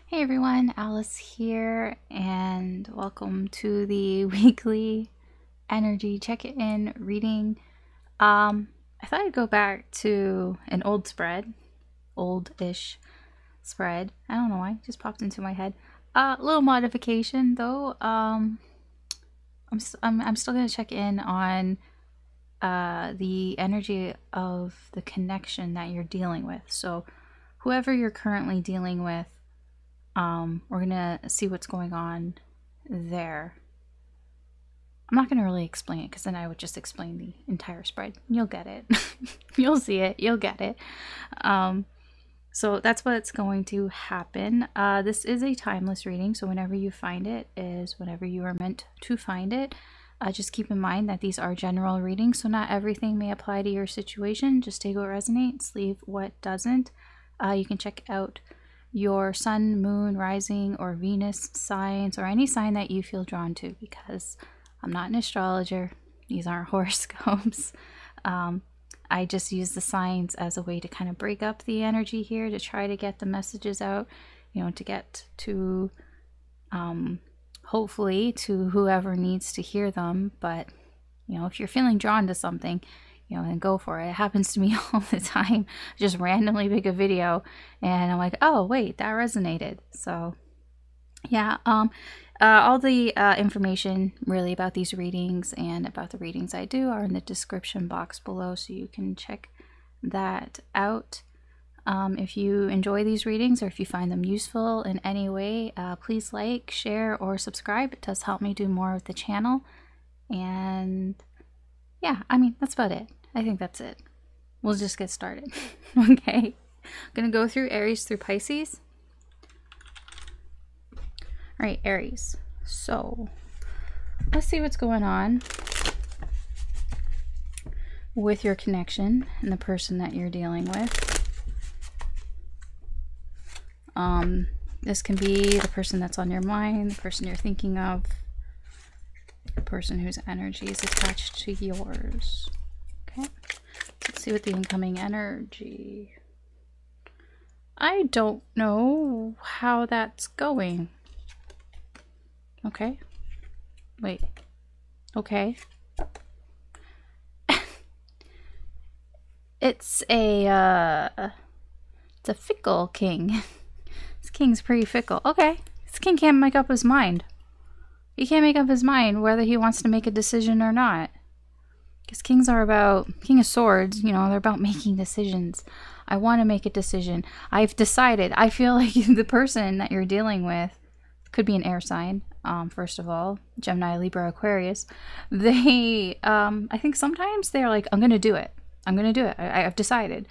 Hey everyone, Alice here, and welcome to the weekly energy check-in reading. I thought I'd go back to an old spread, old-ish spread. I don't know why, it just popped into my head. Little modification though. I'm still gonna check in on the energy of the connection that you're dealing with. So, whoever you're currently dealing with. We're gonna see what's going on there. I'm not gonna really explain it because then I would just explain the entire spread. You'll get it. You'll see it. You'll get it. So that's what's going to happen. This is a timeless reading, so whenever you find it is whenever you are meant to find it. Just keep in mind that these are general readings, so not everything may apply to your situation. Just take what resonates, leave what doesn't. You can check out your sun, moon, rising, or Venus signs, or any sign that you feel drawn to, because I'm not an astrologer. These aren't horoscopes. I just use the signs as a way to kind of break up the energy here, to try to get the messages out, you know, to get to hopefully to whoever needs to hear them. But you know, if you're feeling drawn to something, you know, and go for it. It happens to me all the time. I just randomly pick a video and I'm like, oh wait, that resonated. So yeah, all the information really about these readings and about the readings I do are in the description box below, so you can check that out. If you enjoy these readings, or if you find them useful in any way, please like, share, or subscribe. It does help me do more with the channel. And yeah, I mean, that's about it. I think that's it. We'll just get started. Okay. I'm going to go through Aries through Pisces. All right, Aries. So, let's see what's going on with your connection and the person that you're dealing with. This can be the person that's on your mind, the person you're thinking of, the person whose energy is attached to yours. Okay, let's see what the incoming energy. I don't know how that's going. Okay, wait. Okay. It's a fickle king. This king's pretty fickle. Okay, this king can't make up his mind. He can't make up his mind whether he wants to make a decision or not. Because kings are about, King of Swords, you know, they're about making decisions. I want to make a decision. I've decided. I feel like the person that you're dealing with could be an air sign, first of all. Gemini, Libra, Aquarius. They, I think sometimes they're like, I'm going to do it. I'm going to do it. I've decided.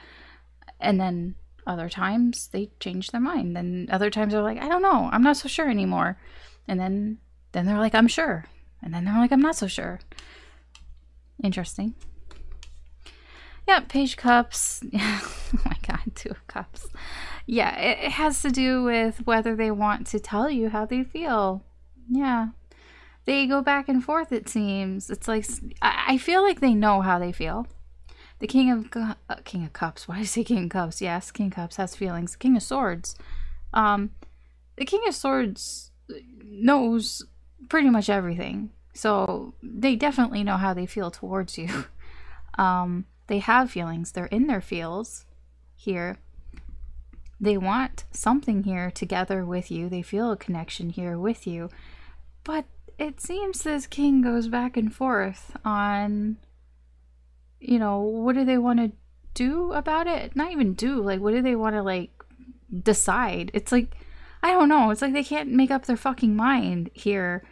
And then other times they change their mind. Then other times they're like, I don't know. I'm not so sure anymore. And then they're like, I'm sure. And then they're like, I'm not so sure. Interesting. Yeah, Page of Cups. Oh my God, Two of Cups. Yeah, it has to do with whether they want to tell you how they feel. Yeah. They go back and forth, it seems. It's like, I feel like they know how they feel. The King of Cups. Why did I say King of Cups? Yes, King of Cups has feelings. King of Swords. The King of Swords knows pretty much everything, so they definitely know how they feel towards you. They have feelings. They're in their feels here. They want something here together with you. They feel a connection here with you, but it seems this king goes back and forth on, you know, what do they want to do about it? Not even do, like, what do they want to, like, decide? It's like, I don't know. It's like they can't make up their fucking mind here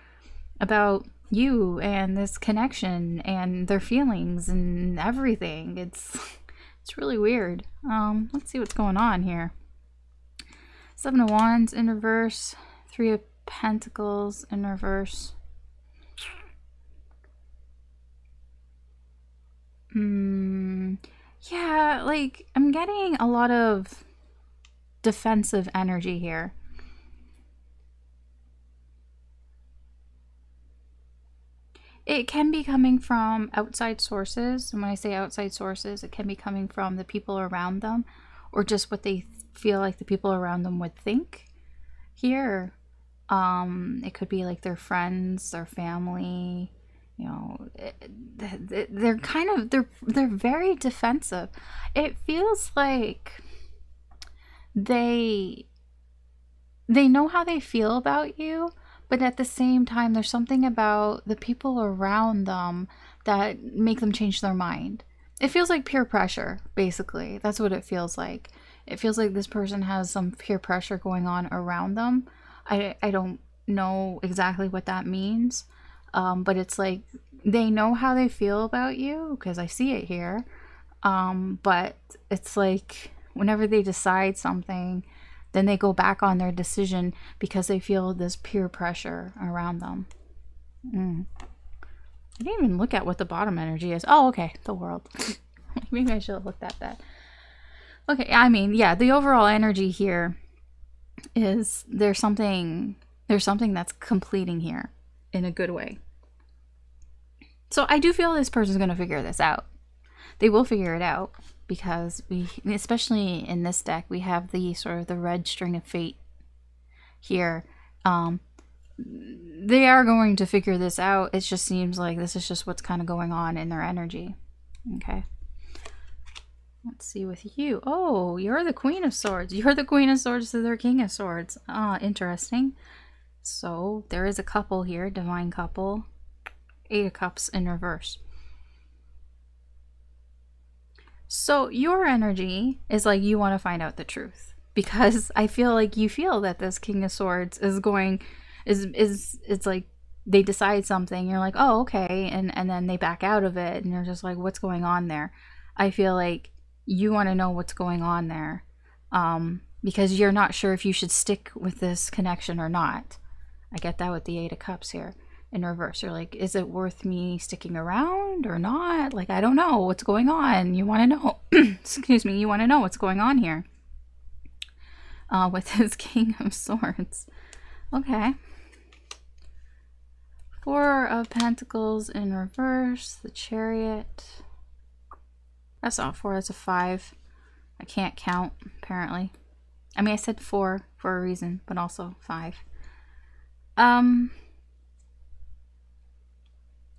about you and this connection and their feelings and everything. It's really weird. Let's see what's going on here. Seven of Wands in reverse, Three of Pentacles in reverse. Yeah, like, I'm getting a lot of defensive energy here. It can be coming from outside sources. And when I say outside sources, it can be coming from the people around them, or just what they feel like the people around them would think. here. It could be like their friends, their family, you know, they're kind of, they're very defensive. It feels like they know how they feel about you, but at the same time there's something about the people around them that make them change their mind. It feels like peer pressure, basically. That's what it feels like. It feels like this person has some peer pressure going on around them. I don't know exactly what that means, but it's like they know how they feel about you, because I see it here. But it's like whenever they decide something, then they go back on their decision because they feel this peer pressure around them. I didn't even look at what the bottom energy is. Oh, okay, the world. Maybe I should have looked at that. Okay, I mean, yeah, the overall energy here is there's something that's completing here in a good way. So I do feel this person's going to figure this out. They will figure it out, because we, especially in this deck, we have the sort of the red string of fate here. They are going to figure this out. It just seems like this is just what's kind of going on in their energy. Okay. Let's see with you. Oh, you're the Queen of Swords. You're the Queen of Swords to their King of Swords. Interesting. So there is a couple here, divine couple. 8 of Cups in reverse. So your energy is like you want to find out the truth, because I feel like you feel that this King of Swords is going, it's like they decide something, you're like, oh, okay, and then they back out of it, and you're just like, what's going on there? I feel like you want to know what's going on there, because you're not sure if you should stick with this connection or not. I get that with the 8 of Cups here in reverse. You're like, is it worth me sticking around or not? Like, I don't know what's going on. You want to know. Excuse me. You want to know what's going on here with his King of Swords. Okay. 4 of Pentacles in reverse. The Chariot. That's not 4. That's a 5. I can't count, apparently. I mean, I said 4 for a reason, but also 5.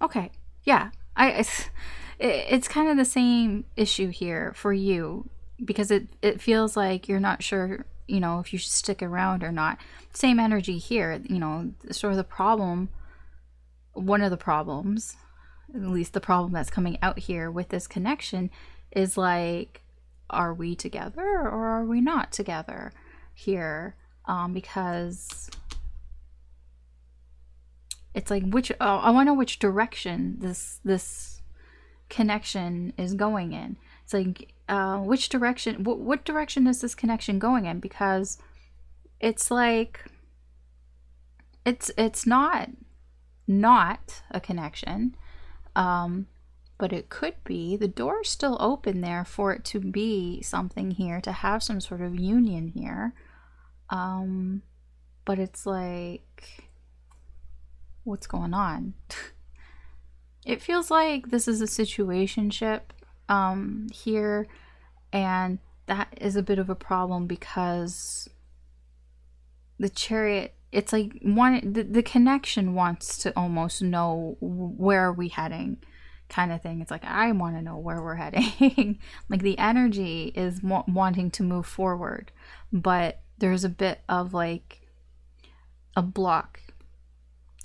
Okay, yeah, it's kind of the same issue here for you, because it feels like you're not sure, you know, if you should stick around or not. Same energy here, you know, sort of the problem, one of the problems, at least the problem that's coming out here with this connection is like, are we together or are we not together here? Because it's like, which I want to know which direction this connection is going in. It's like, which direction, what direction is this connection going in? Because it's like, it's not a connection, but it could be. The door's still open there for it to be something here, to have some sort of union here, but it's like, what's going on? It feels like this is a situationship here, and that is a bit of a problem, because the Chariot, it's like the connection wants to almost know, where are we heading, kind of thing. It's like, I want to know where we're heading. Like the energy is wanting to move forward, but there's a bit of like a block.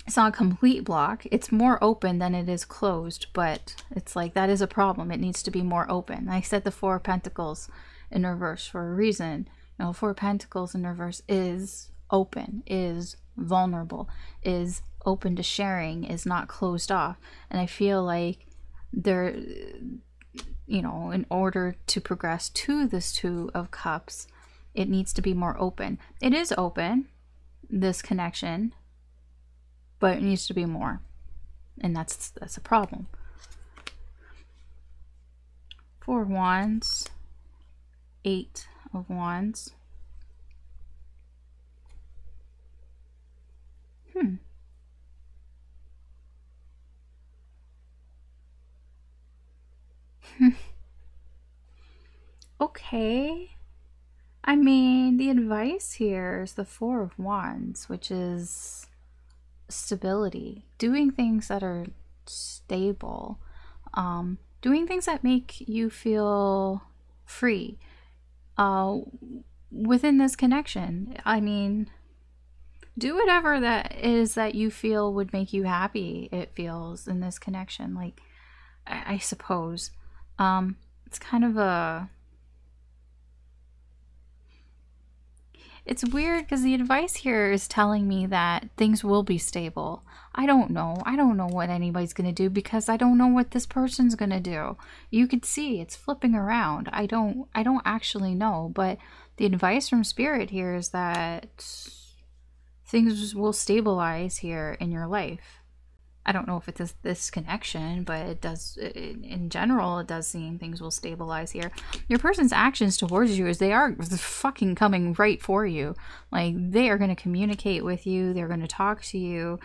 It's not a complete block. It's more open than it is closed, but it's like, that is a problem. It needs to be more open. I said the 4 of Pentacles in reverse for a reason. You know, 4 of Pentacles in reverse is open, is vulnerable, is open to sharing, is not closed off. And I feel like there, you know, in order to progress to this 2 of Cups, it needs to be more open. It is open, this connection, but it needs to be more, and that's a problem. 4 of Wands, 8 of Wands. Okay. I mean, the advice here is the Four of Wands, which is stability, doing things that are stable, doing things that make you feel free within this connection. I mean, do whatever that is that you feel would make you happy. It feels in this connection, like, I suppose it's kind of a, it's weird because the advice here is telling me that things will be stable. I don't know what anybody's gonna do, because I don't know what this person's gonna do. You could see it's flipping around. I don't actually know, but the advice from Spirit here is that things will stabilize here in your life. I don't know if it's this connection, but it does, in general, it does seem things will stabilize here. Your person's actions towards you is they are fucking coming right for you. Like, they are going to communicate with you. They're going to talk to you.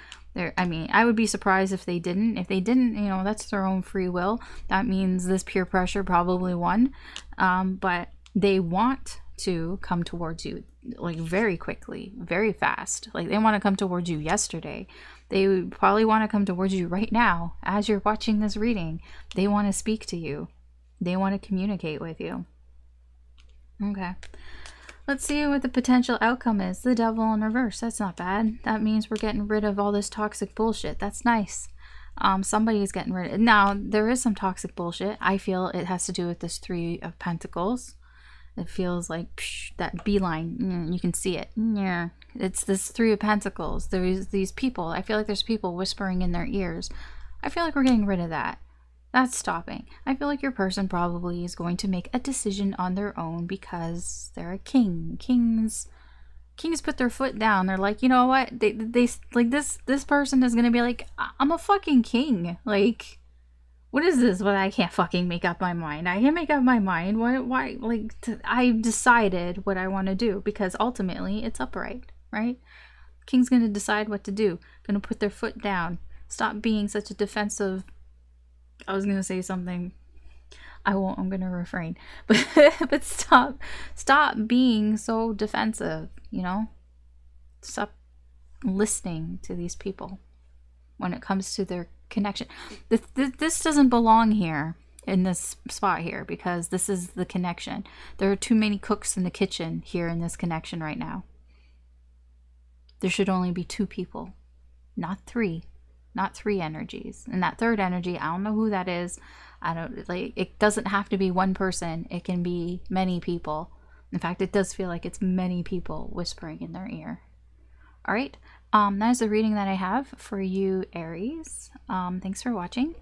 I mean, I would be surprised if they didn't. If they didn't, you know, that's their own free will. That means this peer pressure probably won. But they want to come towards you, like, very quickly, very fast. Like, they want to come towards you yesterday. They probably want to come towards you right now as you're watching this reading. They want to speak to you. They want to communicate with you. Okay. Let's see what the potential outcome is. The Devil in reverse. That's not bad. That means we're getting rid of all this toxic bullshit. That's nice. Somebody's getting rid of it. Now, there is some toxic bullshit. I feel it has to do with this Three of Pentacles. It feels like that beeline. You can see it. Yeah. It's this Three of Pentacles. There's these people. I feel like there's people whispering in their ears. I feel like we're getting rid of that. That's stopping. I feel like your person probably is going to make a decision on their own because they're a king. Kings put their foot down. They're like, you know what? They like this person is going to be like, I'm a fucking king. Like, what is this? What, I can't fucking make up my mind. I can't make up my mind. Why? Like, I've decided what I want to do, because ultimately it's upright, right? King's going to decide what to do. Going to put their foot down. Stop being such a defensive. I was going to say something. I won't. I'm going to refrain. But stop being so defensive, you know? Stop listening to these people when it comes to their connection. This doesn't belong here in this spot here, because this is the connection. There are too many cooks in the kitchen here in this connection right now. There should only be two people, not three energies. And that third energy, I don't know who that is. I don't, like, it doesn't have to be one person. It can be many people. In fact, it does feel like it's many people whispering in their ear. All right. That is the reading that I have for you, Aries. Thanks for watching.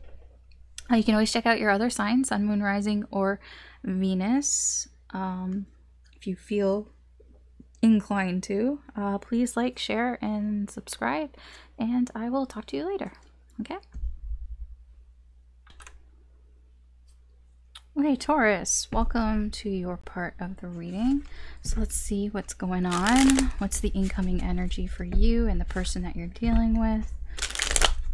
You can always check out your other signs, Sun, Moon, Rising, or Venus. If you feel inclined to, please like, share, and subscribe. And I will talk to you later. Okay? Okay, Taurus, welcome to your part of the reading. So let's see what's going on. What's the incoming energy for you and the person that you're dealing with?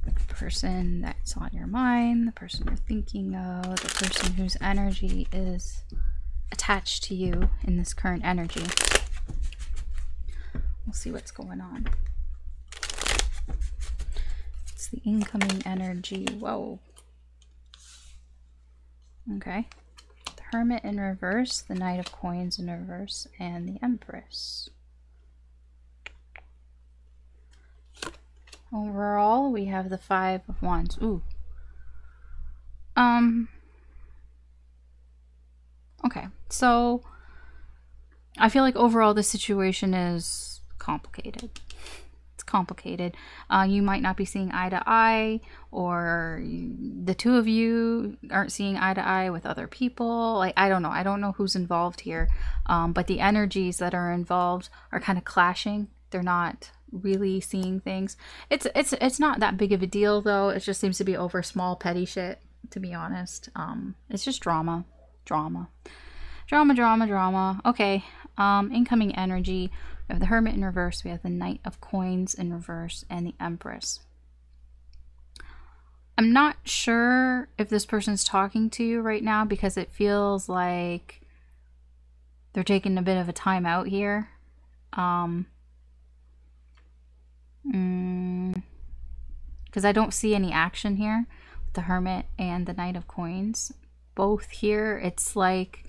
The person that's on your mind, the person you're thinking of, the person whose energy is attached to you in this current energy. We'll see what's going on. It's the incoming energy. Whoa. Okay. The Hermit in reverse, the Knight of Coins in reverse, and the Empress. Overall, we have the Five of Wands. Ooh. Okay. So, I feel like overall the situation is complicated. Complicated. You might not be seeing eye to eye, or the two of you aren't seeing eye to eye with other people. Like, I don't know who's involved here, but the energies that are involved are kind of clashing. They're not really seeing things. It's not that big of a deal, though. It just seems to be over small petty shit, to be honest. It's just drama. Okay. Incoming energy. We have the Hermit in reverse, we have the Knight of Coins in reverse, and the Empress. I'm not sure if this person's talking to you right now, because it feels like They're taking a bit of a time out here. Because I don't see any action here with the Hermit and the Knight of Coins. Both here, it's like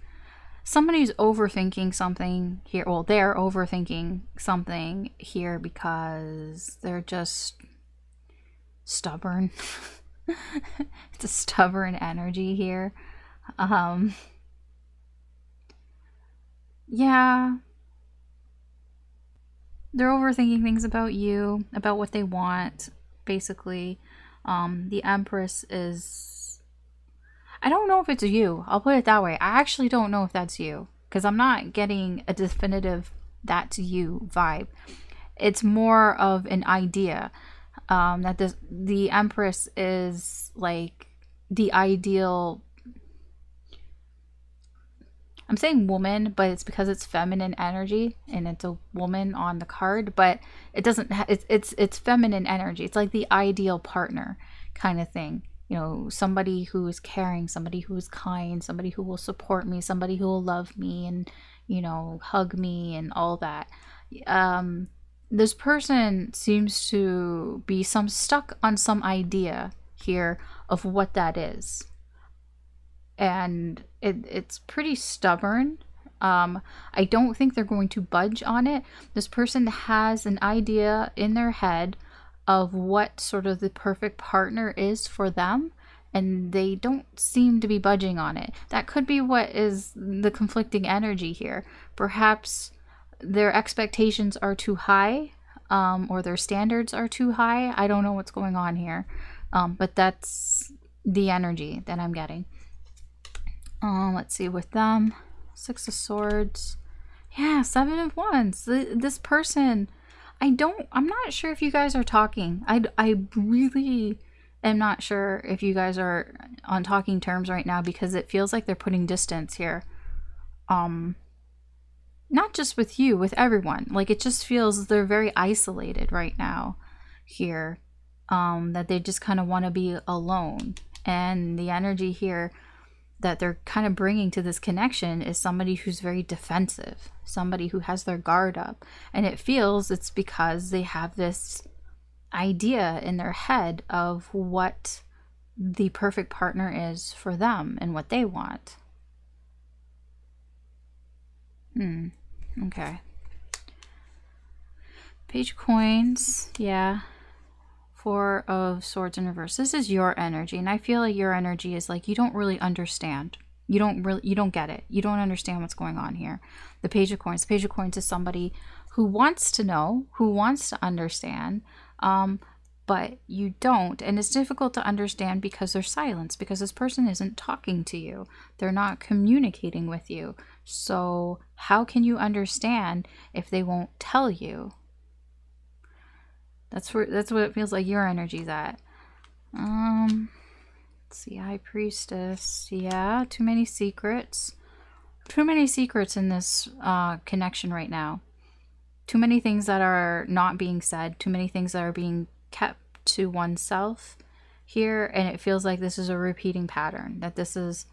somebody's overthinking something here. Well, they're overthinking something here because they're just stubborn. It's a stubborn energy here. Yeah. They're overthinking things about you, about what they want, basically. The Empress is... I don't know if it's you. I'll put it that way. I actually don't know if that's you, because I'm not getting a definitive that's you vibe. It's more of an idea that the Empress is like the ideal... I'm saying woman, but it's because it's feminine energy and it's a woman on the card, but it doesn't it's feminine energy. It's like the ideal partner kind of thing. You know, somebody who is caring, somebody who is kind, somebody who will support me, somebody who will love me and, you know, hug me and all that. This person seems to be stuck on some idea here of what that is. And it's pretty stubborn. I don't think they're going to budge on it. This person has an idea in their head of what sort of the perfect partner is for them, and they don't seem to be budging on it. That could be what is the conflicting energy here. Perhaps their expectations are too high, or their standards are too high. I don't know what's going on here, but that's the energy that I'm getting. Let's see with them. 6 of Swords. Yeah, 7 of Wands. This person, I'm not sure if you guys are talking. I really am not sure if you guys are on talking terms right now, because it feels like they're putting distance here. Not just with you, with everyone. Like, it just feels they're very isolated right now here. That they just kind of want to be alone. And the energy here that they're kind of bringing to this connection is somebody who's very defensive, somebody who has their guard up, and it feels it's because they have this idea in their head of what the perfect partner is for them and what they want. Okay. Page of Coins. Yeah. 4 of Swords in reverse. This is your energy, and I feel like your energy is like you don't really understand. You don't get it. You don't understand what's going on here. The Page of Coins. The Page of Coins is somebody who wants to know, who wants to understand, but you don't, and it's difficult to understand because there's silence, because this person isn't talking to you. They're not communicating with you. So how can you understand if they won't tell you? That's what it feels like your energy's at. Let's see, High Priestess. Yeah, too many secrets. Too many secrets in this connection right now. Too many things that are not being said. Too many things that are being kept to oneself here. And it feels like this is a repeating pattern. That this is,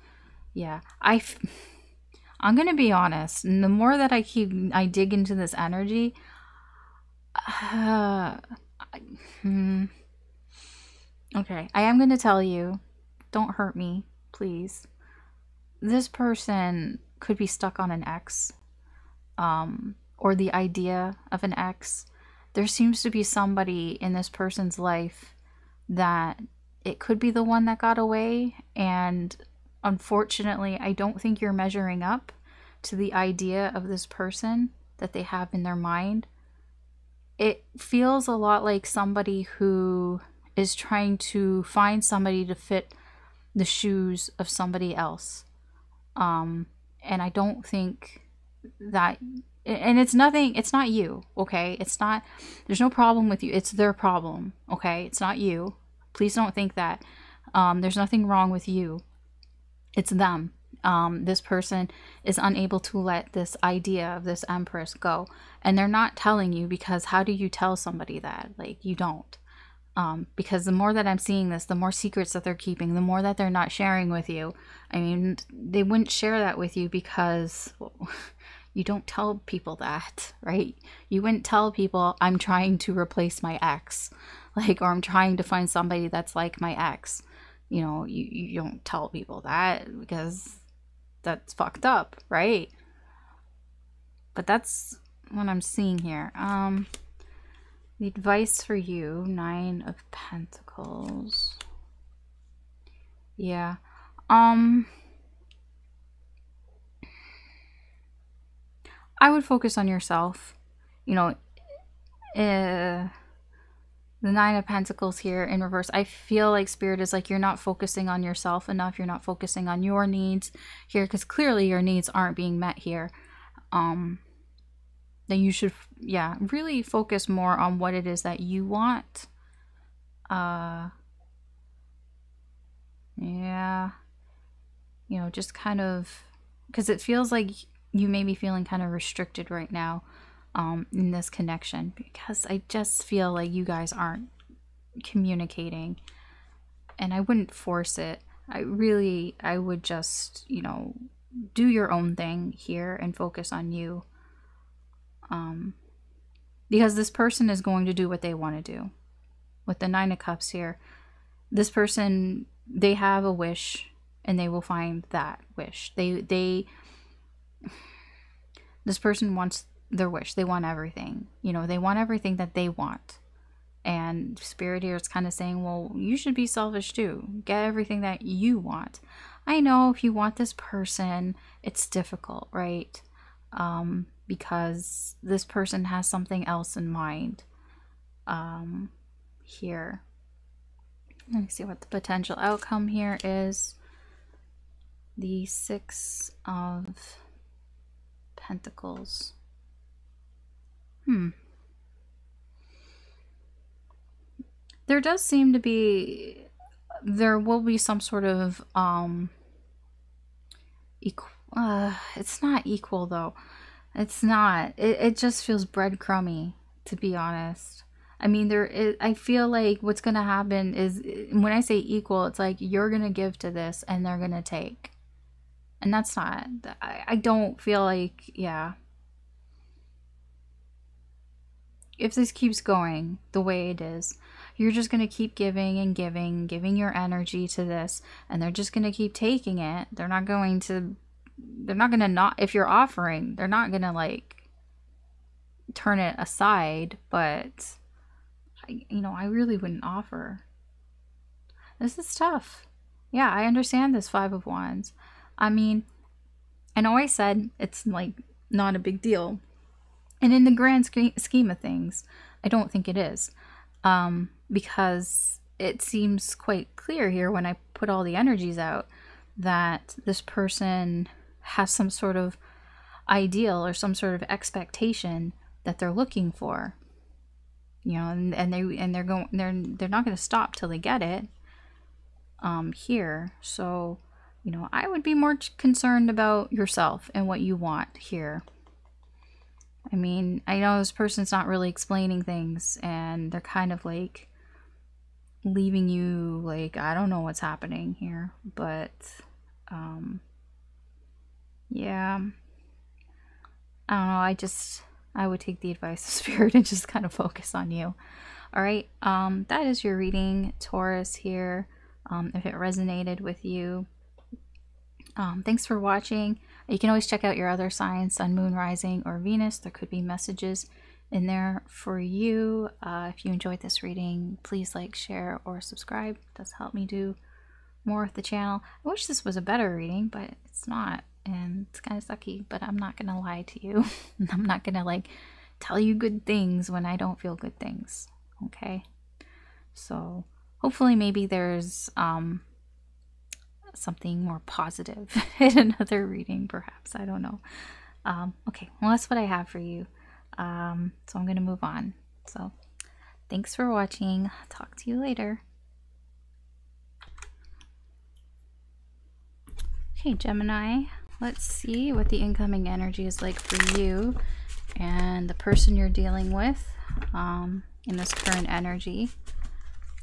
yeah. I'm going to be honest. And the more that I dig into this energy, okay, I am going to tell you, don't hurt me, please. This person could be stuck on an ex, or the idea of an ex. There seems to be somebody in this person's life that it could be the one that got away, and unfortunately, I don't think you're measuring up to the idea of this person that they have in their mind. It feels a lot like somebody who is trying to find somebody to fit the shoes of somebody else. And I don't think that, and it's not you, okay? It's not, there's no problem with you. It's their problem, okay? It's not you. Please don't think that. There's nothing wrong with you. It's them. This person is unable to let this idea of this Empress go. And they're not telling you, because how do you tell somebody that? Like, you don't. Because the more that I'm seeing this, the more secrets that they're keeping, the more that they're not sharing with you. I mean, they wouldn't share that with you because, well, You don't tell people that, right? You wouldn't tell people, I'm trying to replace my ex, like, or I'm trying to find somebody that's like my ex. You know, you don't tell people that, because that's fucked up, right? But that's what I'm seeing here. The advice for you, 9 of Pentacles. Yeah. I would focus on yourself. You know, the 9 of Pentacles here in reverse. I feel like Spirit is like, you're not focusing on yourself enough. You're not focusing on your needs here, because clearly your needs aren't being met here. Then you should, yeah, really focus more on what it is that you want. Yeah. You know, just kind of, because it feels like you may be feeling kind of restricted right now in this connection, because I just feel like you guys aren't communicating, and I wouldn't force it. I would just, you know, do your own thing here and focus on you, because this person is going to do what they want to do. With the 9 of Cups here, this person, they have a wish, and they will find that wish. This person wants their wish. They want everything. You know, they want everything that they want. And Spirit here is kind of saying, well, you should be selfish too. Get everything that you want. I know if you want this person, it's difficult, right? Because this person has something else in mind here. Let me see what the potential outcome here is. The 6 of Pentacles. There does seem to be, there will be some sort of it's not equal though. It's not. It just feels breadcrumby, to be honest. I mean, I feel like what's gonna happen is, when I say equal, it's like you're gonna give to this and they're gonna take. And that's not, I don't feel like, yeah. If this keeps going the way it is, you're just going to keep giving and giving your energy to this, and they're just going to keep taking it. They're not going to not, if you're offering, they're not going to like turn it aside, but you know, I really wouldn't offer. This is tough. Yeah, I understand this 5 of Wands. I mean, I know I said it's like not a big deal, and in the grand scheme of things, I don't think it is, because it seems quite clear here when I put all the energies out that this person has some sort of ideal or some sort of expectation that they're looking for, you know, and they're not going to stop till they get it here. So, you know, I would be more concerned about yourself and what you want here. I mean, I know this person's not really explaining things, and they're kind of like leaving you like, I don't know what's happening here, but yeah, I don't know. I would take the advice of Spirit and just kind of focus on you. All right, that is your reading, Taurus here. If it resonated with you, thanks for watching. You can always check out your other signs, Sun, Moon, Rising, or Venus. There could be messages in there for you. If you enjoyed this reading, please like, share, or subscribe. It does help me do more with the channel. I wish this was a better reading, but it's not, and it's kind of sucky, but I'm not gonna lie to you. I'm not gonna like tell you good things when I don't feel good things, okay? So hopefully maybe there's something more positive in another reading, perhaps. I don't know. Okay, well, that's what I have for you. So I'm going to move on. So thanks for watching. Talk to you later. Okay, Gemini, let's see what the incoming energy is like for you and the person you're dealing with in this current energy.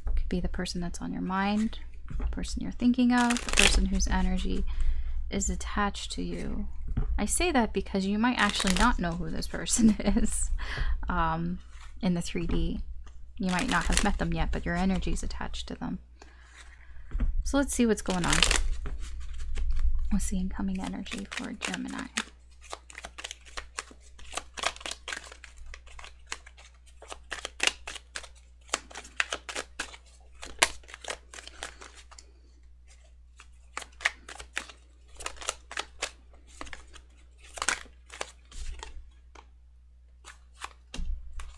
It could be the person that's on your mind, the person you're thinking of, the person whose energy is attached to you. I say that because you might actually not know who this person is in the 3D. You might not have met them yet, but your energy is attached to them. So let's see what's going on. What's the incoming energy for Gemini?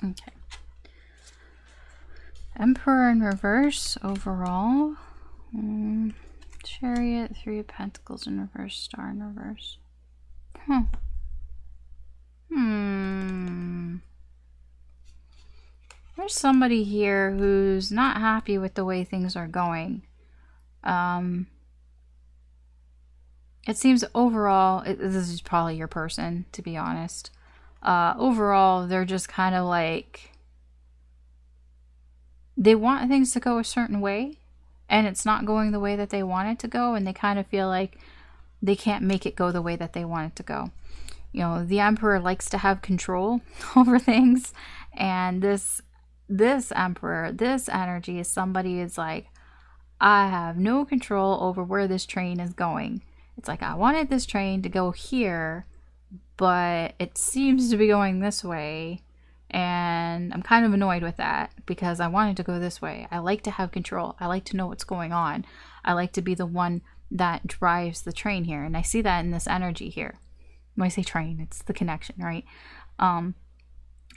Okay. Emperor in reverse overall. Chariot, 3 of Pentacles in reverse, Star in reverse. There's somebody here who's not happy with the way things are going. It seems overall, this is probably your person, to be honest. Overall, they're just kind of like, they want things to go a certain way, and it's not going the way that they want it to go, and they kind of feel like they can't make it go the way that they want it to go. You know, the Emperor likes to have control over things, and this Emperor, this energy is somebody who's like, I have no control over where this train is going. It's like, I wanted this train to go here, but it seems to be going this way, and I'm kind of annoyed with that because I wanted to go this way. I like to have control. I like to know what's going on. I like to be the one that drives the train here, and I see that in this energy here. When I say train, it's the connection, right?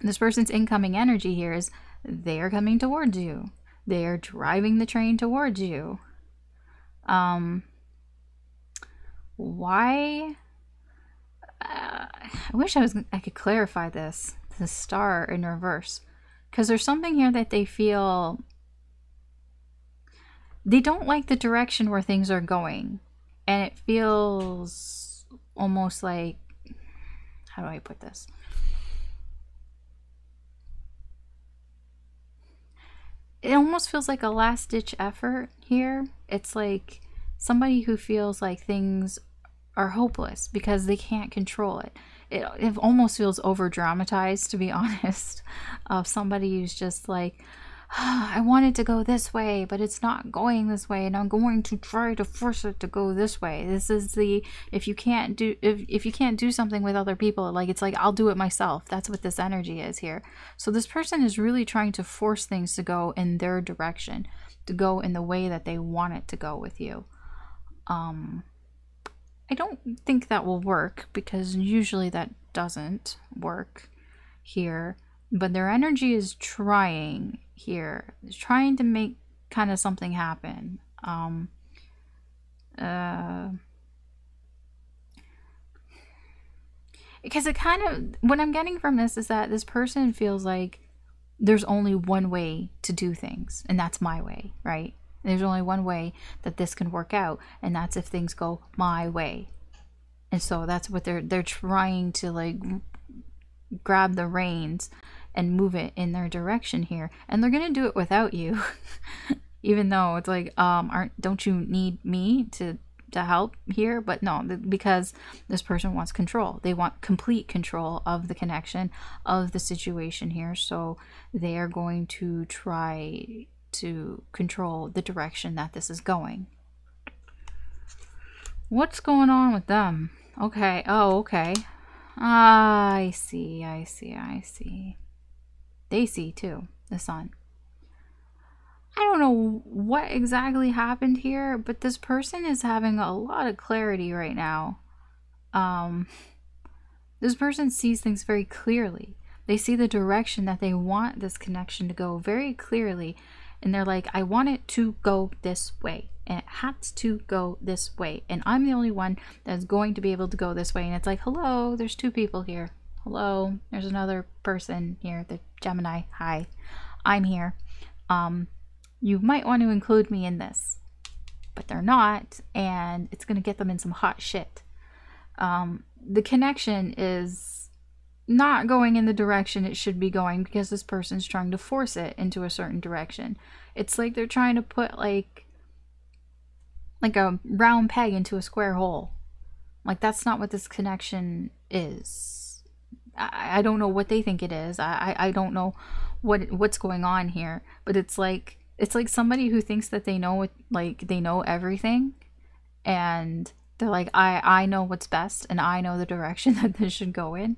This person's incoming energy here is they are coming towards you. They are driving the train towards you. Why? I wish I could clarify this. The Star in reverse, because there's something here that they feel they don't like the direction where things are going, and it feels almost like, how do I put this? It almost feels like a last-ditch effort here. It's like somebody who feels like things are hopeless because they can't control it. It almost feels over dramatized, to be honest, of somebody who's just like, oh, I want it to go this way, but it's not going this way, and I'm going to try to force it to go this way. This is the, if you can't do something with other people, like, it's like, I'll do it myself. That's what this energy is here. So this person is really trying to force things to go in their direction, to go in the way that they want it to go with you. I don't think that will work, because usually that doesn't work here, but their energy is trying here. It's trying to make kind of something happen. Because it kind of, what I'm getting from this is that this person feels like there's only one way to do things, and that's my way, right? There's only one way that this can work out, and that's if things go my way. And so that's what they're trying to, like, grab the reins and move it in their direction here. And they're gonna do it without you. Even though it's like, don't you need me to help here? But no, because this person wants control. They want complete control of the connection, of the situation here. So they are going to try to control the direction that this is going. What's going on with them? Okay. Oh, okay. I see. They see too, the sun. I don't know what exactly happened here, but this person is having a lot of clarity right now. This person sees things very clearly. They see the direction that they want this connection to go very clearly. And they're like, I want it to go this way. And it has to go this way. And I'm the only one that's going to be able to go this way. And it's like, hello, there's two people here. Hello, there's another person here, the Gemini. Hi, I'm here. You might want to include me in this. But they're not. And it's going to get them in some hot shit. The connection is not going in the direction it should be going because this person's trying to force it into a certain direction. It's like they're trying to put like a round peg into a square hole. Like, that's not what this connection is. I don't know what they think it is. I don't know what's going on here, but it's like somebody who thinks that they know what, like, they know everything, and they're like, I know what's best, and I know the direction that this should go in.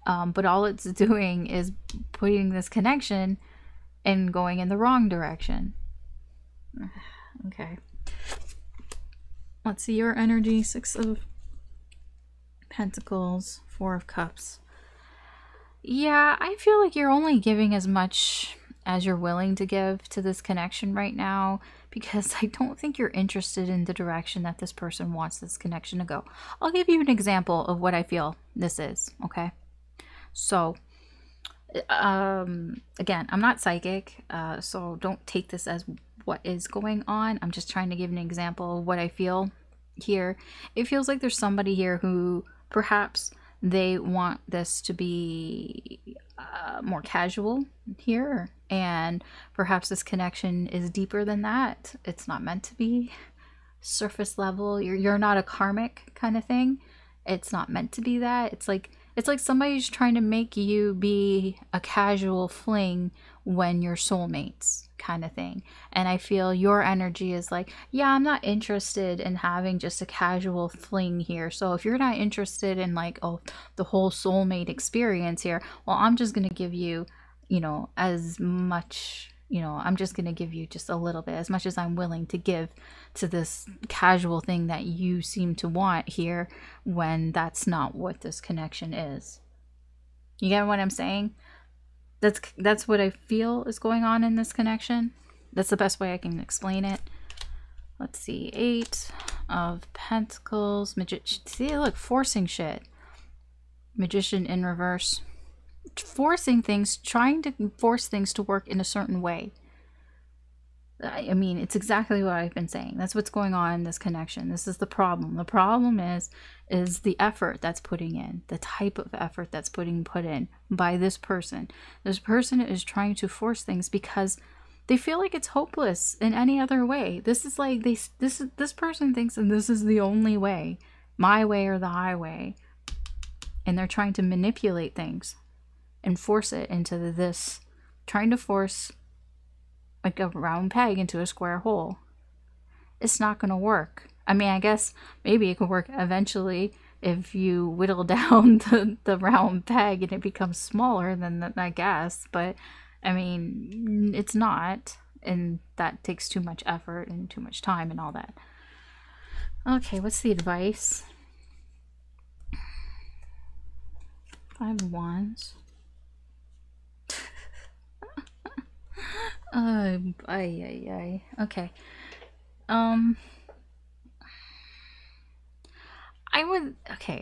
But all it's doing is putting this connection and going in the wrong direction. Okay. Let's see your energy. 6 of Pentacles, 4 of Cups. Yeah, I feel like you're only giving as much as you're willing to give to this connection right now, because I don't think you're interested in the direction that this person wants this connection to go. I'll give you an example of what I feel this is, okay? So, again, I'm not psychic, so don't take this as what is going on. I'm just trying to give an example of what I feel here. It feels like there's somebody here who perhaps they want this to be more casual here, and perhaps this connection is deeper than that. It's not meant to be surface level. You're not a karmic kind of thing. It's not meant to be that. It's like somebody's trying to make you be a casual fling when you're soulmates kind of thing. And I feel your energy is like, yeah, I'm not interested in having just a casual fling here. So if you're not interested in like, oh, the whole soulmate experience here, well, I'm just going to give you, you know, as much, you know, I'm just going to give you just a little bit, as much as I'm willing to give to this casual thing that you seem to want here, when that's not what this connection is. You get what I'm saying? That's what I feel is going on in this connection. That's the best way I can explain it. Let's see. 8 of Pentacles. See, look, forcing shit. Magician in reverse. Forcing things, trying to force things to work in a certain way. I mean, it's exactly what I've been saying. That's what's going on in this connection. This is the problem. The problem is the effort that's putting in, the type of effort that's put in by this person. This person is trying to force things because they feel like it's hopeless in any other way. This is like this person thinks that this is the only way, my way or the highway, and they're trying to manipulate things and force it into this, trying to force like a round peg into a square hole. It's not going to work. I mean, I guess maybe it could work eventually if you whittle down the round peg and it becomes smaller, then I guess. But I mean, it's not. And that takes too much effort and too much time and all that. Okay, what's the advice? 5 of Wands. Okay.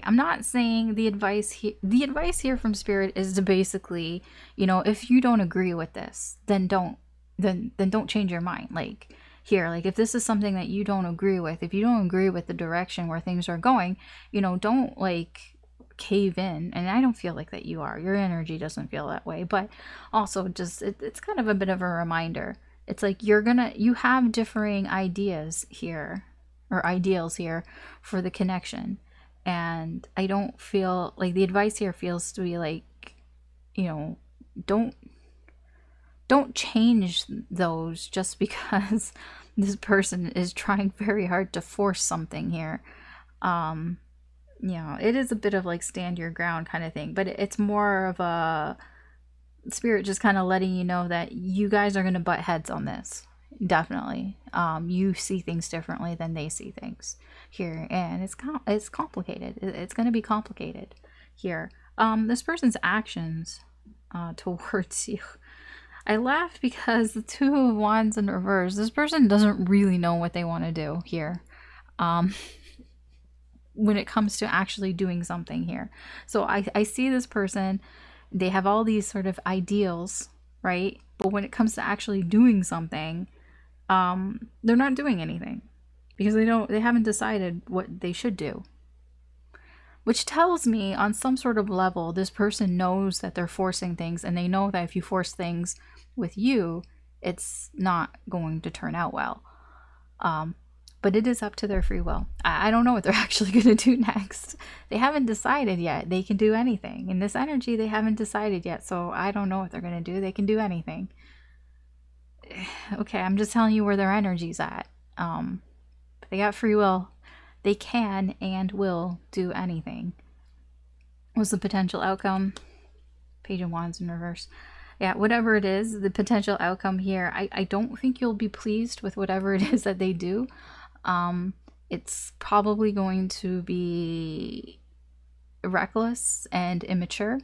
I'm not saying the advice here from Spirit is to basically, you know, if you don't agree with this, then don't change your mind. Like here, like if this is something that you don't agree with, if you don't agree with the direction where things are going, you know, don't like cave in. And I don't feel like that you are. Your energy doesn't feel that way. But also just it's kind of a bit of a reminder. It's like you have differing ideas here, or ideals here, for the connection. And I don't feel like the advice here feels to be like, you know, don't change those just because this person is trying very hard to force something here. You know, it is a bit of like stand your ground kind of thing, but it's more of a Spirit just kind of letting you know that you guys are going to butt heads on this. Definitely. You see things differently than they see things here, and it's complicated. It's going to be complicated here. This person's actions towards you. I laugh because the 2 of Wands in reverse, this person doesn't really know what they want to do here. When it comes to actually doing something here. So I see this person, they have all these sort of ideals, right? But when it comes to actually doing something, they're not doing anything because they haven't decided what they should do. Which tells me on some sort of level, this person knows that they're forcing things, and they know that if you force things with you, it's not going to turn out well. But it is up to their free will. I don't know what they're actually going to do next. They haven't decided yet. They can do anything. In this energy, they haven't decided yet. So I don't know what they're going to do. They can do anything. Okay, I'm just telling you where their energy's at. They got free will. They can and will do anything. What's the potential outcome? Page of Wands in reverse. Yeah, whatever it is, the potential outcome here, I don't think you'll be pleased with whatever it is that they do. It's probably going to be reckless and immature,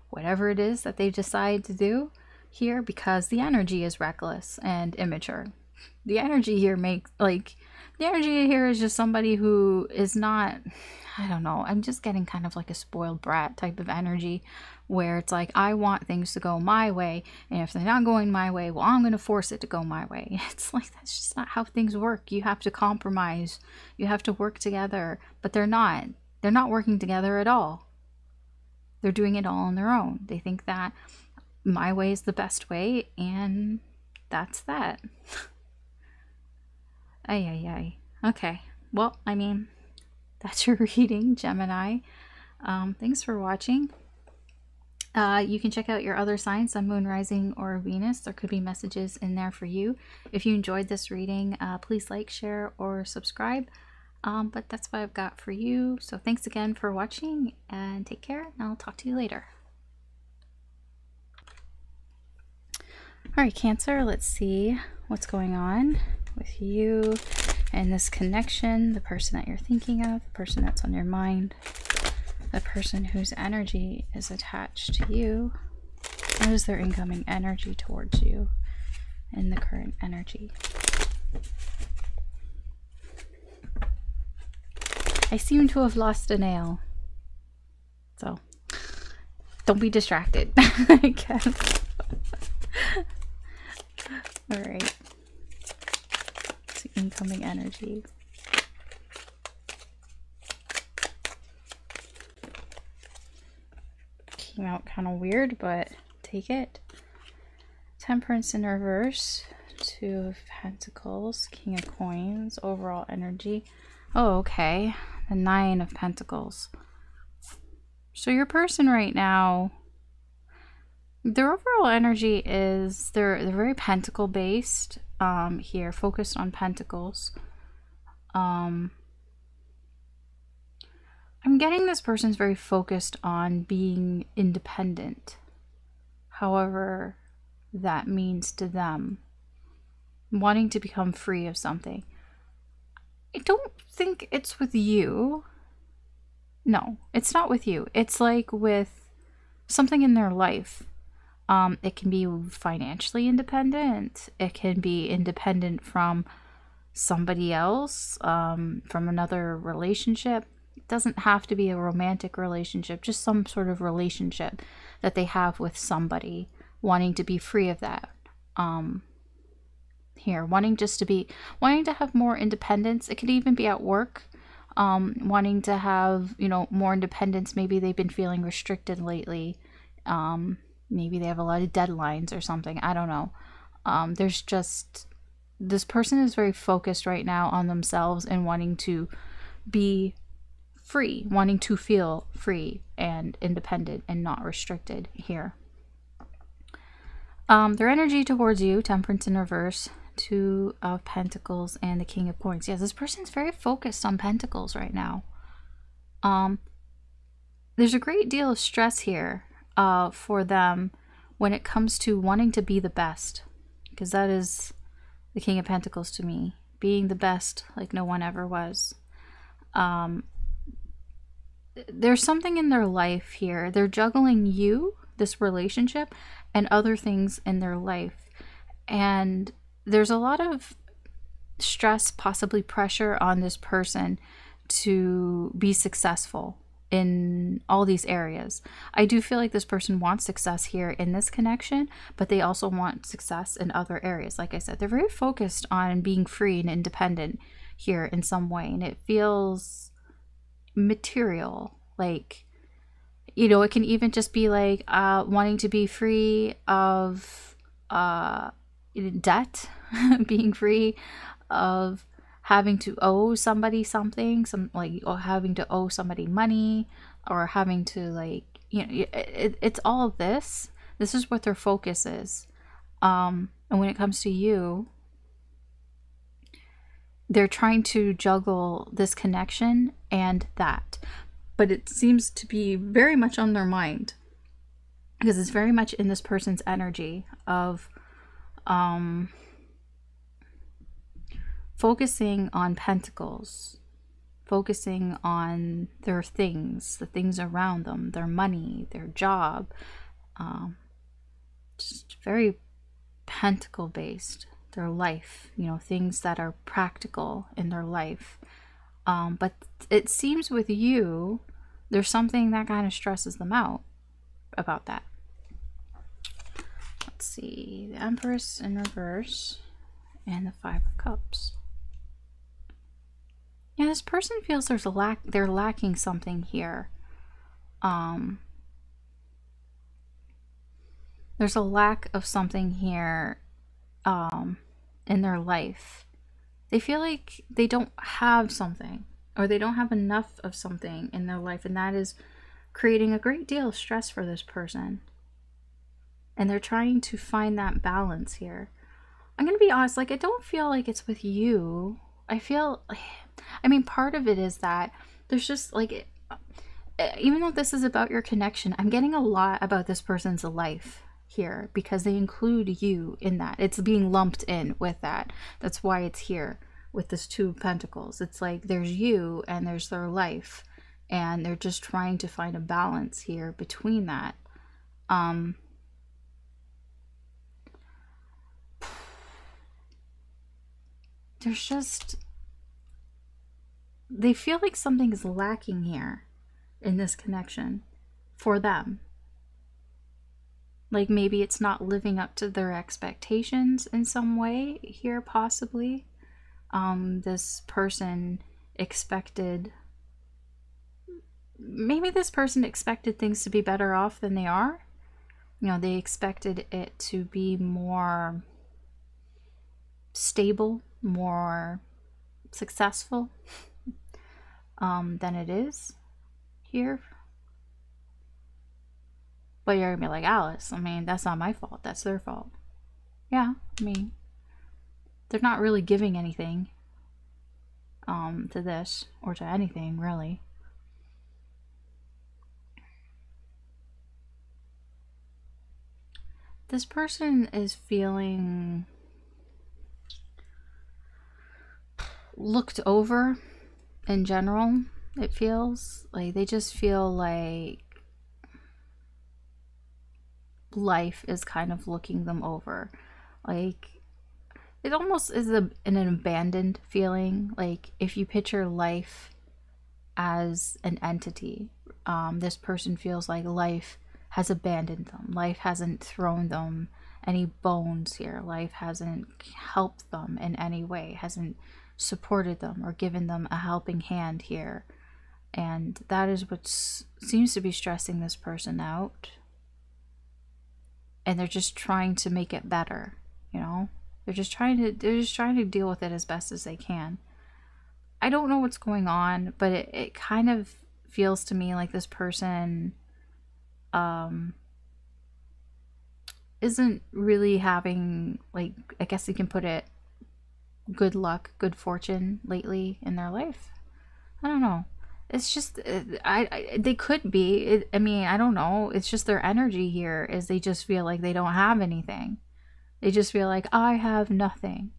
whatever it is that they decide to do here, because the energy is reckless and immature. The energy here the energy here is just somebody who is not, I don't know, I'm just getting kind of like a spoiled brat type of energy, where it's like, I want things to go my way, and if they're not going my way, well, I'm going to force it to go my way. It's like, that's just not how things work. You have to compromise. You have to work together, but they're not. They're not working together at all. They're doing it all on their own. They think that my way is the best way, and that's that. Ay. Okay. Well, I mean, that's your reading, Gemini. Thanks for watching. You can check out your other signs, Sun, Moon, Rising, or Venus. There could be messages in there for you. If you enjoyed this reading, please like, share, or subscribe. But that's what I've got for you. So thanks again for watching, and take care, and I'll talk to you later. All right, Cancer, let's see what's going on with you and this connection, the person that you're thinking of, the person that's on your mind, the person whose energy is attached to you. What is their incoming energy towards you in the current energy? I seem to have lost a nail, so don't be distracted, I guess. All right. It's incoming energy. Came out kind of weird, but take it. Temperance in reverse. Two of Pentacles. King of Coins. Overall energy. Oh, okay. The Nine of Pentacles. So your person right now, their overall energy is they're very pentacle based here, focused on pentacles. I'm getting this person's very focused on being independent, however that means to them, wanting to become free of something. I don't think it's with you. No, it's not with you. It's like with something in their life. It can be financially independent. It can be independent from somebody else, from another relationship. It doesn't have to be a romantic relationship, just some sort of relationship that they have with somebody, wanting to be free of that. Here, wanting to have more independence. It could even be at work, wanting to have, more independence. Maybe they've been feeling restricted lately. Maybe they have a lot of deadlines or something. I don't know. There's just, this person is very focused right now on themselves and wanting to be free, wanting to feel free and independent and not restricted here. Their energy towards you, Temperance in reverse, Two of Pentacles, and the King of Coins. Yes, this person's very focused on Pentacles right now. There's a great deal of stress here for them when it comes to wanting to be the best, because that is the King of Pentacles to me, being the best like no one ever was. There's something in their life here. They're juggling you, this relationship, and other things in their life, and there's a lot of stress, possibly pressure on this person to be successful in all these areas. I do feel like this person wants success here in this connection, but they also want success in other areas. Like I said, they're very focused on being free and independent here in some way, and it feels material. Like, it can even just be like wanting to be free of debt, being free of having to owe somebody something, or having to owe somebody money, or having to, like, you know, it's all of this. This is what their focus is. And when it comes to you, they're trying to juggle this connection and that, but it seems to be very much on their mind, because it's very much in this person's energy of focusing on pentacles, focusing on their things, the things around them, their money, their job, just very pentacle based, their life, you know, things that are practical in their life. But it seems with you, there's something that kind of stresses them out about that. Let's see, the Empress in reverse and the Five of Cups. Yeah, this person feels there's a they're lacking something here. There's a lack of something here in their life. They feel like they don't have something, or they don't have enough of something in their life, and that is creating a great deal of stress for this person. And they're trying to find that balance here. I'm gonna be honest, like, I don't feel like it's with you. I feel, I mean, part of it is that there's just like, even though this is about your connection, I'm getting a lot about this person's life here, because they include you in that. It's being lumped in with that. That's why it's here with this Two of Pentacles. It's like there's you and there's their life, and they're just trying to find a balance here between that. There's just, they feel like something is lacking here in this connection for them. Like maybe it's not living up to their expectations in some way here, possibly. This person expected, maybe this person expected things to be better off than they are. You know, they expected it to be more stable, more successful than it is here. But you're gonna be like, Alice, I mean, that's not my fault, that's their fault. Yeah, I mean, they're not really giving anything to this, or to anything really. This person is feeling looked over in general. It feels like they just feel like life is kind of looking them over. Like it almost is an abandoned feeling. Like if you picture life as an entity, this person feels like life has abandoned them. Life hasn't thrown them any bones here. Life hasn't helped them in any way, hasn't supported them or given them a helping hand here. And that is what seems to be stressing this person out. And they're just trying to make it better, you know? They're just trying to deal with it as best as they can. I don't know what's going on, but it kind of feels to me like this person isn't really having, like, I guess you can put it, good luck, good fortune lately in their life. I don't know. It's just, they could be. I mean, I don't know. It's just their energy here is they just feel like they don't have anything. They just feel like, I have nothing.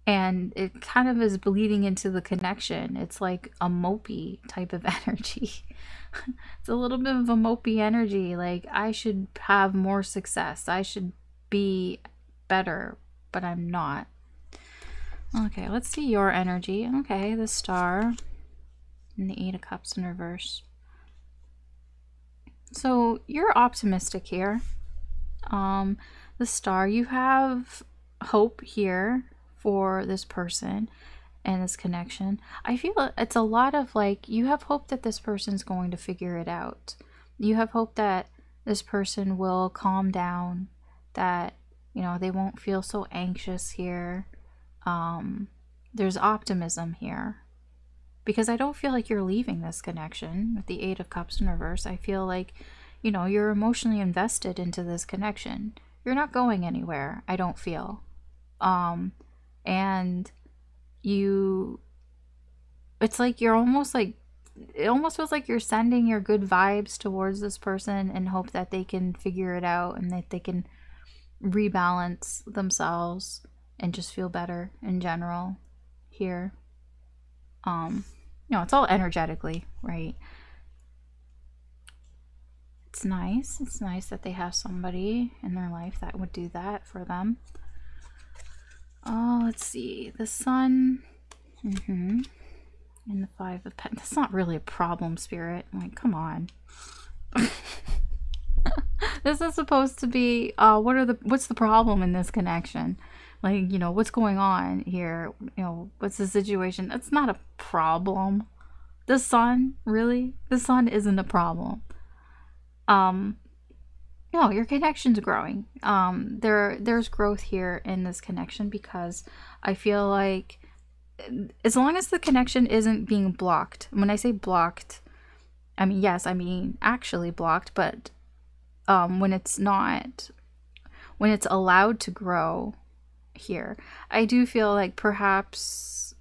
And it kind of is bleeding into the connection. It's like a mopey type of energy. It's a little bit of a mopey energy. Like, I should have more success. I should be better, but I'm not. Okay, let's see your energy. Okay, the Star and the Eight of Cups in reverse. So you're optimistic here. The Star, you have hope here for this person and this connection. I feel it's a lot of like, you have hope that this person's going to figure it out. You have hope that this person will calm down, that, you know, they won't feel so anxious here. there's optimism here. Because I don't feel like you're leaving this connection with the Eight of Cups in reverse. I feel like, you know, you're emotionally invested into this connection. You're not going anywhere, I don't feel. And you, it's like you're almost like, it almost feels like you're sending your good vibes towards this person in hope that they can figure it out and that they can rebalance themselves and just feel better in general here. You know, it's all energetically, right? It's nice. It's nice that they have somebody in their life that would do that for them. Oh, let's see. The Sun. And the Five of Pentacles. That's not really a problem, Spirit. I'm like, come on. This is supposed to be, what's the problem in this connection? Like, you know, what's going on here? You know, what's the situation? That's not a problem. The Sun, really? The Sun isn't a problem. No, your connection's growing. There's growth here in this connection because I feel like as long as the connection isn't being blocked, when I say blocked, I mean, yes, I mean actually blocked, but when it's not, when it's allowed to grow here, I do feel like perhaps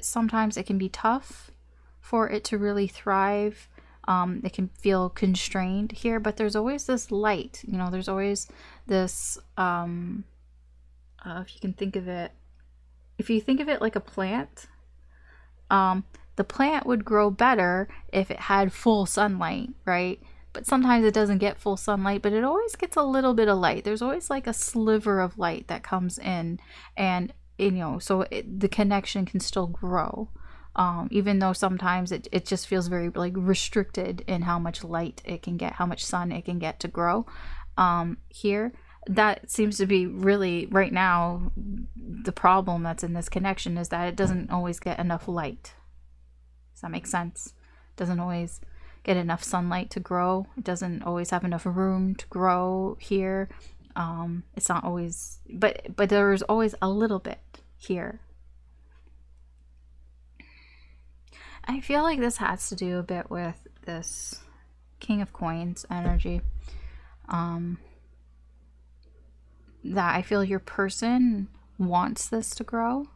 sometimes it can be tough for it to really thrive. It can feel constrained here, but there's always this light, you know, there's always this, if you can think of it, if you think of it like a plant, the plant would grow better if it had full sunlight, right? But sometimes it doesn't get full sunlight, but it always gets a little bit of light. There's always like a sliver of light that comes in, and you know, so the connection can still grow. Even though sometimes it just feels very like restricted in how much light it can get, how much sun it can get to grow. Here, that seems to be really right now the problem that's in this connection, is that it doesn't always get enough light. Does that make sense? It doesn't always get enough sunlight to grow. It doesn't always have enough room to grow here. It's not always, but there's always a little bit here. I feel like this has to do a bit with this King of Coins energy. That I feel your person wants this to grow.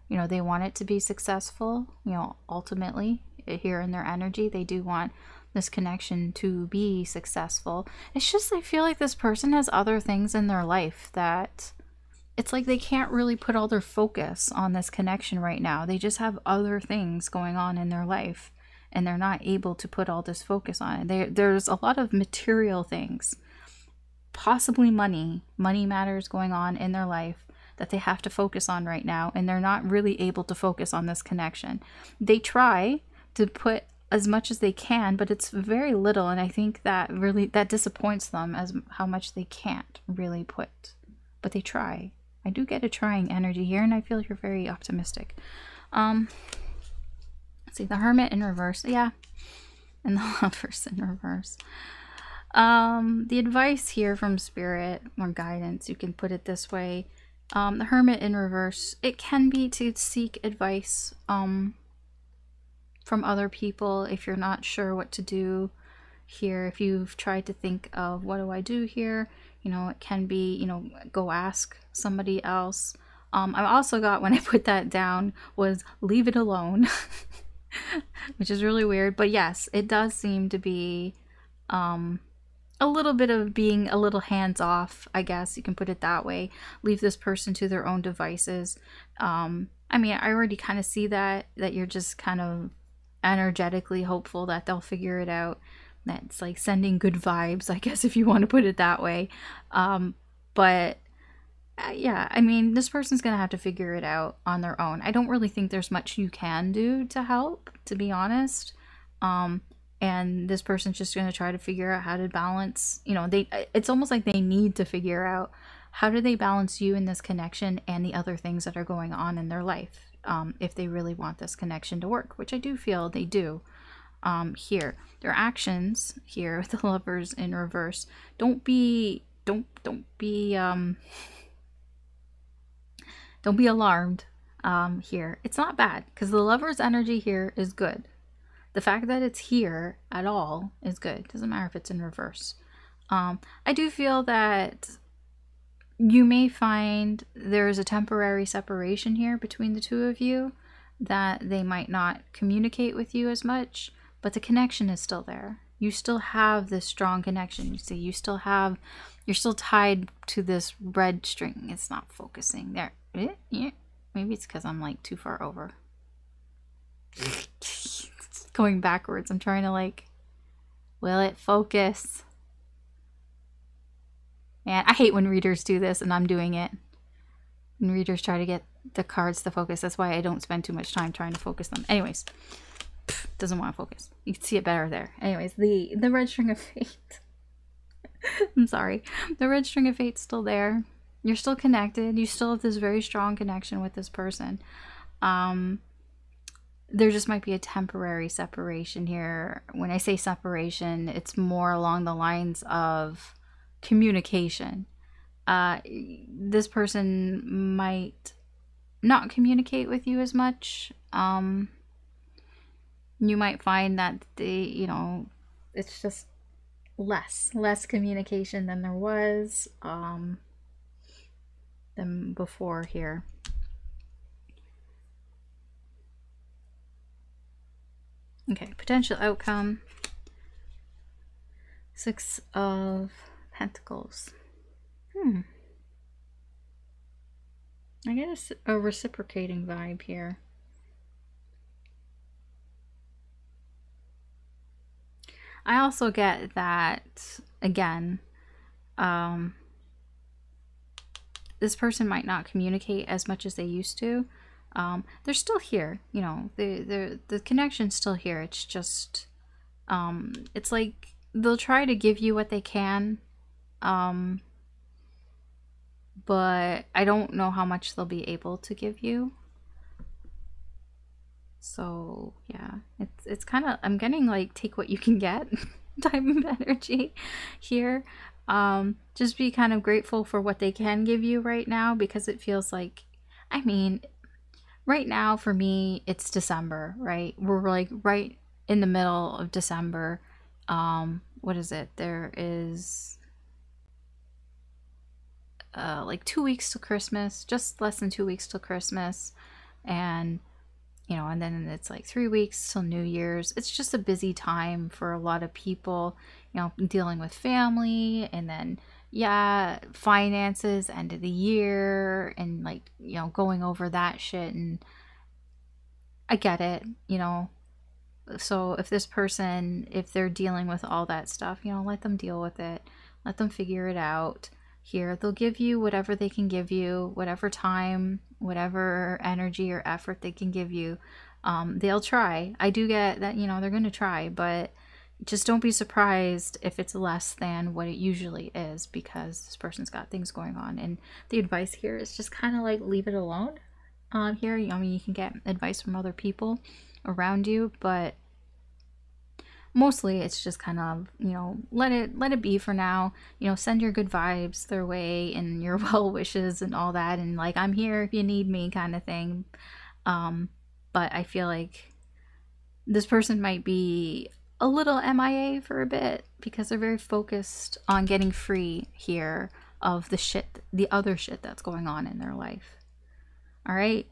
You know, they want it to be successful. You know, ultimately, here in their energy, they do want this connection to be successful. It's just, I feel like this person has other things in their life that it's like they can't really put all their focus on this connection right now. They just have other things going on in their life, and they're not able to put all this focus on it. There's a lot of material things, possibly money matters going on in their life that they have to focus on right now, and they're not really able to focus on this connection. They try to put as much as they can, but it's very little, and I think that really that disappoints them as how much they can't really put, but they try. I do get a trying energy here, and I feel you're very optimistic. Let's see, the Hermit in reverse, yeah, and the Lovers in reverse. The advice here from Spirit, or guidance, you can put it this way. The Hermit in reverse, it can be to seek advice from other people if you're not sure what to do here. If you've tried to think of what do I do here, you know, it can be, you know, go ask somebody else. I also got, when I put that down, was leave it alone, which is really weird. But yes, it does seem to be a little bit of being a little hands off, I guess you can put it that way. Leave this person to their own devices. I mean, I already kind of see that you're just kind of energetically hopeful that they'll figure it out. That's like sending good vibes, I guess, if you want to put it that way. But yeah, I mean, this person's gonna have to figure it out on their own. I don't really think there's much you can do to help, to be honest. And this person's just gonna try to figure out how to balance, you know, it's almost like they need to figure out how do they balance you in this connection and the other things that are going on in their life, if they really want this connection to work, which I do feel they do. Here, their actions here with the Lovers in reverse, don't be alarmed. Don't be alarmed here. It's not bad because the Lover's energy here is good. The fact that it's here at all is good. Doesn't matter if it's in reverse. I do feel that you may find there's a temporary separation here between the two of you, that they might not communicate with you as much, but the connection is still there. You still have this strong connection. You see, you're still tied to this red string. It's not focusing there. Yeah. Maybe it's because I'm like too far over. It's going backwards. I'm trying to like, will it focus? And I hate when readers do this, and I'm doing it. When readers try to get the cards to focus. That's why I don't spend too much time trying to focus them. Anyways, doesn't want to focus. You can see it better there. Anyways, the red string of fate. I'm sorry. The red string of fate's still there. You're still connected. You still have this very strong connection with this person. There just might be a temporary separation here. When I say separation, it's more along the lines of communication. This person might not communicate with you as much. You might find that it's just less communication than there was than before here. Okay, potential outcome. 6 of Pentacles. I get a reciprocating vibe here. I also get that, again, this person might not communicate as much as they used to. They're still here, you know, the connection's still here. It's just, it's like they'll try to give you what they can, but I don't know how much they'll be able to give you. So yeah, it's kind of, I'm getting like take what you can get type of energy here. Just be kind of grateful for what they can give you right now, because it feels like, I mean, right now for me it's December, right? We're like right in the middle of December. What is it? There is like 2 weeks till Christmas, just less than 2 weeks till Christmas, and you know, and then it's like 3 weeks till New Year's. It's just a busy time for a lot of people, you know, dealing with family, and then yeah, finances, end of the year, and like, you know, going over that shit. And I get it, you know. So if this person, if they're dealing with all that stuff, you know, let them deal with it, let them figure it out. Here they'll give you whatever they can give you, whatever time, whatever energy or effort they can give you. They'll try. I do get that, you know, they're gonna try, but just don't be surprised if it's less than what it usually is, because this person's got things going on. And the advice here is just kind of like leave it alone. Here, I mean, you can get advice from other people around you, but mostly it's just kind of, you know, let it be for now. You know, send your good vibes their way and your well wishes and all that, and like, I'm here if you need me kind of thing. But I feel like this person might be a little MIA for a bit, because they're very focused on getting free here of the other shit that's going on in their life. All right,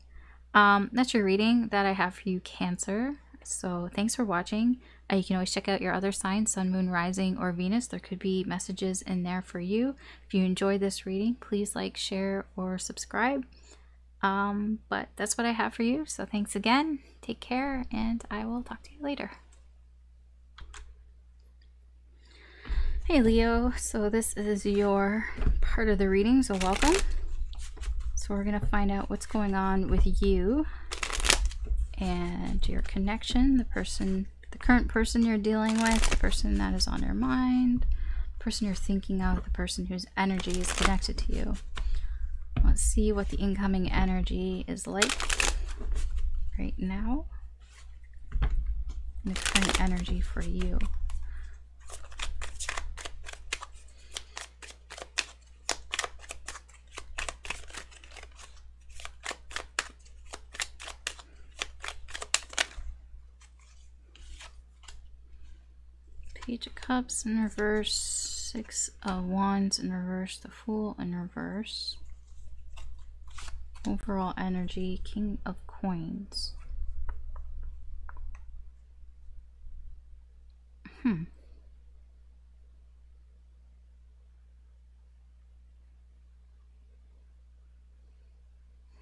that's your reading that I have for you, Cancer. So thanks for watching. You can always check out your other signs, Sun, Moon, Rising, or Venus. There could be messages in there for you. If you enjoyed this reading, please like, share, or subscribe. But that's what I have for you. So thanks again. Take care, and I will talk to you later. Hey Leo, so this is your part of the reading, so welcome. So we're going to find out what's going on with you and your connection, the current person you're dealing with, the person that is on your mind, the person you're thinking of, the person whose energy is connected to you. Let's see what the incoming energy is like right now. And the current energy for you. Page of Cups in reverse, Six of Wands in reverse, the Fool in reverse. Overall energy, King of Coins.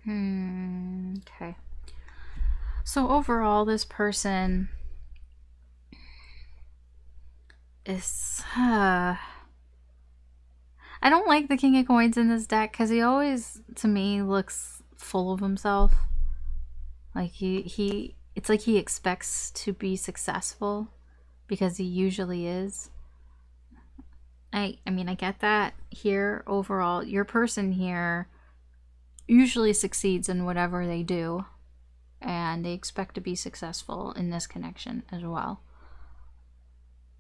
Okay. So overall, this person is... I don't like the King of Coins in this deck because he always, to me, looks full of himself. Like it's like he expects to be successful because he usually is. I mean, I get that here. Overall, your person here usually succeeds in whatever they do, and they expect to be successful in this connection as well.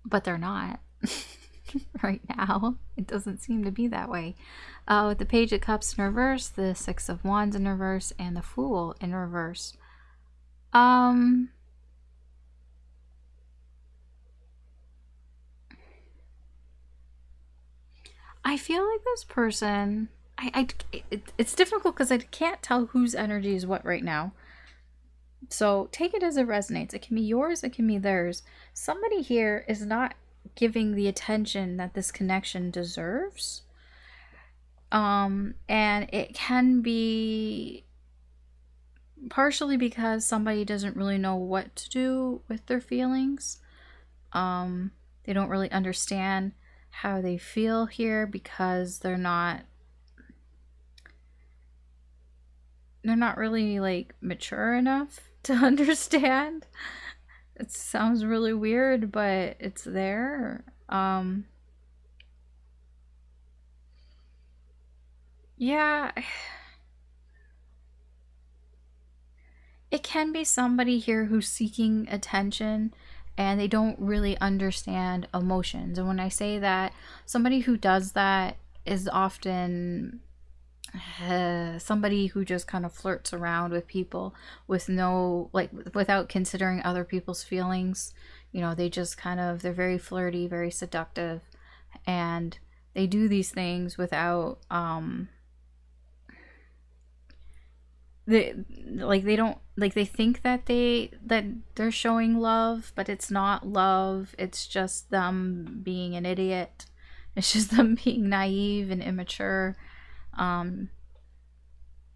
But they're not. Right now, it doesn't seem to be that way. With the Page of Cups in reverse, the Six of Wands in reverse, and the Fool in reverse. I feel like this person, it's difficult because I can't tell whose energy is what right now. So take it as it resonates. It can be yours, it can be theirs. Somebody here is not giving the attention that this connection deserves. And it can be partially because somebody doesn't really know what to do with their feelings. They don't really understand how they feel here because they're not really like mature enough to understand. It sounds really weird, but it's there. Yeah, it can be somebody here who's seeking attention and they don't really understand emotions. And when I say that, somebody who does that is often somebody who just kind of flirts around with people with no, like, without considering other people's feelings. You know, they just kind of, they're very flirty, very seductive, and they do these things without they don't, like, they think that they're showing love, but it's not love. It's just them being an idiot. It's just them being naive and immature.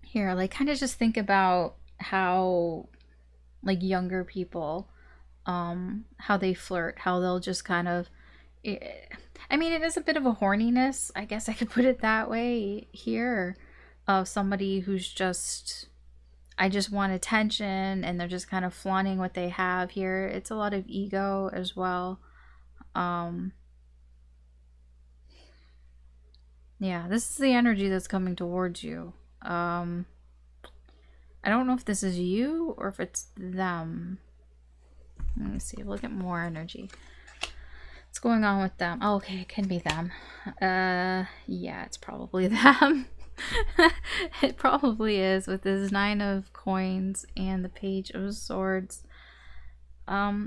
Here, like, kind of just think about how, like, younger people, how they flirt, how they'll just kind of, I mean, it is a bit of a horniness, I guess I could put it that way here, of somebody who's just, I just want attention, and they're just kind of flaunting what they have here. It's a lot of ego as well. Yeah, this is the energy that's coming towards you. I don't know if this is you or if it's them. Let me see. Look at more energy. What's going on with them? Oh, okay, it can be them. Yeah, it's probably them. It probably is, with this Nine of Coins and the Page of Swords.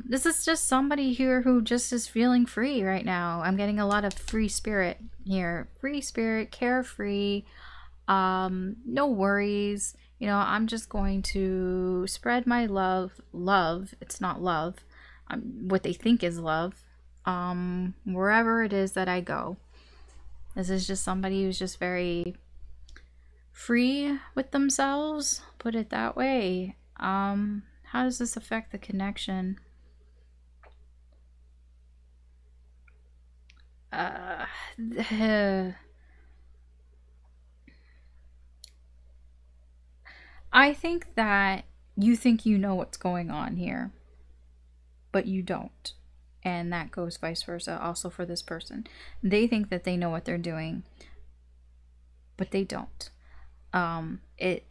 This is just somebody here who just is feeling free right now. I'm getting a lot of free spirit here. Free spirit, carefree, no worries. You know, I'm just going to spread my love. It's not love. What they think is love. Wherever it is that I go. This is just somebody who's just very free with themselves, put it that way. How does this affect the connection? I think that you think you know what's going on here, but you don't. And that goes vice versa also for this person. They think that they know what they're doing, but they don't. It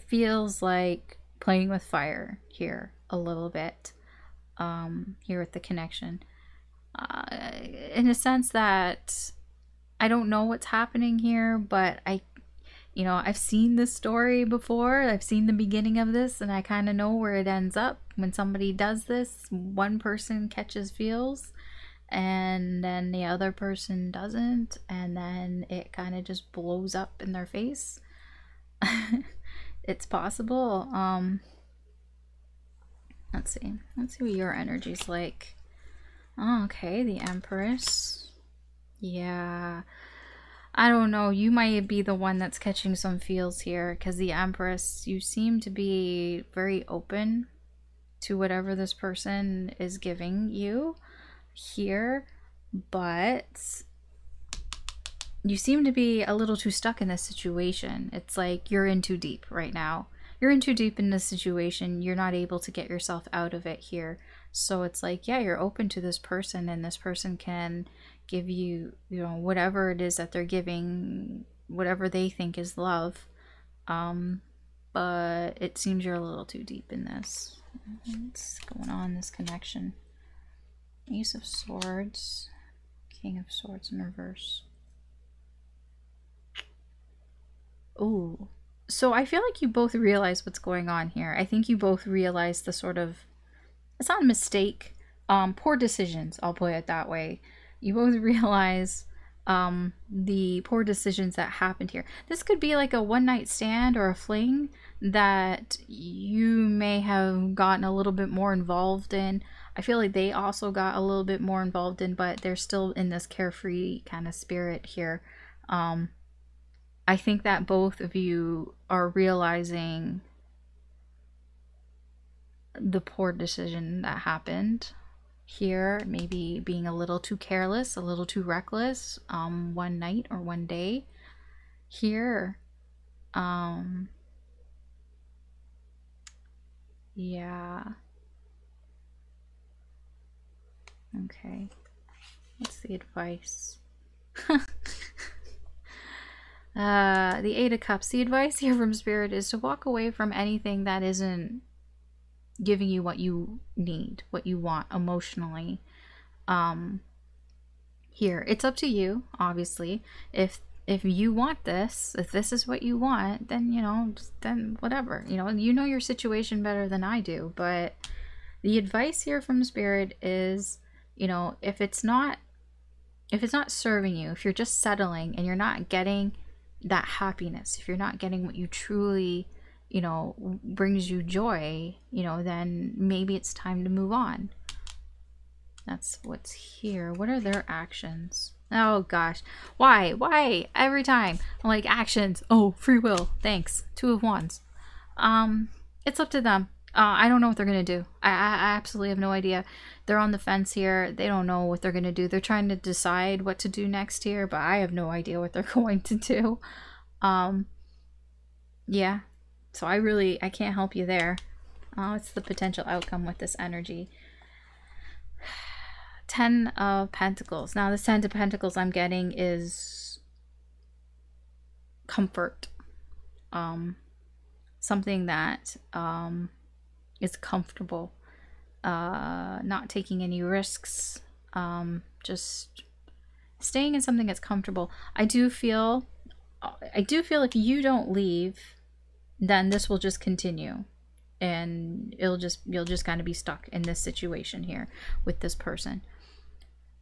feels like playing with fire here a little bit, here with the connection, in a sense that I don't know what's happening here, but You know, I've seen this story before. I've seen the beginning of this, and I kind of know where it ends up. When somebody does this, one person catches feels, and then the other person doesn't, and then it kind of just blows up in their face. It's possible. Let's see what your energy's like. Oh, okay, the Empress. Yeah, I don't know, you might be the one that's catching some feels here, because the Empress, you seem to be very open to whatever this person is giving you here, but you seem to be a little too stuck in this situation. It's like you're in too deep right now. You're in too deep in this situation. You're not able to get yourself out of it here. So it's like, yeah, you're open to this person, and this person can give you, you know, whatever it is that they're giving, whatever they think is love. But it seems you're a little too deep in this. What's going on in this connection? Ace of Swords, King of Swords in reverse. Ooh. So I feel like you both realize what's going on here. I think you both realize the sort of, it's not a mistake, poor decisions, I'll put it that way. You both realize the poor decisions that happened here. This could be like a one-night stand or a fling that you may have gotten a little bit more involved in. I feel like they also got a little bit more involved in, but they're still in this carefree kind of spirit here. I think that both of you are realizing the poor decision that happened here, maybe being a little too careless, a little too reckless, one night or one day here. Yeah. Okay. What's the advice? The Eight of Cups. The advice here from Spirit is to walk away from anything that isn't giving you what you need, what you want emotionally. Here, it's up to you, obviously. If you want this, if this is what you want, then, you know, then whatever. You know your situation better than I do, but the advice here from Spirit is, you know, if it's not serving you, if you're just settling and you're not getting that happiness, if you're not getting what you truly, you know, brings you joy, you know, then maybe it's time to move on. That's what's here. What are their actions? Oh gosh, why every time I'm like, actions, oh, free will, thanks, Two of Wands. It's up to them. I don't know what they're gonna do. I absolutely have no idea. They're on the fence here. They don't know what they're gonna do. They're trying to decide what to do next here, but I have no idea what they're going to do. Yeah, so I can't help you there. It's the potential outcome with this energy. 10 of Pentacles. Now this 10 of Pentacles I'm getting is comfort. Something that is comfortable, not taking any risks, just staying in something that's comfortable. I do feel if you don't leave, then this will just continue, and you'll just kind of be stuck in this situation here with this person.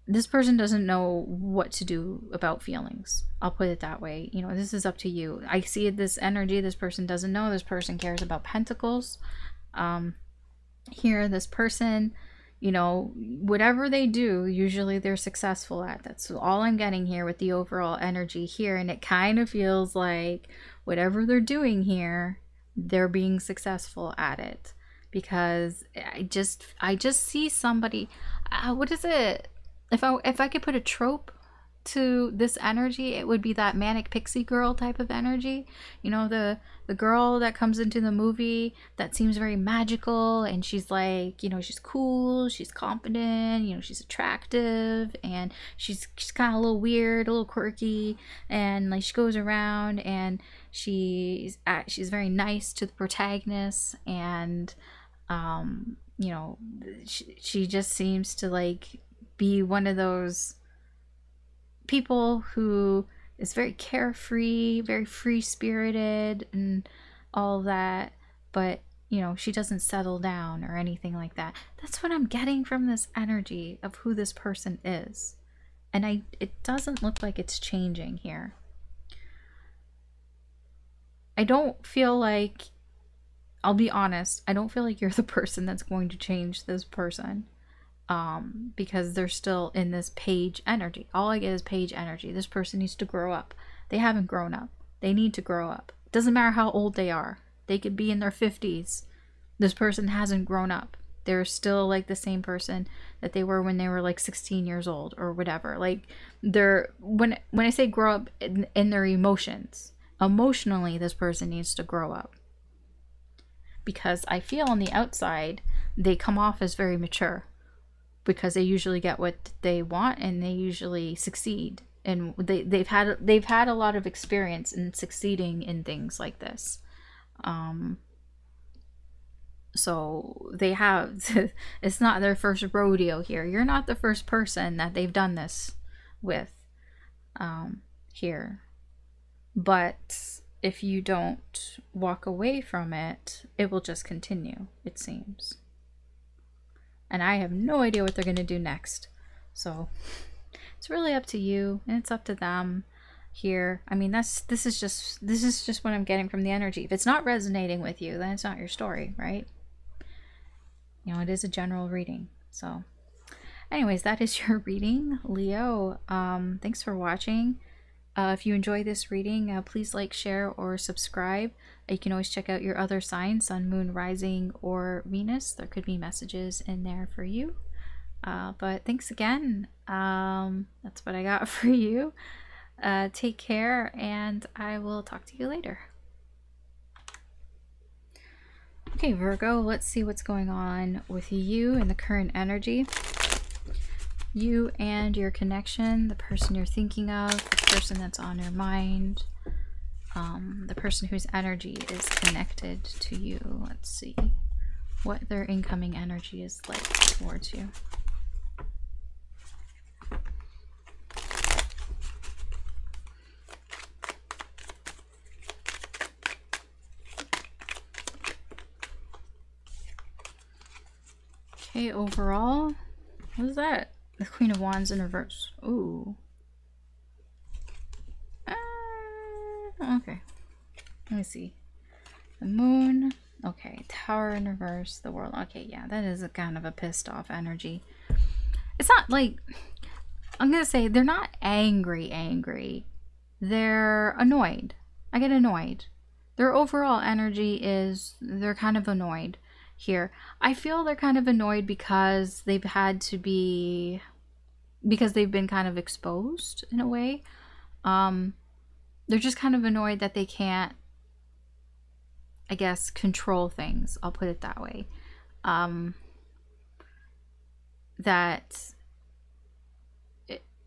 This person doesn't know what to do about feelings. I'll put it that way. You know, this is up to you. I see this energy. This person doesn't know. This person cares about Pentacles. Here, this person, you know, whatever they do, usually they're successful at. That's all I'm getting here with the overall energy here. And it kind of feels like whatever they're doing here, they're being successful at it. Because I just see somebody, what is it? If I could put a trope to this energy, it would be that manic pixie girl type of energy. You know, the girl that comes into the movie that seems very magical, and she's like, you know, she's cool, she's confident, you know, she's attractive, and she's kind of a little weird, a little quirky, and like she goes around and she's very nice to the protagonist, and you know, she just seems to like be one of those people who is very carefree, very free-spirited and all that, but you know, she doesn't settle down or anything like that. That's what I'm getting from this energy of who this person is. And it doesn't look like it's changing here. I don't feel like, I'll be honest, I don't feel like you're the person that's going to change this person. Because they're still in this page energy. All I get is page energy. This person needs to grow up. They haven't grown up. They need to grow up. Doesn't matter how old they are. They could be in their 50s. This person hasn't grown up. They're still like the same person that they were when they were like 16 years old or whatever. Like they're, when I say grow up in their emotions, emotionally this person needs to grow up. Because I feel on the outside they come off as very mature. Because they usually get what they want and they usually succeed, and they've had a lot of experience in succeeding in things like this. So they have, it's not their first rodeo here. You're not the first person that they've done this with here. But if you don't walk away from it, it will just continue, it seems. And I have no idea what they're going to do next. So it's really up to you, and it's up to them here. I mean, this is just what I'm getting from the energy. If it's not resonating with you, then it's not your story, right? You know, it is a general reading. So anyways, that is your reading, Leo. Thanks for watching. If you enjoy this reading, please like, share, or subscribe. You can always check out your other signs, Sun, Moon, Rising, or Venus. There could be messages in there for you. But thanks again. That's what I got for you. Take care, and I will talk to you later. Okay, Virgo, let's see what's going on with you in the current energy. You and your connection, the person you're thinking of, the person that's on your mind, the person whose energy is connected to you. Let's see what their incoming energy is like towards you. Okay, overall, what is that? The Queen of Wands in reverse. Ooh. Okay. Let me see. The Moon. Okay. Tower in reverse. The World. Okay, yeah. That is a kind of a pissed off energy. It's not like... I'm going to say they're not angry. They're annoyed. I get annoyed. Their overall energy is... They're kind of annoyed here. I feel they're kind of annoyed because they've had to be... Because they've been kind of exposed in a way. They're just kind of annoyed that they can't, I guess, control things. I'll put it that way. That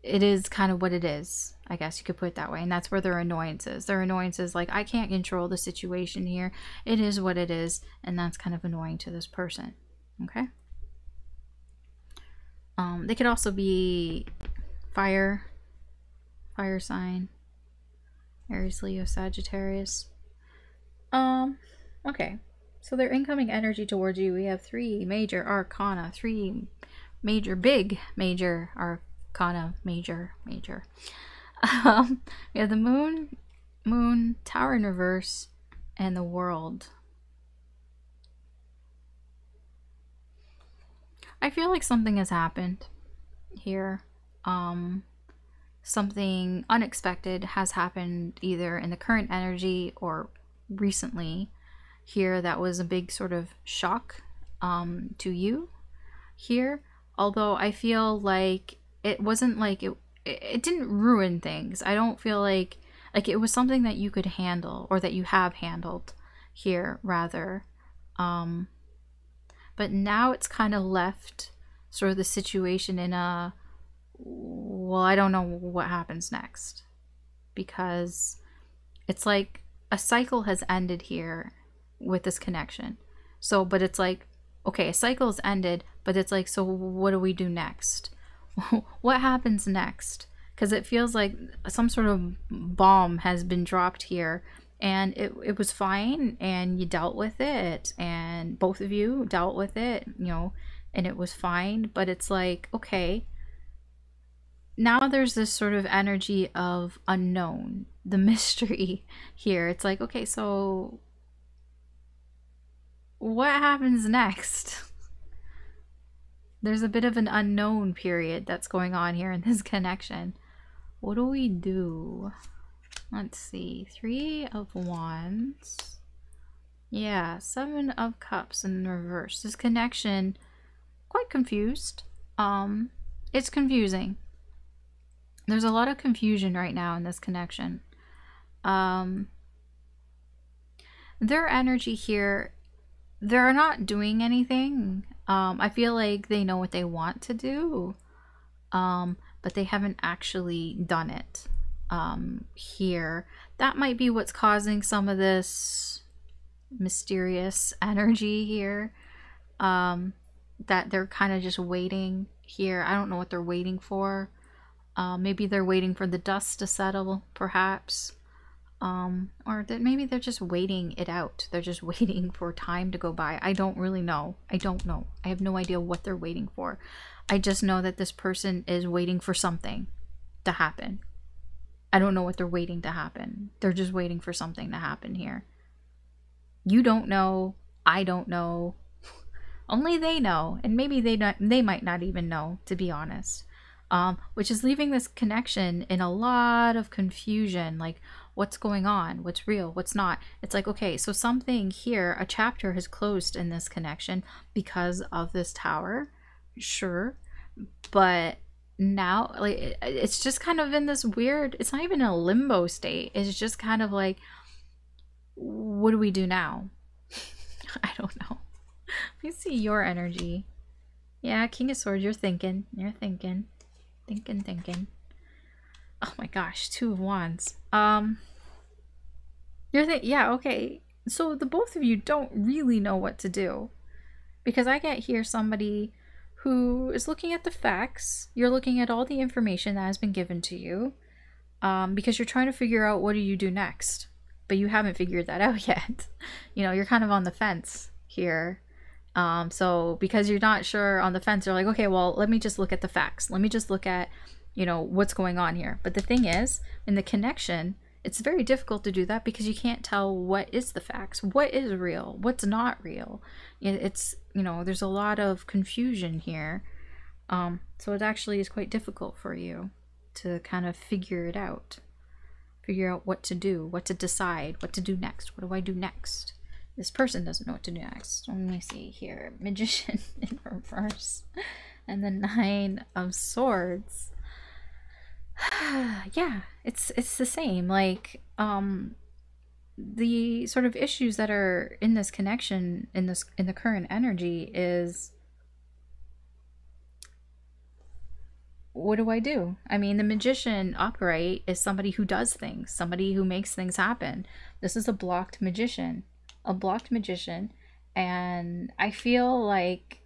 it is kind of what it is. I guess you could put it that way. And that's where their annoyance is. Their annoyance is like, I can't control the situation here. It is what it is. And that's kind of annoying to this person. Okay? They could also be fire sign, Aries, Leo, Sagittarius. Okay. So their incoming energy towards you, we have 3 major arcana, 3 major arcana, major. We have the moon, tower in reverse, and the world. I feel like something has happened here. Something unexpected has happened either in the current energy or recently here that was a big sort of shock to you here. Although I feel like it wasn't like it didn't ruin things. I don't feel like it was something that you could handle, or that you have handled here rather. But now it's kind of left sort of the situation in a, well, I don't know what happens next. Because it's like a cycle has ended here with this connection. So, but it's like, okay, a cycle has ended, but it's like, so what do we do next? What happens next because it feels like some sort of bomb has been dropped here, and it was fine, and you dealt with it, and both of you dealt with it, you know, and it was fine. But it's like, okay, now there's this sort of energy of unknown, the mystery here. It's like, okay, so what happens next? There's a bit of an unknown period that's going on here in this connection. What do we do? Let's see. 3 of Wands. Yeah, 7 of Cups in reverse. This connection, quite confused. It's confusing. There's a lot of confusion right now in this connection. Their energy here, they're not doing anything. I feel like they know what they want to do, but they haven't actually done it here. That might be what's causing some of this mysterious energy here, that they're kind of just waiting here. I don't know what they're waiting for. Maybe they're waiting for the dust to settle, perhaps. Or that maybe they're just waiting it out. They're just waiting for time to go by. I don't really know. I don't know. I have no idea what they're waiting for. I just know that this person is waiting for something to happen. I don't know what they're waiting to happen. They're just waiting for something to happen here. You don't know. I don't know. Only they know. And maybe they might not even know, to be honest. Which is leaving this connection in a lot of confusion. Like, what's going on? What's real? What's not? It's like, okay, so something here, a chapter has closed in this connection because of this tower. Sure. But now, like, it's just kind of in this weird, it's not even a limbo state. It's just kind of like, what do we do now? I don't know. Let me see your energy. Yeah, King of Swords, you're thinking. You're thinking. Thinking. Oh my gosh, 2 of Wands. Yeah, okay. So the both of you don't really know what to do. Because I get here somebody who is looking at the facts. You're looking at all the information that has been given to you. Because you're trying to figure out what do you do next. But you haven't figured that out yet. You know, you're kind of on the fence here. So because you're not sure on the fence, you're like, okay, well, let me just look at the facts. Let me just look at, you know, what's going on here. But the thing is, in the connection, it's very difficult to do that because you can't tell what is the facts, what is real, what's not real. It's, you know, there's a lot of confusion here. So it actually is quite difficult for you to kind of figure it out. Figure out what to do, what to decide, what to do next. What do I do next? This person doesn't know what to do next. Let me see here. Magician in reverse. And the 9 of Swords. Yeah, it's the same. Like, the sort of issues that are in this connection, in the current energy is, what do I do? I mean, the Magician upright is somebody who does things, somebody who makes things happen. This is a blocked magician. A blocked magician, and I feel like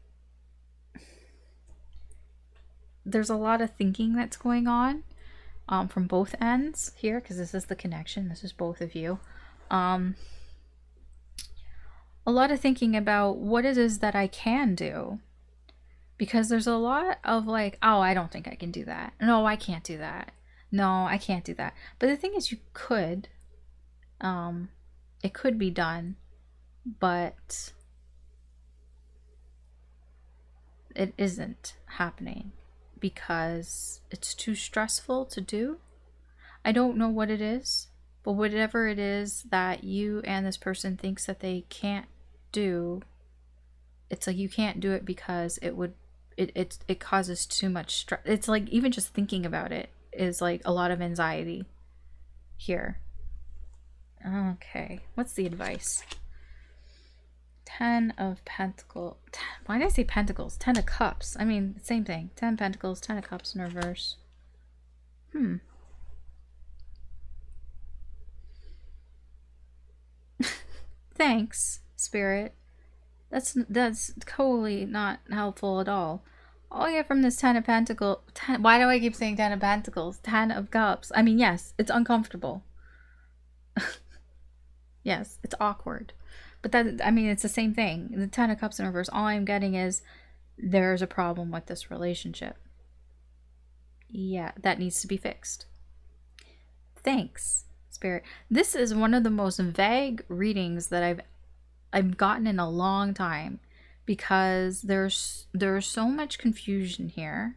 there's a lot of thinking that's going on from both ends here, because this is the connection. This is both of you. A lot of thinking about what it is that I can do, because there's a lot of like, oh, I don't think I can do that. No, I can't do that. No, I can't do that. But the thing is, you could. It could be done. But it isn't happening because it's too stressful to do. I don't know what it is, but whatever it is that you and this person thinks that they can't do, it's like you can't do it because it causes too much stress. It's like even just thinking about it is like a lot of anxiety here. Okay, what's the advice? 10 of Pentacles. Why did I say Pentacles? 10 of Cups. I mean, same thing. 10 Pentacles, 10 of Cups in reverse. Thanks, Spirit. That's totally not helpful at all. all I get from this Ten of Pentacles, why do I keep saying Ten of Pentacles? Ten of Cups. I mean, yes, it's uncomfortable. Yes, it's awkward. But that, I mean, it's the same thing. The Ten of Cups in reverse, all I'm getting is there's a problem with this relationship. Yeah, that needs to be fixed. Thanks, Spirit. This is one of the most vague readings that I've gotten in a long time, because there's so much confusion here,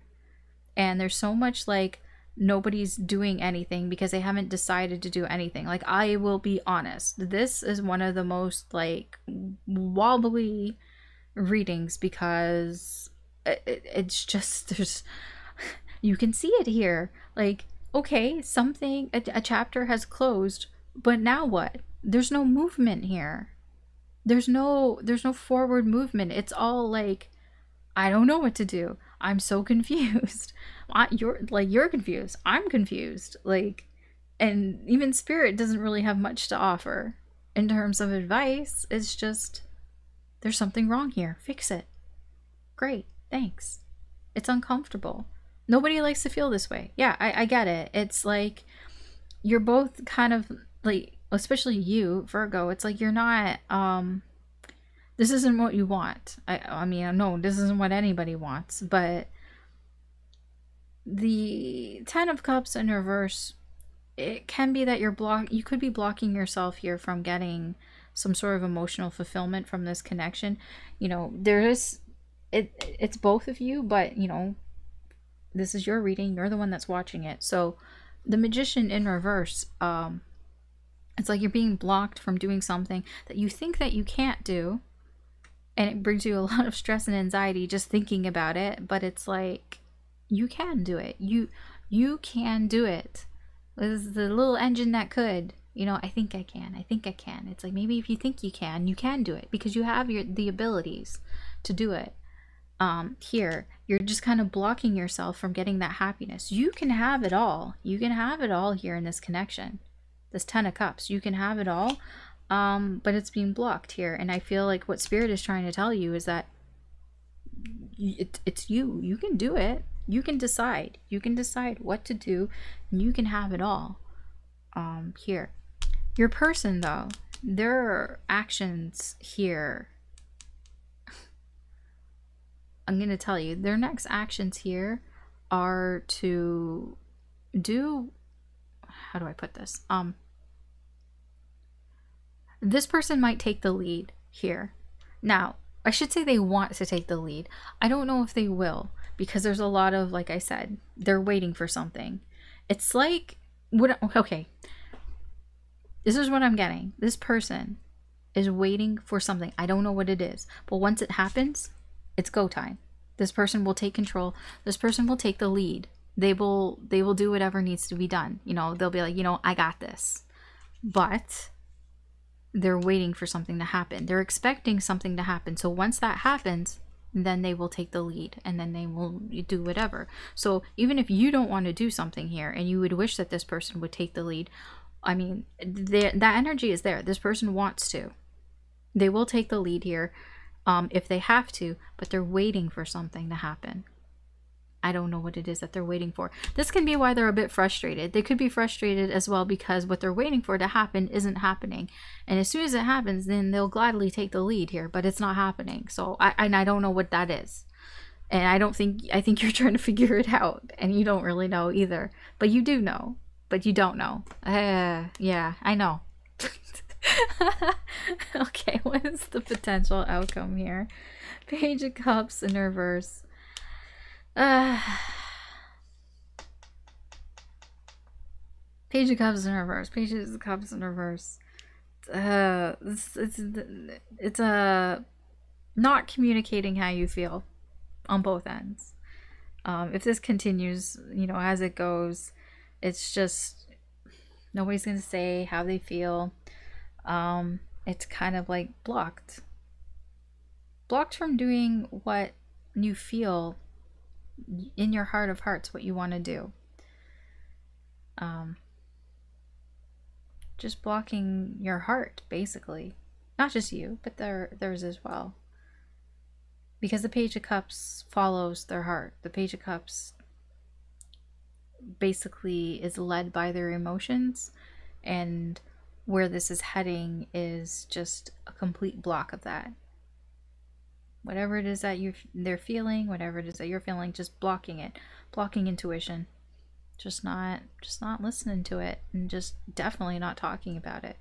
and there's so much like nobody's doing anything because they haven't decided to do anything. Like, I will be honest, this is one of the most like wobbly readings, because it's just, there's, you can see it here. Like, okay, something, a chapter has closed, but now what? There's no movement here. There's no forward movement. It's all like, I don't know what to do. I'm so confused. You're confused. I'm confused. Like, and even Spirit doesn't really have much to offer in terms of advice. It's just, there's something wrong here. Fix it. Great. Thanks. It's uncomfortable. Nobody likes to feel this way. Yeah, I get it. It's like, you're both kind of like, especially you, Virgo, it's like you're not, this isn't what you want. I mean, no, this isn't what anybody wants, but the Ten of Cups in reverse, it can be that you could be blocking yourself here from getting some sort of emotional fulfillment from this connection. You know, it's both of you, but you know, this is your reading, you're the one that's watching it. So the Magician in reverse, it's like you're being blocked from doing something that you think that you can't do, and it brings you a lot of stress and anxiety just thinking about it. But it's like, you can do it. You can do it. This is the little engine that could, you know, I think I can. It's like, maybe if you think you can do it, because you have the abilities to do it. Here, you're just kind of blocking yourself from getting that happiness. You can have it all. You can have it all here in this connection. This Ten of Cups, you can have it all, but it's being blocked here. And I feel like what Spirit is trying to tell you is that it's you. You can do it. You can decide. You can decide what to do, and you can have it all. Here, your person though, their actions here, I'm gonna tell you, their next actions here are to do, how do I put this? This person might take the lead here. Now, I should say they want to take the lead. I don't know if they will, because there's a lot of, like I said, they're waiting for something. It's like, okay, this is what I'm getting. This person is waiting for something. I don't know what it is, but once it happens, it's go time. This person will take control. This person will take the lead. They will do whatever needs to be done. You know, they'll be like, you know, I got this. But they're waiting for something to happen. They're expecting something to happen. So once that happens, then they will take the lead, and then they will do whatever. So even if you don't want to do something here and you would wish that this person would take the lead, I mean, that energy is there. This person wants to. They will take the lead here if they have to, but they're waiting for something to happen. I don't know what it is that they're waiting for. This can be why they're a bit frustrated. They could be frustrated as well because what they're waiting for to happen isn't happening. And as soon as it happens, then they'll gladly take the lead here, but it's not happening. So I don't know what that is. And I think you're trying to figure it out, and you don't really know either. But you do know, but you don't know. Yeah, I know. Okay, what is the potential outcome here? Page of Cups in reverse. Page of Cups in reverse. Pages of Cups in reverse. It's not communicating how you feel on both ends. If this continues, you know, as it goes, it's just nobody's gonna say how they feel. It's kind of like blocked from doing what you feel in your heart of hearts, what you want to do. Just blocking your heart, basically. Not just you, but theirs as well. because the Page of Cups follows their heart. The Page of Cups basically is led by their emotions, and where this is heading is just a complete block of that. Whatever it is that they're feeling, whatever it is that you're feeling, just blocking it, blocking intuition, just not listening to it, and just definitely not talking about it.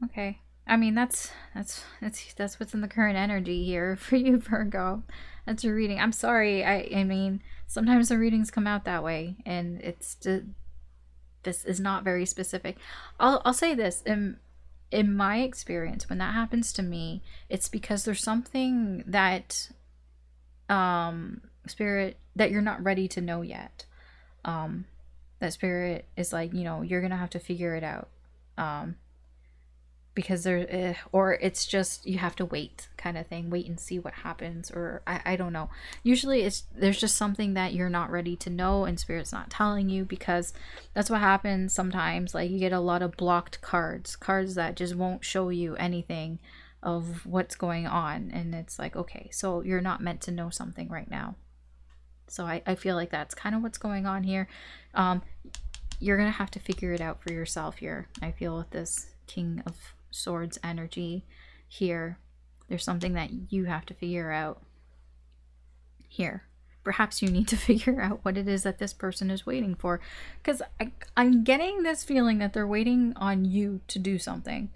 Okay, I mean that's what's in the current energy here for you, Virgo. That's your reading. I'm sorry. I mean, sometimes the readings come out that way, and this is not very specific. I'll say this. In my experience, when that happens to me, it's because there's something that spirit that you're not ready to know yet. That spirit is like, you know, you're gonna have to figure it out. Because there, or it's just you have to wait, kind of thing, wait and see what happens, or I don't know. Usually there's just something that you're not ready to know, and spirit's not telling you, because that's what happens sometimes. Like, you get a lot of blocked cards that just won't show you anything of what's going on, and it's like, okay, so you're not meant to know something right now. So I feel like that's kind of what's going on here. You're gonna have to figure it out for yourself here. I feel with this King of Swords energy here, there's something that you have to figure out here. Perhaps you need to figure out what it is that this person is waiting for, because I'm getting this feeling that they're waiting on you to do something.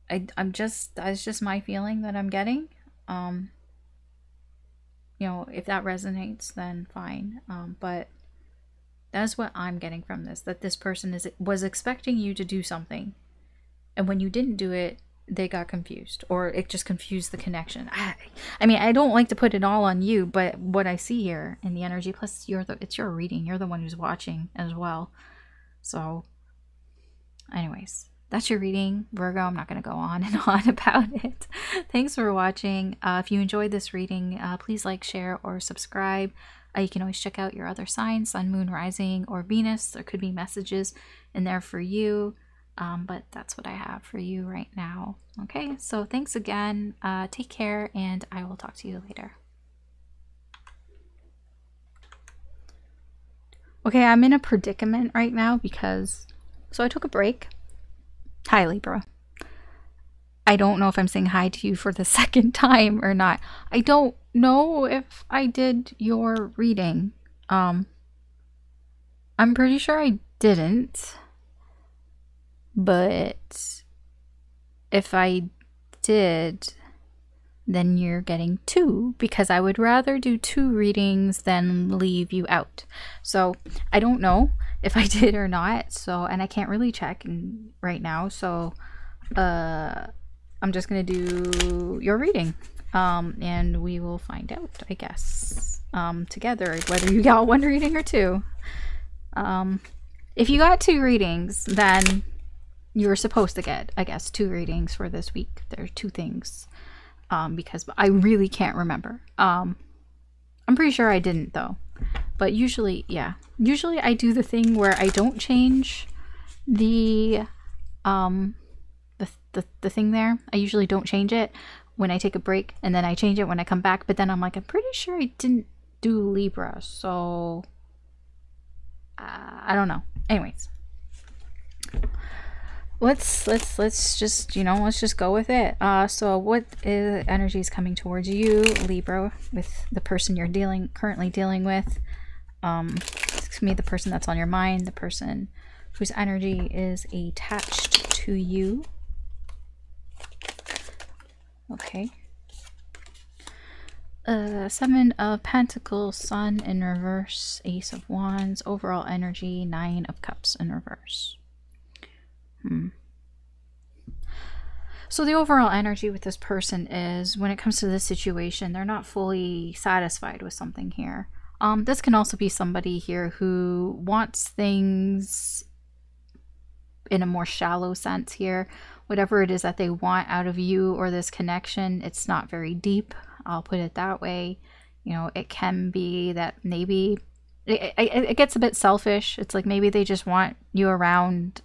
That's just my feeling that I'm getting. You know, if that resonates, then fine. But that's what I'm getting from this, that this person was expecting you to do something, and when you didn't do it, they got confused, or it just confused the connection. I mean, I don't like to put it all on you, but what I see here in the energy, plus it's your reading, you're the one who's watching as well. So anyways, that's your reading, Virgo. I'm not going to go on and on about it. Thanks for watching. If you enjoyed this reading, please like, share, or subscribe. You can always check out your other signs, Sun, Moon, Rising, or Venus. There could be messages in there for you. But that's what I have for you right now. Okay, so thanks again. Take care, and I will talk to you later. Okay, I'm in a predicament right now because, so I took a break. Hi, Libra. I don't know if I'm saying hi to you for the second time or not. I don't know if I did your reading. I'm pretty sure I didn't. But if I did, then you're getting 2, because I would rather do 2 readings than leave you out. So I don't know if I did or not. So, and I can't really check right now. So I'm just going to do your reading. And we will find out, I guess, together, whether you got 1 reading or 2. If you got 2 readings, then you were supposed to get, I guess, 2 readings for this week. There are 2 things, because I really can't remember. I'm pretty sure I didn't, though. But usually, yeah. Usually I do the thing where I don't change the thing there. I usually don't change it when I take a break, and then I change it when I come back. But then I'm like, I'm pretty sure I didn't do Libra, so I don't know. Anyways. Let's just, you know, let's just go with it. So what energy is coming towards you, Libra, with the person you're currently dealing with? It's me, the person that's on your mind, the person whose energy is attached to you. Okay. 7 of Pentacles, Sun in reverse, Ace of Wands, overall energy, 9 of Cups in reverse. So the overall energy with this person is, when it comes to this situation, they're not fully satisfied with something here. This can also be somebody here who wants things in a more shallow sense here. Whatever it is that they want out of you or this connection, it's not very deep. I'll put it that way. You know, it can be that maybe it gets a bit selfish. It's like maybe they just want you around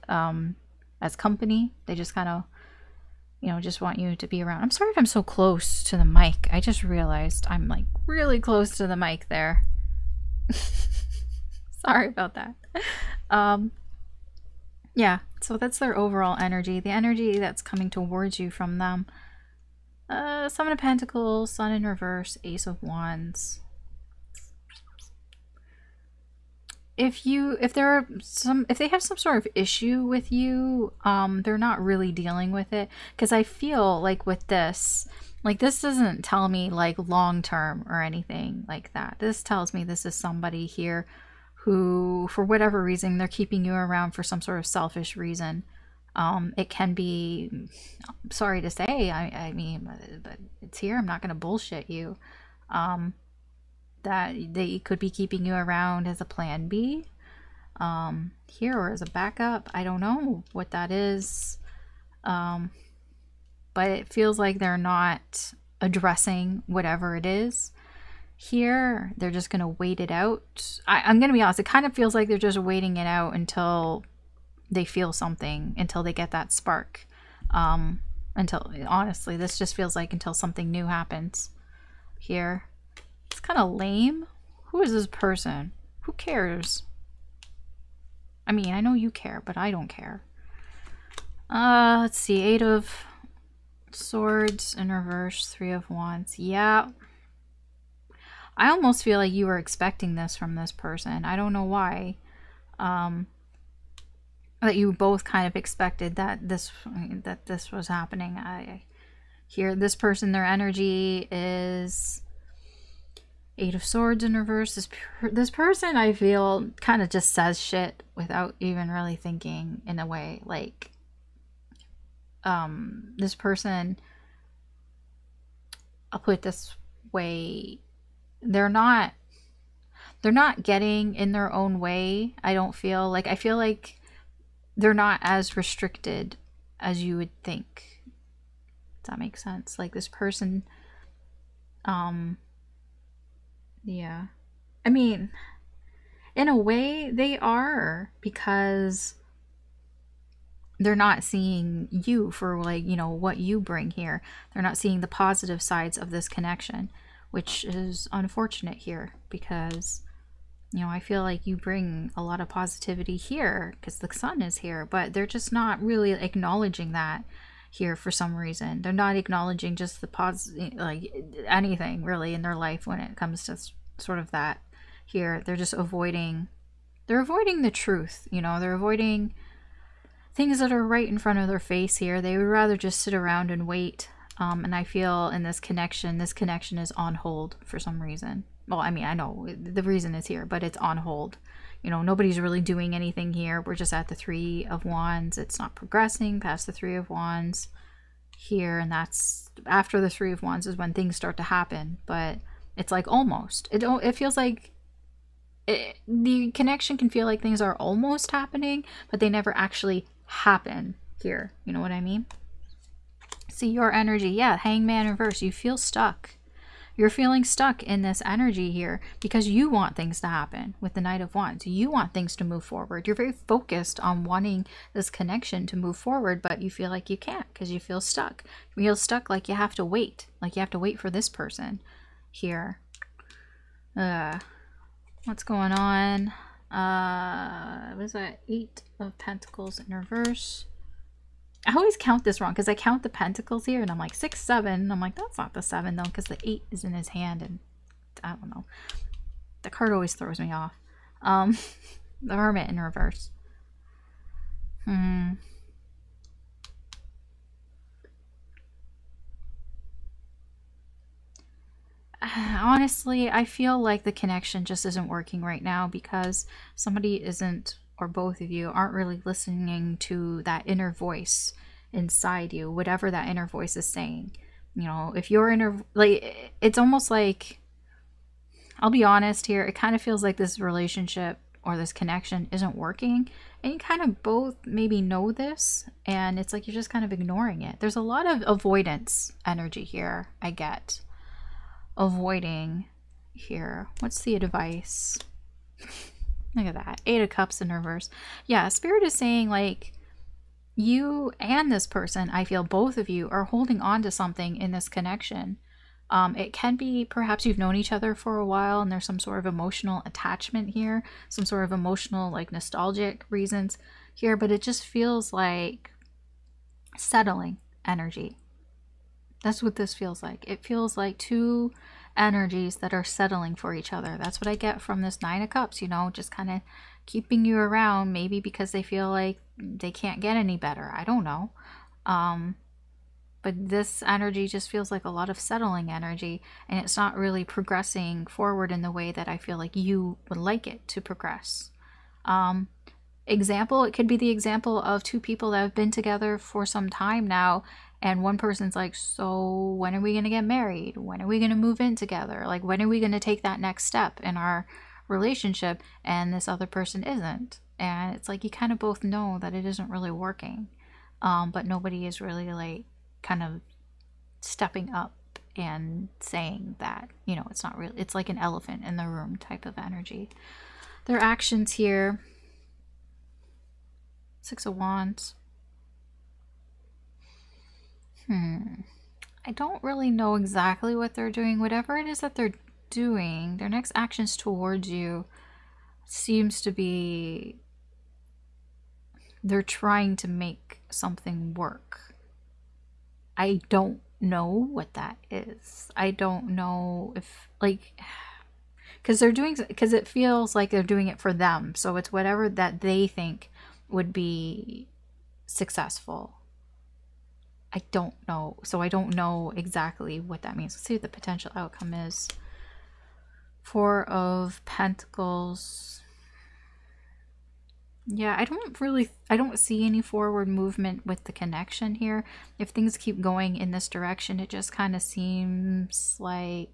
as company. They just kind of you know, just want you to be around. I'm sorry if I'm so close to the mic. I just realized I'm like really close to the mic there. Sorry about that. Yeah, so that's their overall energy. The energy that's coming towards you from them. Seven of Pentacles, Sun in reverse, Ace of Wands. If they have some sort of issue with you, they're not really dealing with it, because I feel like with this, like, this doesn't tell me like long term or anything like that. This tells me this is somebody here who, for whatever reason, they're keeping you around for some sort of selfish reason. It can be, sorry to say, I mean, but it's here. I'm not going to bullshit you. That they could be keeping you around as a plan B, here, or as a backup. I don't know what that is. But it feels like they're not addressing whatever it is. Here, they're just going to wait it out. I'm going to be honest, it kind of feels like they're just waiting it out until they feel something, until they get that spark. Honestly, this just feels like until something new happens here. It's kind of lame. Who is this person? Who cares? I mean, I know you care, but I don't care. Let's see. 8 of Swords in reverse, 3 of Wands. Yeah. I almost feel like you were expecting this from this person. I don't know why. That you both kind of expected that this was happening. I hear this person, their energy is 8 of Swords in reverse. This person, I feel, kind of just says shit without even really thinking, in a way. Like, this person, I'll put it this way, they're not getting in their own way. I don't feel like, I feel like they're not as restricted as you would think. Does that make sense? Like, this person, yeah. I mean, in a way they are, because they're not seeing you for, like, you know, what you bring here. They're not seeing the positive sides of this connection, which is unfortunate here, because, you know, I feel like you bring a lot of positivity here because the sun is here, but they're just not really acknowledging that here for some reason. They're not acknowledging just the like anything really in their life when it comes to sort of that here. They're just avoiding the truth, you know, they're avoiding things that are right in front of their face here. They would rather just sit around and wait. And I feel in this connection is on hold for some reason. Well, I mean, I know the reason is here, but it's on hold. You know, nobody's really doing anything here. We're just at the 3 of Wands. It's not progressing past the 3 of Wands here. And that's after the 3 of Wands is when things start to happen. But it's like almost. It feels like the connection can feel like things are almost happening, but they never actually happen here. You know what I mean? See, your energy, yeah, Hangman reverse. You feel stuck. You're feeling stuck in this energy here because you want things to happen with the Knight of Wands. You want things to move forward. You're very focused on wanting this connection to move forward, but you feel like you can't because you feel stuck. You feel stuck like you have to wait. Like you have to wait for this person here. What's going on? Was that 8 of Pentacles in reverse? I always count this wrong because I count the pentacles here and I'm like 6, 7. I'm like, that's not the 7 though, because the 8 is in his hand, and I don't know. The card always throws me off. The Hermit in reverse. Honestly, I feel like the connection just isn't working right now because somebody isn't, or both of you aren't really listening to that inner voice inside you, whatever that inner voice is saying. You know, if your inner, like, it's almost like, I'll be honest here, it kind of feels like this relationship or this connection isn't working, and you kind of both maybe know this, and it's like you're just kind of ignoring it. There's a lot of avoidance energy here. I get avoiding here. What's the advice? Look at that. 8 of Cups in reverse. Yeah, Spirit is saying, like, you and this person, I feel both of you are holding on to something in this connection. It can be perhaps you've known each other for a while and there's some sort of emotional attachment here, some sort of emotional, like nostalgic reasons here, but it just feels like settling energy. That's what this feels like. It feels like two energies that are settling for each other. That's what I get from this Nine of Cups, you know, just kind of keeping you around, maybe because they feel like they can't get any better. I don't know. But this energy just feels like a lot of settling energy, and it's not really progressing forward in the way that I feel like you would like it to progress. Example, it could be the example of two people that have been together for some time now, and one person's like, so when are we going to get married? When are we going to move in together? Like, when are we going to take that next step in our relationship? And this other person isn't. And it's like you kind of both know that it isn't really working, but nobody is really like kind of stepping up and saying that, you know, it's not really, it's like an elephant in the room type of energy. Their actions here, Six of Wands. I don't really know exactly what they're doing. Whatever it is that they're doing, their next actions towards you seems to be they're trying to make something work. I don't know what that is. I don't know if, like, because it feels like they're doing it for them. So it's whatever that they think would be successful. I don't know. So I don't know exactly what that means. Let's see what the potential outcome is. Four of Pentacles. Yeah, I don't see any forward movement with the connection here. If things keep going in this direction, it just kind of seems like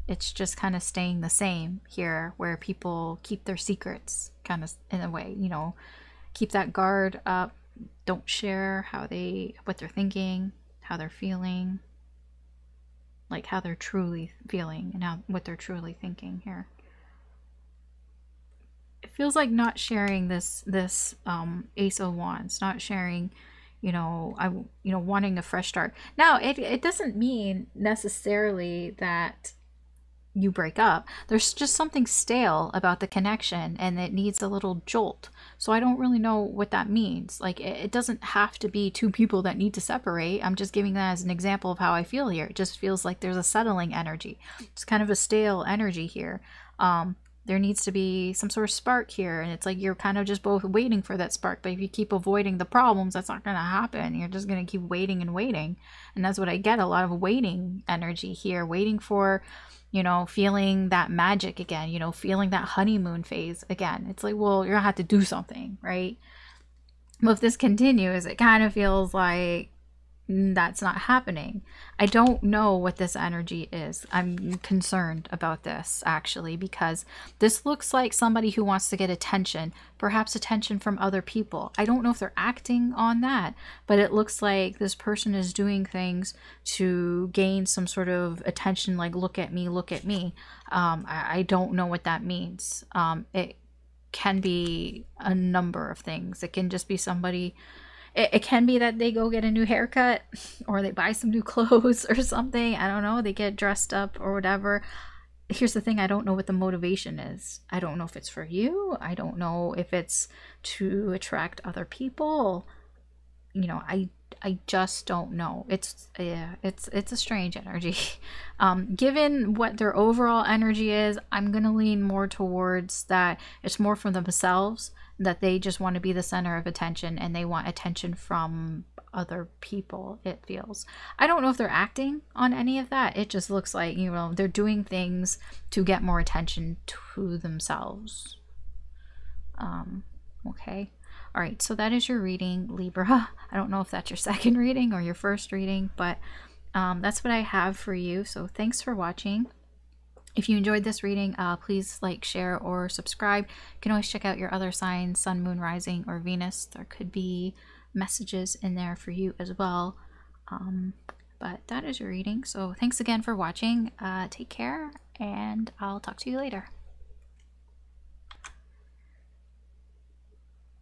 it's just kind of staying the same here, where people keep their secrets kind of in a way, you know, keep that guard up, don't share what they're thinking, how they're feeling, like how they're truly feeling and what they're truly thinking here. It feels like not sharing this Ace of Wands, not sharing, you know, wanting a fresh start. Now, it doesn't mean necessarily that you break up. There's just something stale about the connection and it needs a little jolt. So I don't really know what that means. Like, it doesn't have to be two people that need to separate. I'm just giving that as an example of how I feel here. It just feels like there's a settling energy. It's kind of a stale energy here. There needs to be some sort of spark here, and it's like you're kind of just both waiting for that spark. But if you keep avoiding the problems, that's not going to happen. You're just going to keep waiting and waiting. And that's what I get, a lot of waiting energy here, waiting for, you know, feeling that magic again, you know, feeling that honeymoon phase again. It's like, well, you're going to have to do something, right? But if this continues, it kind of feels like that's not happening. I don't know what this energy is. I'm concerned about this, actually, because this looks like somebody who wants to get attention, perhaps attention from other people. I don't know if they're acting on that, but it looks like this person is doing things to gain some sort of attention, like, look at me, look at me. I don't know what that means. It can be a number of things. It can just be somebody. It can be that they go get a new haircut or they buy some new clothes or something. I don't know. They get dressed up or whatever. Here's the thing. I don't know what the motivation is. I don't know if it's for you. I don't know if it's to attract other people. You know, I just don't know. It's a strange energy. Given what their overall energy is, I'm going to lean more towards that it's more from themselves, that they just want to be the center of attention and they want attention from other people, it feels. I don't know if they're acting on any of that. It just looks like, you know, they're doing things to get more attention to themselves. Okay. All right, so that is your reading, Libra. I don't know if that's your second reading or your first reading, but that's what I have for you. So thanks for watching. If you enjoyed this reading, please like, share, or subscribe. You can always check out your other signs, Sun, Moon, Rising, or Venus. There could be messages in there for you as well. But that is your reading. So thanks again for watching. Take care, and I'll talk to you later.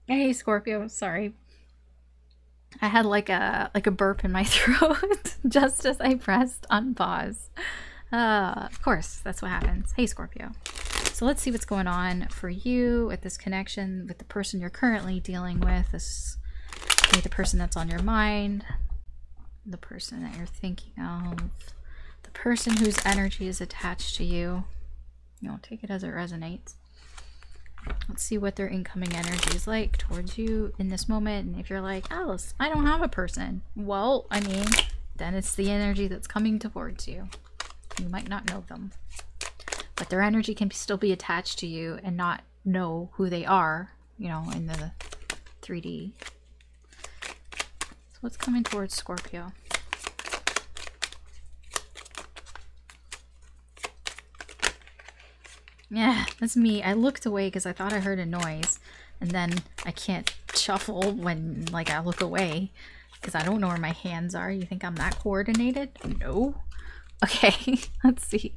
Hey, Scorpio, sorry. I had like a burp in my throat just as I pressed on pause. Of course, that's what happens. Hey, Scorpio. So let's see what's going on for you with this connection with the person you're currently dealing with. This maybe the person that's on your mind, the person that you're thinking of, the person whose energy is attached to you. You know, take it as it resonates. Let's see what their incoming energy is like towards you in this moment. And if you're like, Alice, I don't have a person. Well, I mean, then it's the energy that's coming towards you. You might not know them, but their energy can still be attached to you and not know who they are, you know, in the 3D. So what's coming towards Scorpio? Yeah, that's me. I looked away because I thought I heard a noise, and then I can't shuffle when, like, I look away because I don't know where my hands are. You think I'm that coordinated? No. Okay, let's see.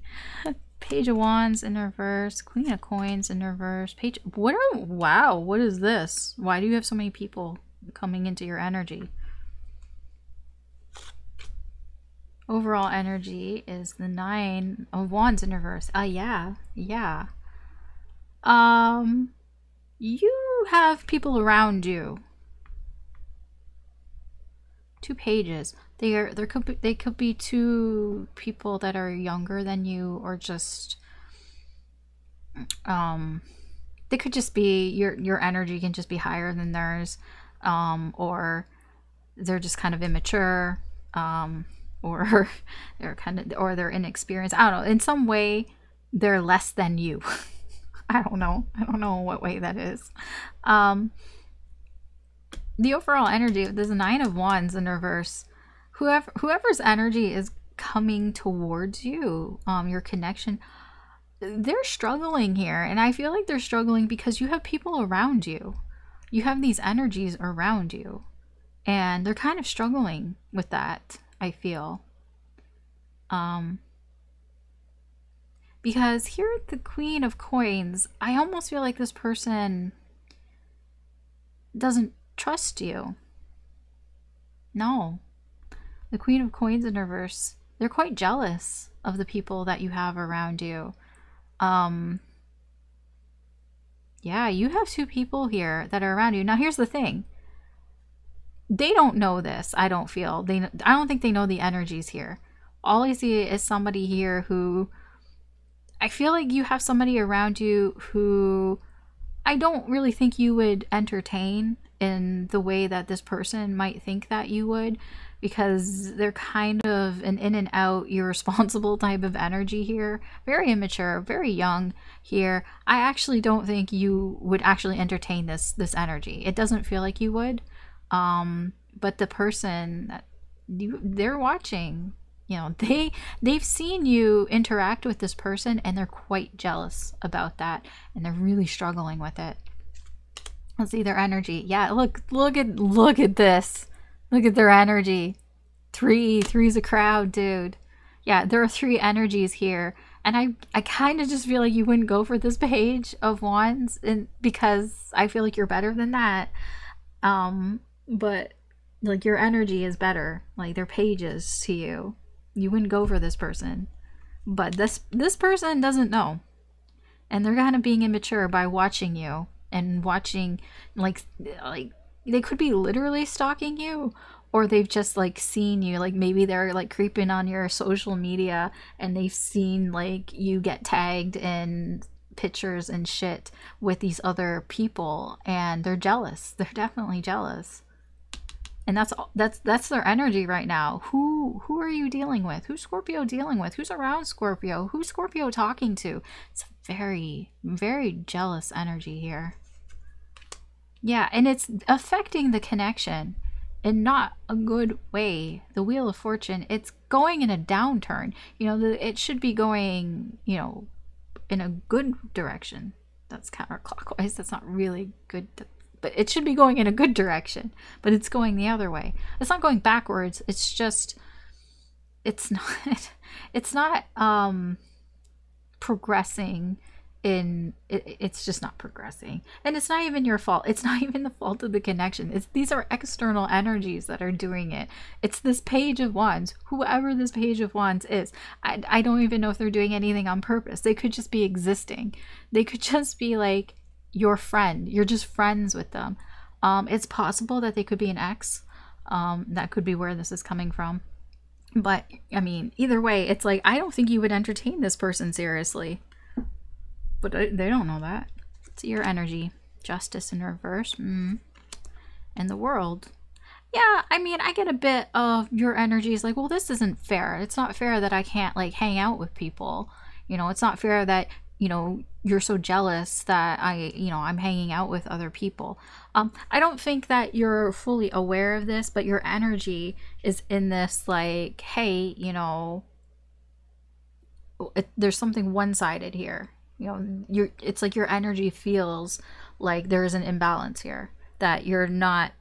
Page of Wands in reverse, Queen of Coins in reverse, Page... Wow, what is this? Why do you have so many people coming into your energy? Overall energy is the 9 of Wands in reverse. Yeah. You have people around you. 2 pages. They could be 2 people that are younger than you, or just they could just be your energy can just be higher than theirs, or they're just kind of immature, or they're inexperienced. I don't know. In some way, they're less than you. I don't know what way that is. The overall energy, there's a 9 of Wands in reverse. Whoever's energy is coming towards you, your connection, they're struggling here. And I feel like they're struggling because you have people around you. You have these energies around you. And they're kind of struggling with that, I feel. Because here at the Queen of Coins, I almost feel like this person doesn't trust you. No. The Queen of Coins in reverse, they're quite jealous of the people that you have around you. Yeah, you have 2 people here that are around you. Now, here's the thing. They don't know this, I don't feel. I don't think they know the energies here. All I see is somebody here who... I feel like you have somebody around you who I don't really think you would entertain in the way that this person might think that you would, because they're kind of an in and out, irresponsible type of energy here. Very immature, very young here. I actually don't think you would actually entertain this energy. It doesn't feel like you would. But the person that they're watching, you know, they've seen you interact with this person, and they're quite jealous about that, and they're really struggling with it. Let's see their energy. Yeah, look at this. Look at their energy. Three's a crowd, dude. Yeah, there are 3 energies here, and I kind of just feel like you wouldn't go for this Page of Wands, and because I feel like you're better than that. But like, your energy is better. Like, they're pages to you. You wouldn't go for this person, but this person doesn't know, and they're kind of being immature by watching you and watching, like they could be literally stalking you, or they've just like seen you, like maybe they're like creeping on your social media and they've seen like you get tagged in pictures and shit with these other people, and they're jealous. They're definitely jealous. And that's their energy right now. Who are you dealing with? Who's Scorpio dealing with? Who's around Scorpio? Who's Scorpio talking to? It's a very, very jealous energy here. Yeah, and it's affecting the connection in not a good way. The Wheel of Fortune, it's going in a downturn. You know, it should be going, you know, in a good direction. That's counterclockwise. That's not really good. But it should be going in a good direction, but it's going the other way. It's not going backwards. It's just, it's not progressing it's just not progressing, and it's not even your fault. It's not even the fault of the connection. These are external energies that are doing it. It's this Page of Wands, whoever this Page of Wands is. I don't even know if they're doing anything on purpose. They could just be existing. They could just be like your friend. You're just friends with them. It's possible that they could be an ex. That could be where this is coming from. But I mean, either way, it's like, I don't think you would entertain this person seriously. But they don't know that. It's your energy. Justice in reverse. And the World. Yeah, I mean, I get a bit of your energy is like, well, this isn't fair. It's not fair that I can't, like, hang out with people. You know, it's not fair that, you know, you're so jealous that I'm hanging out with other people. I don't think that you're fully aware of this, but your energy is in this, like, hey, you know, there's something one-sided here. You know, it's like your energy feels like there is an imbalance here, that you're not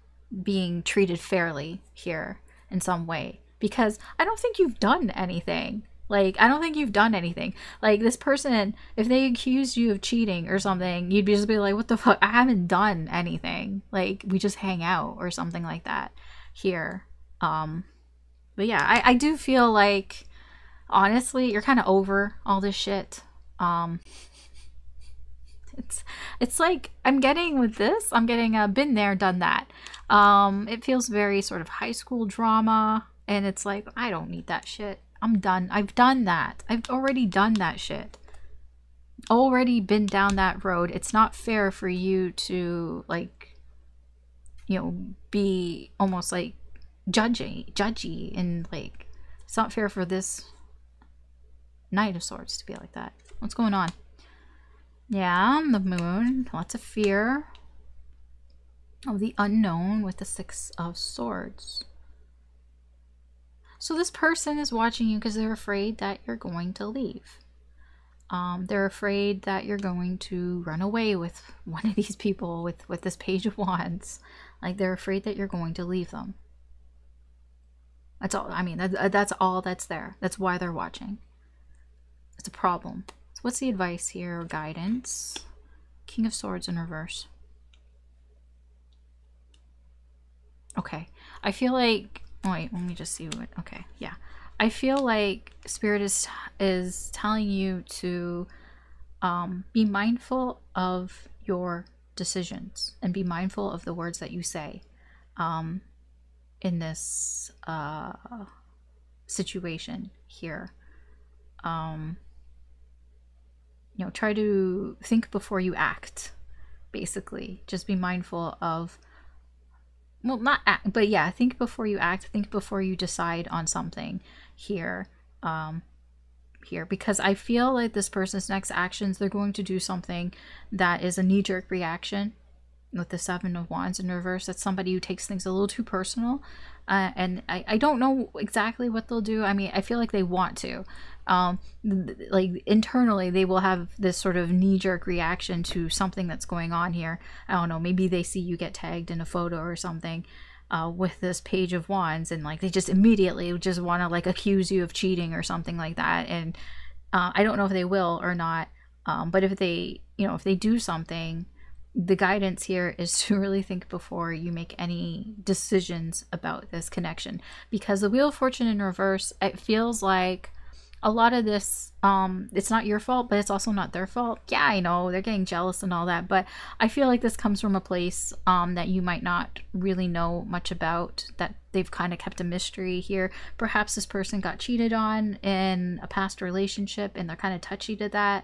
being treated fairly here in some way, because I don't think you've done anything. Like, I don't think you've done anything. Like, this person, if they accused you of cheating or something, you'd just be like, what the fuck? I haven't done anything. Like, we just hang out or something like that here. But yeah, I do feel like, honestly, you're kind of over all this shit. It's like, I'm getting with this, I'm getting been there, done that. It feels very sort of high school drama, and it's like, I don't need that shit. I'm done. I've done that. I've already done that shit. Already been down that road. It's not fair for you to, like, you know, be almost like judgy, and like, it's not fair for this Knight of Swords to be like that. What's going on? Yeah, the Moon, lots of fear of the unknown with the Six of Swords. So this person is watching you because they're afraid that you're going to leave. They're afraid that you're going to run away with one of these people with this Page of Wands. Like, they're afraid that you're going to leave them. That's all. I mean, that's all that's there. That's why they're watching. It's a problem. So what's the advice here or guidance? King of Swords in reverse. Okay. I feel like... Wait, let me just see what... Okay, yeah. I feel like Spirit is telling you to be mindful of your decisions and be mindful of the words that you say in this situation here. You know, try to think before you act, basically. Just be mindful of... Well, not act, but yeah, think before you act. Think before you decide on something here. Because I feel like this person's next actions, they're going to do something that is a knee-jerk reaction with the Seven of Wands in reverse. That's somebody who takes things a little too personal. And I don't know exactly what they'll do. I mean, I feel like they want to. Like, internally, they will have this sort of knee-jerk reaction to something that's going on here. I don't know, maybe they see you get tagged in a photo or something with this Page of Wands, and like they just immediately just want to like accuse you of cheating or something like that. And I don't know if they will or not, but if they, you know, if they do something, the guidance here is to really think before you make any decisions about this connection, because the Wheel of Fortune in reverse, it feels like a lot of this, it's not your fault, but it's also not their fault. Yeah, I know they're getting jealous and all that, but I feel like this comes from a place that you might not really know much about, that they've kind of kept a mystery here. Perhaps this person got cheated on in a past relationship and they're kind of touchy to that.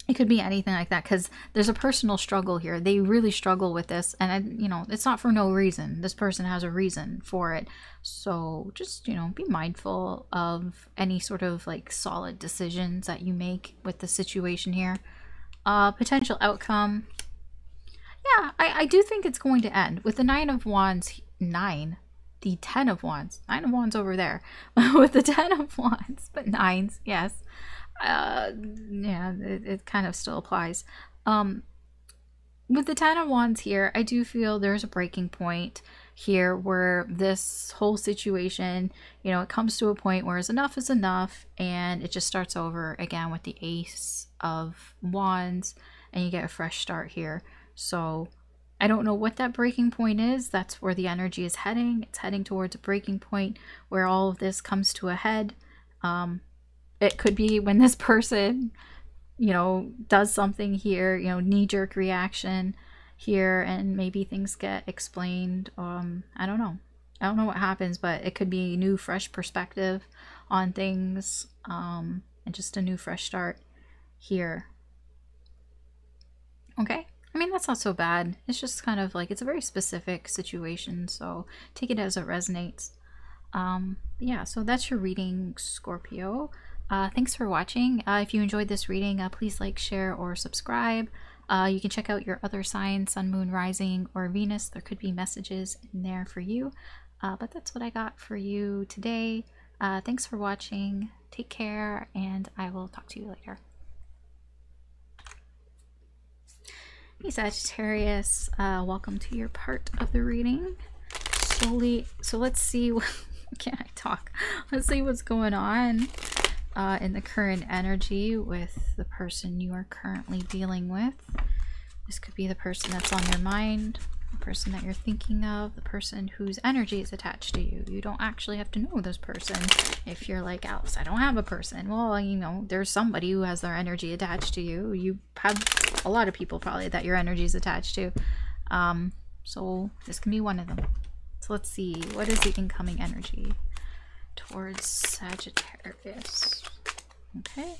It could be anything like that, because there's a personal struggle here. They really struggle with this, and you know, it's not for no reason. This person has a reason for it. So just, you know, be mindful of any sort of like solid decisions that you make with the situation here. Potential outcome. Yeah, I do think it's going to end with the Nine of Wands. The Ten of Wands. Nine of Wands over there. With the Ten of Wands, but nines, yes. Yeah, it kind of still applies. With the Ten of Wands here, I do feel there's a breaking point here, where this whole situation, you know, it comes to a point where enough is enough, and it just starts over again with the Ace of Wands, and you get a fresh start here. So I don't know what that breaking point is. That's where the energy is heading. It's heading towards a breaking point where all of this comes to a head. It could be when this person, you know, does something here, you know, knee-jerk reaction here, and maybe things get explained. I don't know. I don't know what happens, but it could be new, fresh perspective on things, and just a new, fresh start here. Okay. I mean, that's not so bad. It's just kind of like, it's a very specific situation, so take it as it resonates. Yeah, so that's your reading, Scorpio. Thanks for watching. If you enjoyed this reading, please like, share, or subscribe. You can check out your other signs, Sun, Moon, Rising, or Venus. There could be messages in there for you. But that's what I got for you today. Thanks for watching. Take care, and I will talk to you later. Hey Sagittarius, welcome to your part of the reading. So let's see, can I talk? Let's see what's going on in the current energy with the person you are currently dealing with. This could be the person that's on your mind, the person that you're thinking of, the person whose energy is attached to you. You don't actually have to know this person. If you're like, Alice, I don't have a person. Well, you know, there's somebody who has their energy attached to you. You have a lot of people probably that your energy is attached to. So this can be one of them. So let's see, what is the incoming energy towards Sagittarius? Okay.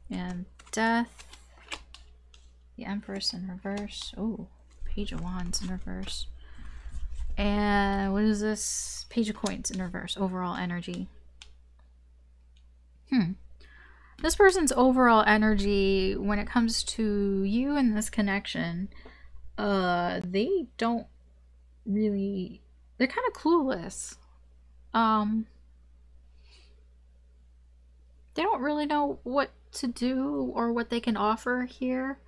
And Death. The Empress in reverse. Oh, Page of Wands in reverse. And what is this? Page of Coins in reverse. Overall energy. This person's overall energy when it comes to you and this connection, they don't really, they're kind of clueless. They don't really know what to do or what they can offer here.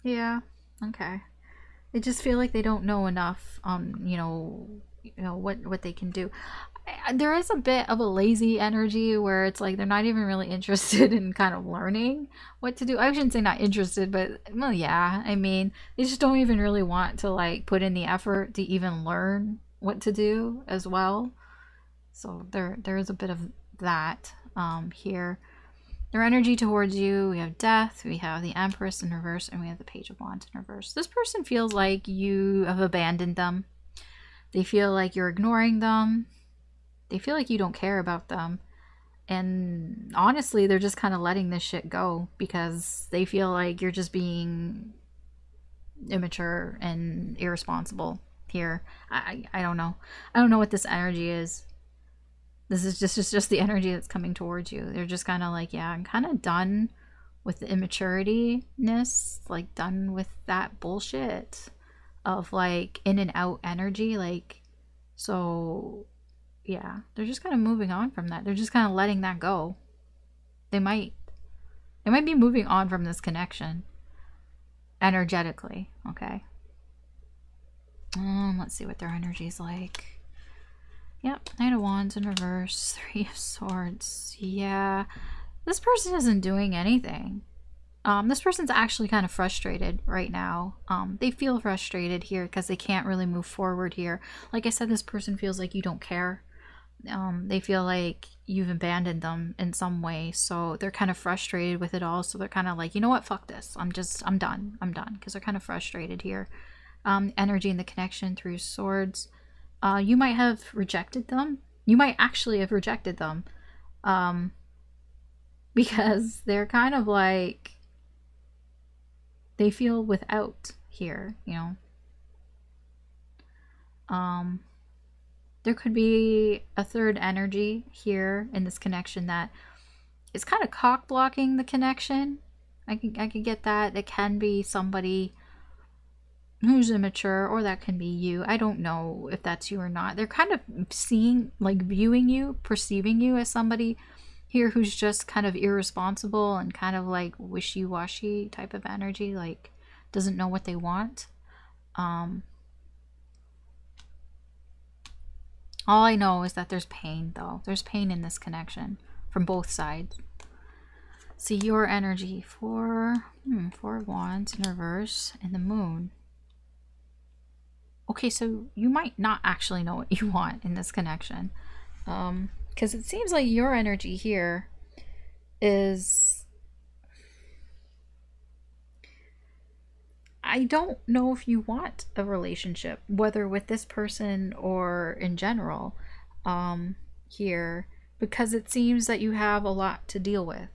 Yeah, okay. They just feel like they don't know enough on, you know what they can do. There is a bit of a lazy energy where it's like they're not even really interested in kind of learning what to do. I shouldn't say not interested, but well, yeah, I mean, they just don't even really want to like put in the effort to even learn what to do as well. So there is a bit of that here. Their energy towards you, we have Death, we have the Empress in reverse, and we have the Page of Wands in reverse. This person feels like you have abandoned them. They feel like you're ignoring them. They feel like you don't care about them. And honestly, they're just kind of letting this shit go because they feel like you're just being immature and irresponsible here. I don't know. I don't know what this energy is. This is just the energy that's coming towards you. They're just kind of like, yeah, I'm kind of done with the immaturity-ness, like done with that bullshit of like in and out energy. Like, so yeah, they're just kind of moving on from that. They're just kind of letting that go. They might be moving on from this connection energetically. Okay. Let's see what their energy's like. Yep, Knight of Wands in reverse, Three of Swords. Yeah, this person isn't doing anything. This person's actually kind of frustrated right now. They feel frustrated here because they can't really move forward here. Like I said, this person feels like you don't care. They feel like you've abandoned them in some way, so they're kind of frustrated with it all. So they're kind of like, you know what, fuck this. I'm done, because they're kind of frustrated here. Energy in the connection, Three of Swords. You might have rejected them. You might actually have rejected them. Because they're kind of like, they feel without here, you know. There could be a third energy here in this connection that is kind of cock blocking the connection. I could get that. It can be somebody who's immature, or that can be you. I don't know if that's you or not. They're kind of seeing, like viewing you, perceiving you as somebody here who's just kind of irresponsible and kind of like wishy-washy type of energy, like doesn't know what they want. All I know is that there's pain, though. There's pain in this connection from both sides. See your energy for Four of Wands in reverse and the Moon. Okay, so you might not actually know what you want in this connection. Because it seems like your energy here is... I don't know if you want a relationship, whether with this person or in general, here, because it seems that you have a lot to deal with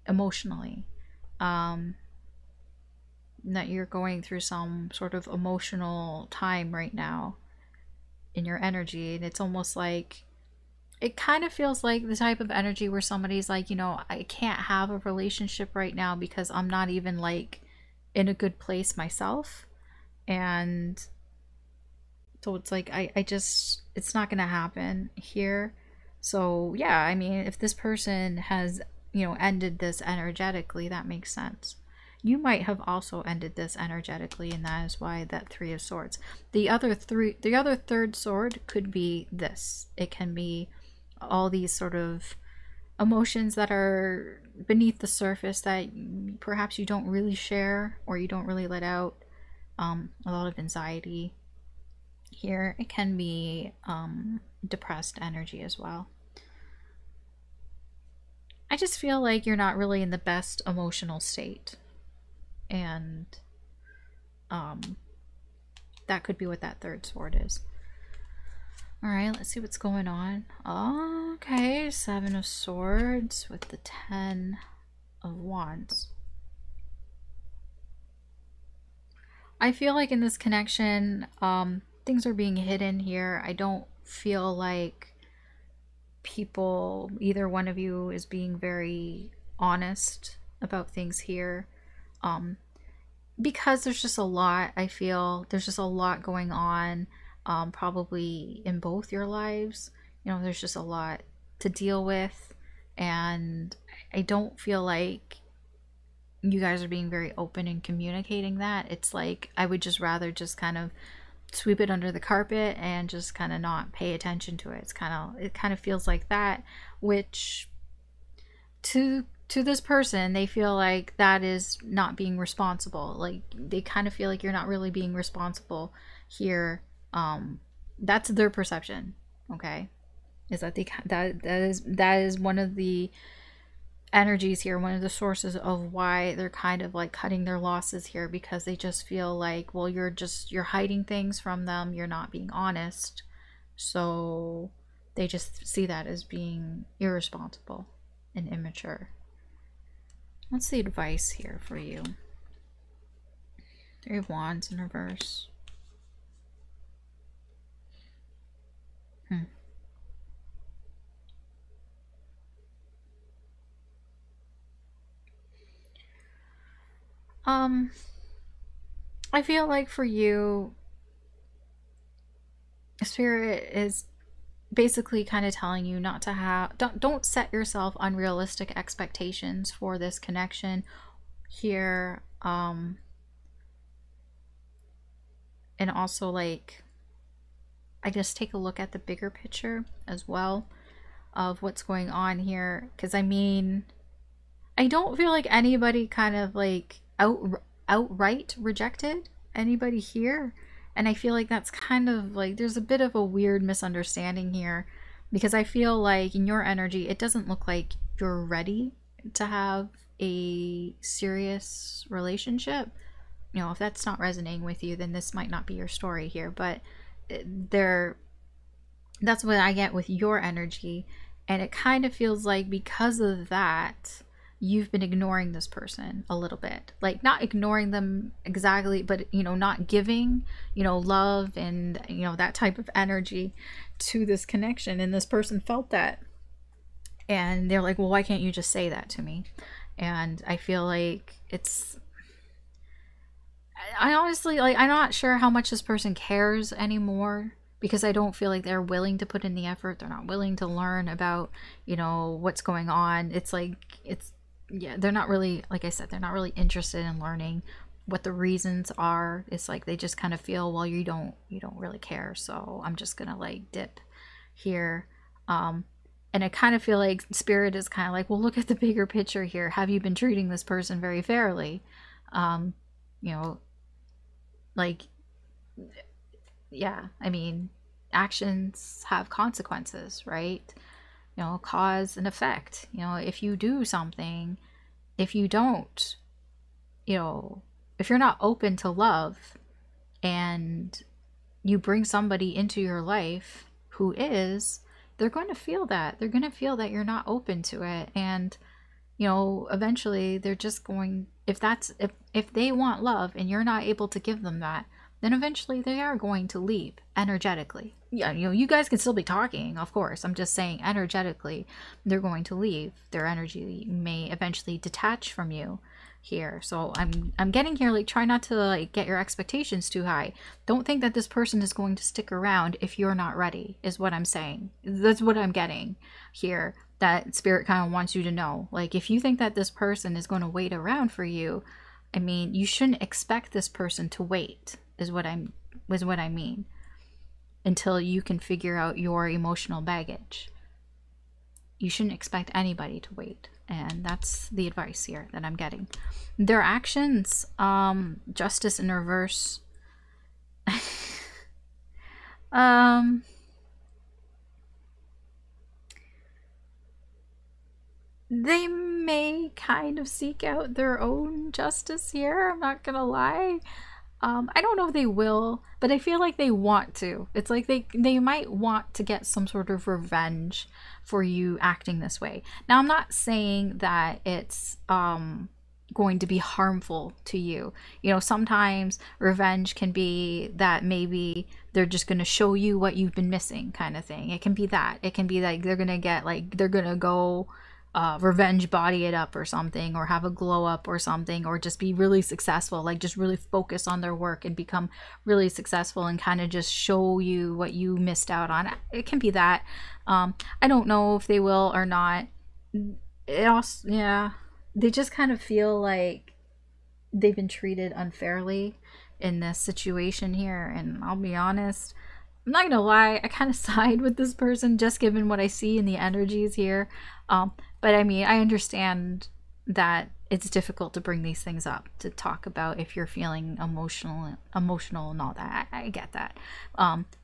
emotionally. That you're going through some sort of emotional time right now in your energy, and it's almost like, it kind of feels like the type of energy where somebody's like, you know, I can't have a relationship right now because I'm not even like in a good place myself. And so it's like, I just, it's not gonna happen here. So yeah, I mean, if this person has, you know, ended this energetically, that makes sense. You might have also ended this energetically, and that is why that Three of Swords. The other third sword could be this. It can be all these sort of emotions that are beneath the surface that perhaps you don't really share or you don't really let out. A lot of anxiety here. It can be depressed energy as well. I just feel like you're not really in the best emotional state, and that could be what that third sword is. All right, let's see what's going on. Okay, Seven of Swords with the 10 of Wands. I feel like in this connection, things are being hidden here. I don't feel like people, either one of you, is being very honest about things here. Because there's just a lot, I feel there's just a lot going on, probably in both your lives. You know, there's just a lot to deal with, and I don't feel like you guys are being very open in communicating that. It's like, I would just rather just kind of sweep it under the carpet and just kind of not pay attention to it. It kind of feels like that, which to this person, they feel like that is not being responsible. Like, they kind of feel like you're not really being responsible here. That's their perception, okay? Is that that is one of the energies here, one of the sources of why they're kind of like cutting their losses here, because they just feel like, well, you're hiding things from them, you're not being honest, so they just see that as being irresponsible and immature. What's the advice here for you? Three of Wands in reverse. I feel like for you, Spirit is basically kind of telling you not to have, don't set yourself unrealistic expectations for this connection here. And also, like, I just take a look at the bigger picture as well of what's going on here, because I mean, I don't feel like anybody kind of like outright rejected anybody here, and I feel like that's kind of like, there's a bit of a weird misunderstanding here, because I feel like in your energy, it doesn't look like you're ready to have a serious relationship. You know, if that's not resonating with you, then this might not be your story here, but that's what I get with your energy, and it kind of feels like because of that, you've been ignoring this person a little bit. Like, not ignoring them exactly, but, you know, not giving, you know, love and, you know, that type of energy to this connection. And this person felt that, and they're like, well, why can't you just say that to me? And I feel like I honestly, like, I'm not sure how much this person cares anymore, because I don't feel like they're willing to put in the effort. They're not willing to learn about, you know, what's going on. It's like, yeah, they're not really, like I said, they're not really interested in learning what the reasons are. It's like they just kind of feel, well, you don't really care, so I'm just gonna like dip here. And I kind of feel like Spirit is kind of like, well, look at the bigger picture here. Have you been treating this person very fairly? You know, like, yeah, I mean, actions have consequences, right? You know, cause and effect. You know, if you do something, if you don't, you know, if you're not open to love and you bring somebody into your life who is, they're going to feel that. They're going to feel that you're not open to it. And, you know, eventually they're just going, if they want love and you're not able to give them that, then eventually they are going to leave energetically. Yeah, you know, you guys can still be talking, of course. I'm just saying energetically, they're going to leave. Their energy may eventually detach from you here. So I'm getting here, like, try not to like get your expectations too high. Don't think that this person is going to stick around if you're not ready, is what I'm saying. That's what I'm getting here, that Spirit kind of wants you to know. Like, if you think that this person is going to wait around for you, I mean, you shouldn't expect this person to wait, is what I mean, until you can figure out your emotional baggage. You shouldn't expect anybody to wait. And that's the advice here that I'm getting. Their actions, Justice in reverse. They may kind of seek out their own justice here. I'm not gonna lie. I don't know if they will, but I feel like they want to. It's like they might want to get some sort of revenge for you acting this way. Now, I'm not saying that it's going to be harmful to you. You know, sometimes revenge can be that maybe they're just going to show you what you've been missing, kind of thing. It can be that. It can be like they're going to get, like, they're going to go revenge body it up or something, or have a glow up or something, or just be really successful, like just really focus on their work and become really successful and kind of just show you what you missed out on. It can be that. I don't know if they will or not. It also, yeah, they just kind of feel like they've been treated unfairly in this situation here. And I'll be honest, I'm not gonna lie, I kind of side with this person just given what I see in the energies here. But I mean, I understand that it's difficult to bring these things up, to talk about if you're feeling emotional and all that. I get that.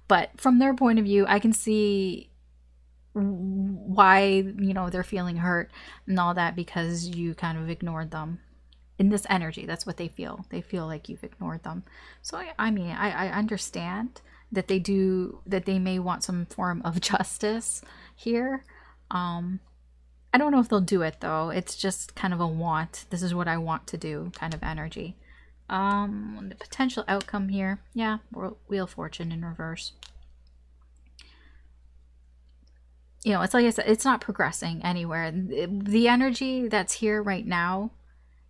But from their point of view, I can see why, you know, they're feeling hurt and all that, because you kind of ignored them. In this energy, that's what they feel. They feel like you've ignored them. So, I mean, I understand that they may want some form of justice here. I don't know if they'll do it though. It's just kind of a want. This is what I want to do kind of energy. The potential outcome here. Yeah, Wheel of Fortune in reverse. You know, it's like I said, it's not progressing anywhere. The energy that's here right now,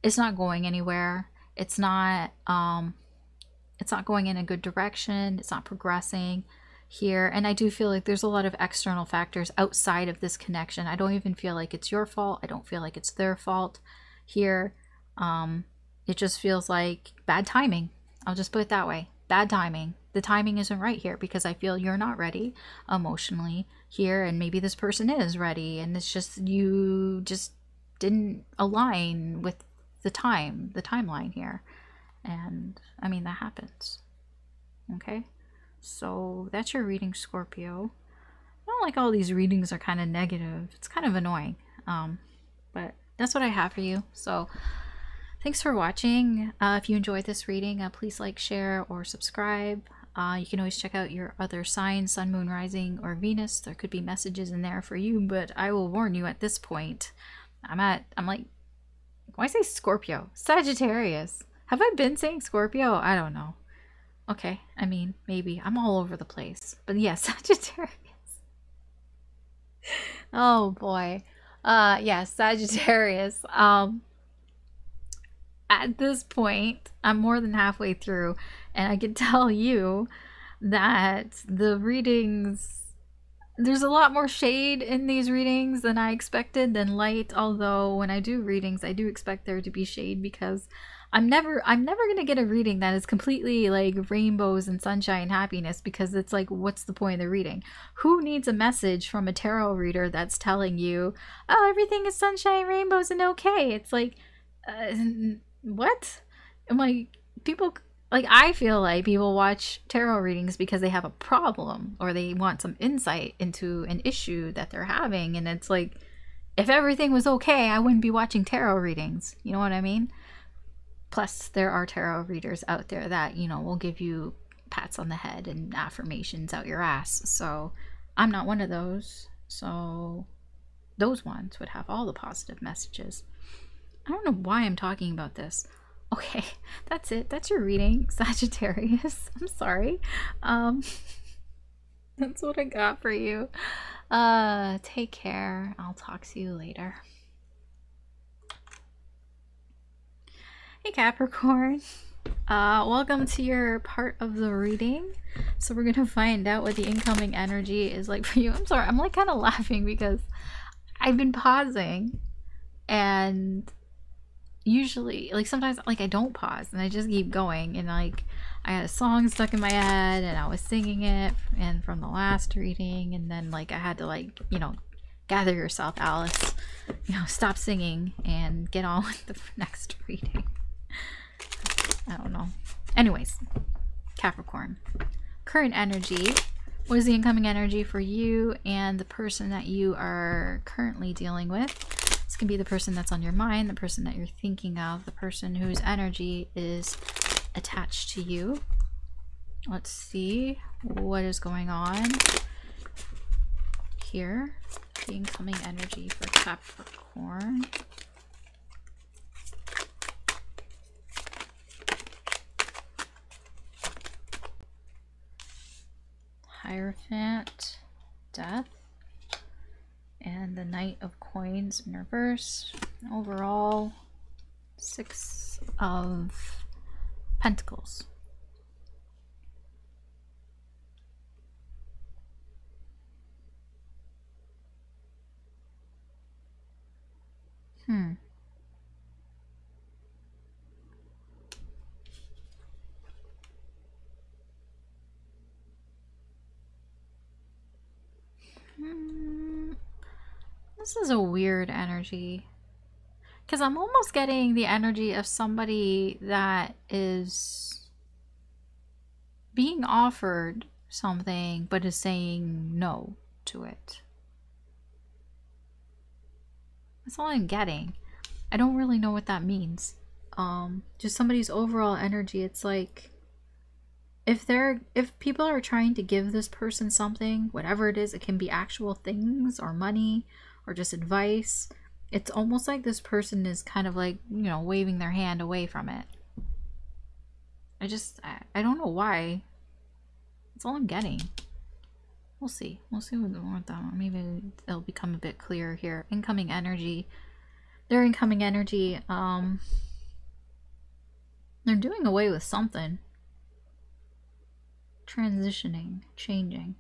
it's not going anywhere. It's not going in a good direction. It's not progressing here. And I do feel like there's a lot of external factors outside of this connection. I don't even feel like it's your fault. I don't feel like it's their fault here. It just feels like bad timing. I'll just put it that way. Bad timing. The timing isn't right here, because I feel you're not ready emotionally here, and maybe this person is ready, and it's just you just didn't align with the timeline here. And I mean, that happens. Okay, so that's your reading, Scorpio. I don't like all these readings are kind of negative. It's kind of annoying, but that's what I have for you. So thanks for watching. If you enjoyed this reading, please like, share, or subscribe. You can always check out your other signs, Sun, Moon, Rising, or Venus. There could be messages in there for you, but I will warn you at this point, I'm like, why say Scorpio? Sagittarius. Have I been saying Scorpio? I don't know. Okay, I mean, maybe. I'm all over the place. But yes, yeah, Sagittarius. Oh boy. Yeah, Sagittarius. At this point, I'm more than halfway through, and I can tell you that the readings, there's a lot more shade in these readings than I expected, than light. Although when I do readings, I do expect there to be shade, because I'm never gonna get a reading that is completely like rainbows and sunshine and happiness, because it's like, what's the point of the reading? Who needs a message from a tarot reader that's telling you, oh, everything is sunshine, rainbows, and okay? It's like, what? I'm like, people, like, I feel like people watch tarot readings because they have a problem or they want some insight into an issue that they're having, and it's like, if everything was okay, I wouldn't be watching tarot readings. You know what I mean? Plus, there are tarot readers out there that, you know, will give you pats on the head and affirmations out your ass. So I'm not one of those. So those ones would have all the positive messages. I don't know why I'm talking about this. Okay, that's it. That's your reading, Sagittarius. I'm sorry. That's what I got for you. Take care. I'll talk to you later. Hey Capricorn, welcome to your part of the reading. So we're gonna find out what the incoming energy is like for you. I'm sorry, I'm like kind of laughing because I've been pausing, and usually, like, sometimes like I don't pause and I just keep going, and like I had a song stuck in my head and I was singing it and from the last reading, and then like I had to, like, you know, gather yourself, Alice, you know, stop singing and get on with the next reading. I don't know. Anyways, Capricorn, current energy. What is the incoming energy for you and the person that you are currently dealing with? This can be the person that's on your mind, the person that you're thinking of, the person whose energy is attached to you. Let's see what is going on here. The incoming energy for Capricorn. Hierophant, Death, and the Knight of Coins in reverse. Overall, 6 of Pentacles. This is a weird energy, because I'm almost getting the energy of somebody that is being offered something but is saying no to it. That's all I'm getting. I don't really know what that means. Just somebody's overall energy. It's like, if people are trying to give this person something, whatever it is, it can be actual things or money or just advice. It's almost like this person is kind of like, you know, waving their hand away from it. I don't know why. That's all I'm getting. We'll see. We'll see what that one. Maybe it'll become a bit clearer here. Incoming energy. Their incoming energy, they're doing away with something. Transitioning, changing.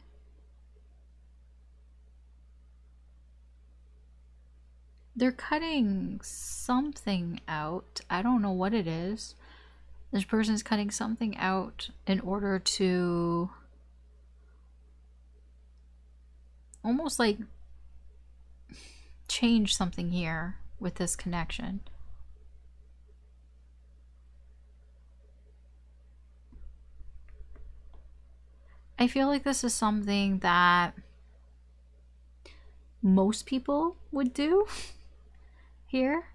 They're cutting something out. I don't know what it is. This person's cutting something out in order to almost like change something here with this connection. I feel like this is something that most people would do here,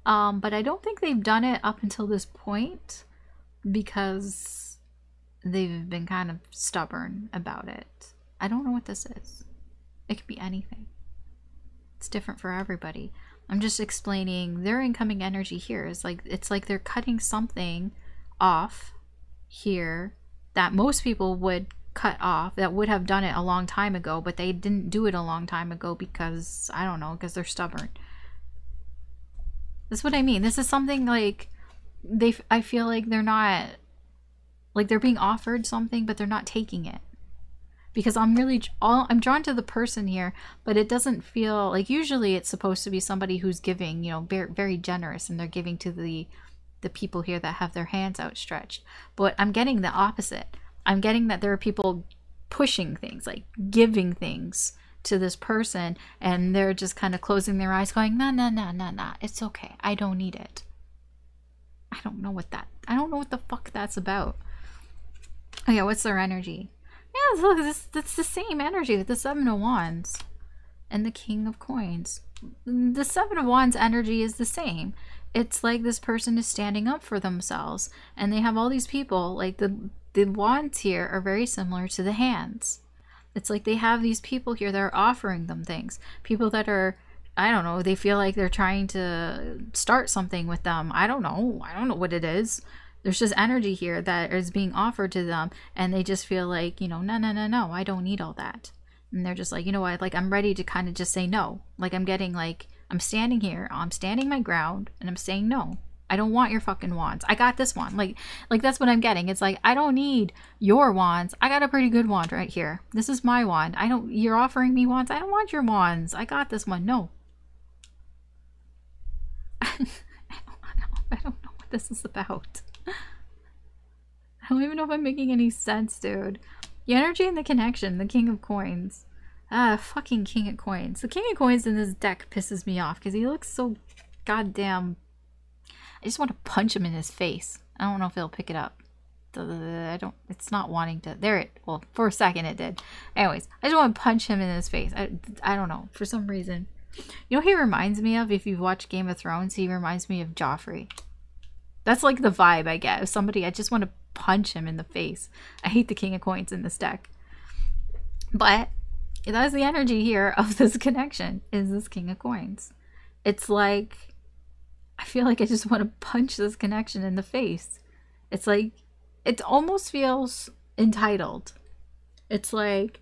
but I don't think they've done it up until this point because they've been kind of stubborn about it. I don't know what this is. It could be anything. It's different for everybody. I'm just explaining their incoming energy here is like, it's like they're cutting something off here that most people would cut off, that would have done it a long time ago, but they didn't do it a long time ago because, I don't know, because they're stubborn. That's what I mean. This is something like I feel like they're not, like they're being offered something, but they're not taking it. Because I'm drawn to the person here, but it doesn't feel like, usually it's supposed to be somebody who's giving, you know, very, very generous, and they're giving to the the people here that have their hands outstretched. But I'm getting the opposite. I'm getting that there are people pushing things, like giving things to this person, and they're just kind of closing their eyes going, nah, nah, nah, nah, nah, it's okay, I don't need it. I don't know what the fuck that's about. Oh yeah, what's their energy? Yeah, look, that's the same energy with the Seven of Wands and the King of Coins. The Seven of Wands energy is the same. It's like this person is standing up for themselves, and they have all these people, like the wands here are very similar to the hands. It's like they have these people here that are offering them things. People that are, I don't know, they feel like they're trying to start something with them. I don't know what it is. There's just energy here that is being offered to them, and they just feel like, you know, no, I don't need all that. And they're just like, you know what, like, I'm ready to kind of just say no. Like, I'm getting like, I'm standing here, I'm standing my ground, and I'm saying no. I don't want your fucking wands. I got this one. Like that's what I'm getting. It's like, I don't need your wands. I got a pretty good wand right here. This is my wand. You're offering me wands. I don't want your wands. I got this one. No. I don't know what this is about. I don't even know if I'm making any sense, dude. The energy and the connection, the King of Coins. Fucking King of Coins. The King of Coins in this deck pisses me off because he looks so goddamn... I just want to punch him in his face. I don't know if he'll pick it up. It's not wanting to. Well, for a second it did. Anyways, I just want to punch him in his face. I don't know. For some reason. You know who he reminds me of? If you've watched Game of Thrones, he reminds me of Joffrey. That's like the vibe I get. If somebody, I just want to punch him in the face. I hate the King of Coins in this deck. But that's the energy here of this connection, is this King of Coins. It's like, I feel like I just want to punch this connection in the face. It's like, it almost feels entitled. It's like,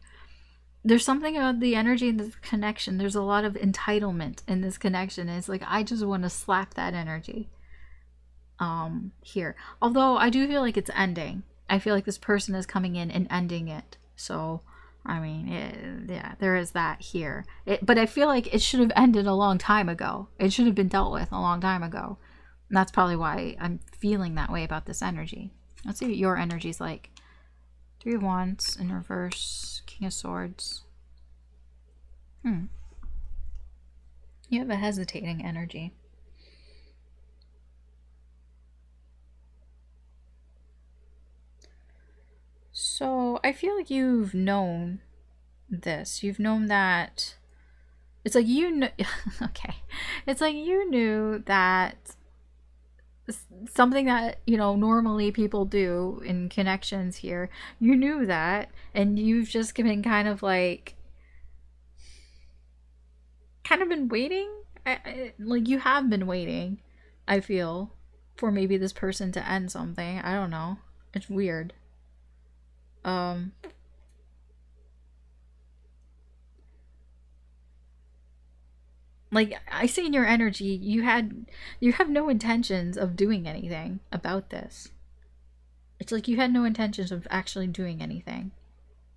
there's something about the energy in this connection. There's a lot of entitlement in this connection. It's like, I just want to slap that energy here. Although I do feel like it's ending. I feel like this person is coming in and ending it. So, I mean, yeah, there is that here. But I feel like it should have ended a long time ago. It should have been dealt with a long time ago. And that's probably why I'm feeling that way about this energy. Let's see what your energy's like. Three of Wands in reverse. King of Swords. You have a hesitating energy. So I feel like you've known this. You've known that. It's like you know. Okay. It's like you knew that something that, you know, normally people do in connections here. You knew that, and you've just been kind of like, been waiting. Like, you have been waiting, I feel, for maybe this person to end something. I don't know. It's weird. Like, I see in your energy, you have no intentions of doing anything about this. It's like you had no intentions of actually doing anything.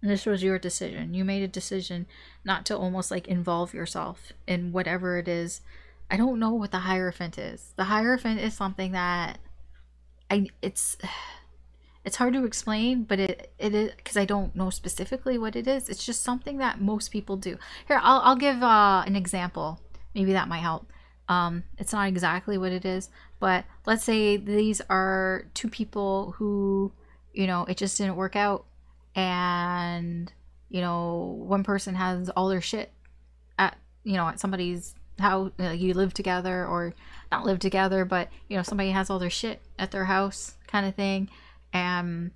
And this was your decision. You made a decision not to almost like involve yourself in whatever it is. I don't know what the Hierophant is. The Hierophant is something that it's hard to explain, but it is, because I don't know specifically what it is. It's just something that most people do. Here, I'll give an example. Maybe that might help. It's not exactly what it is, but let's say these are two people who, you know, it just didn't work out, and, you know, one person has all their shit at, you know, at somebody's house. You live together, or not live together, but, you know, somebody has all their shit at their house, kind of thing. And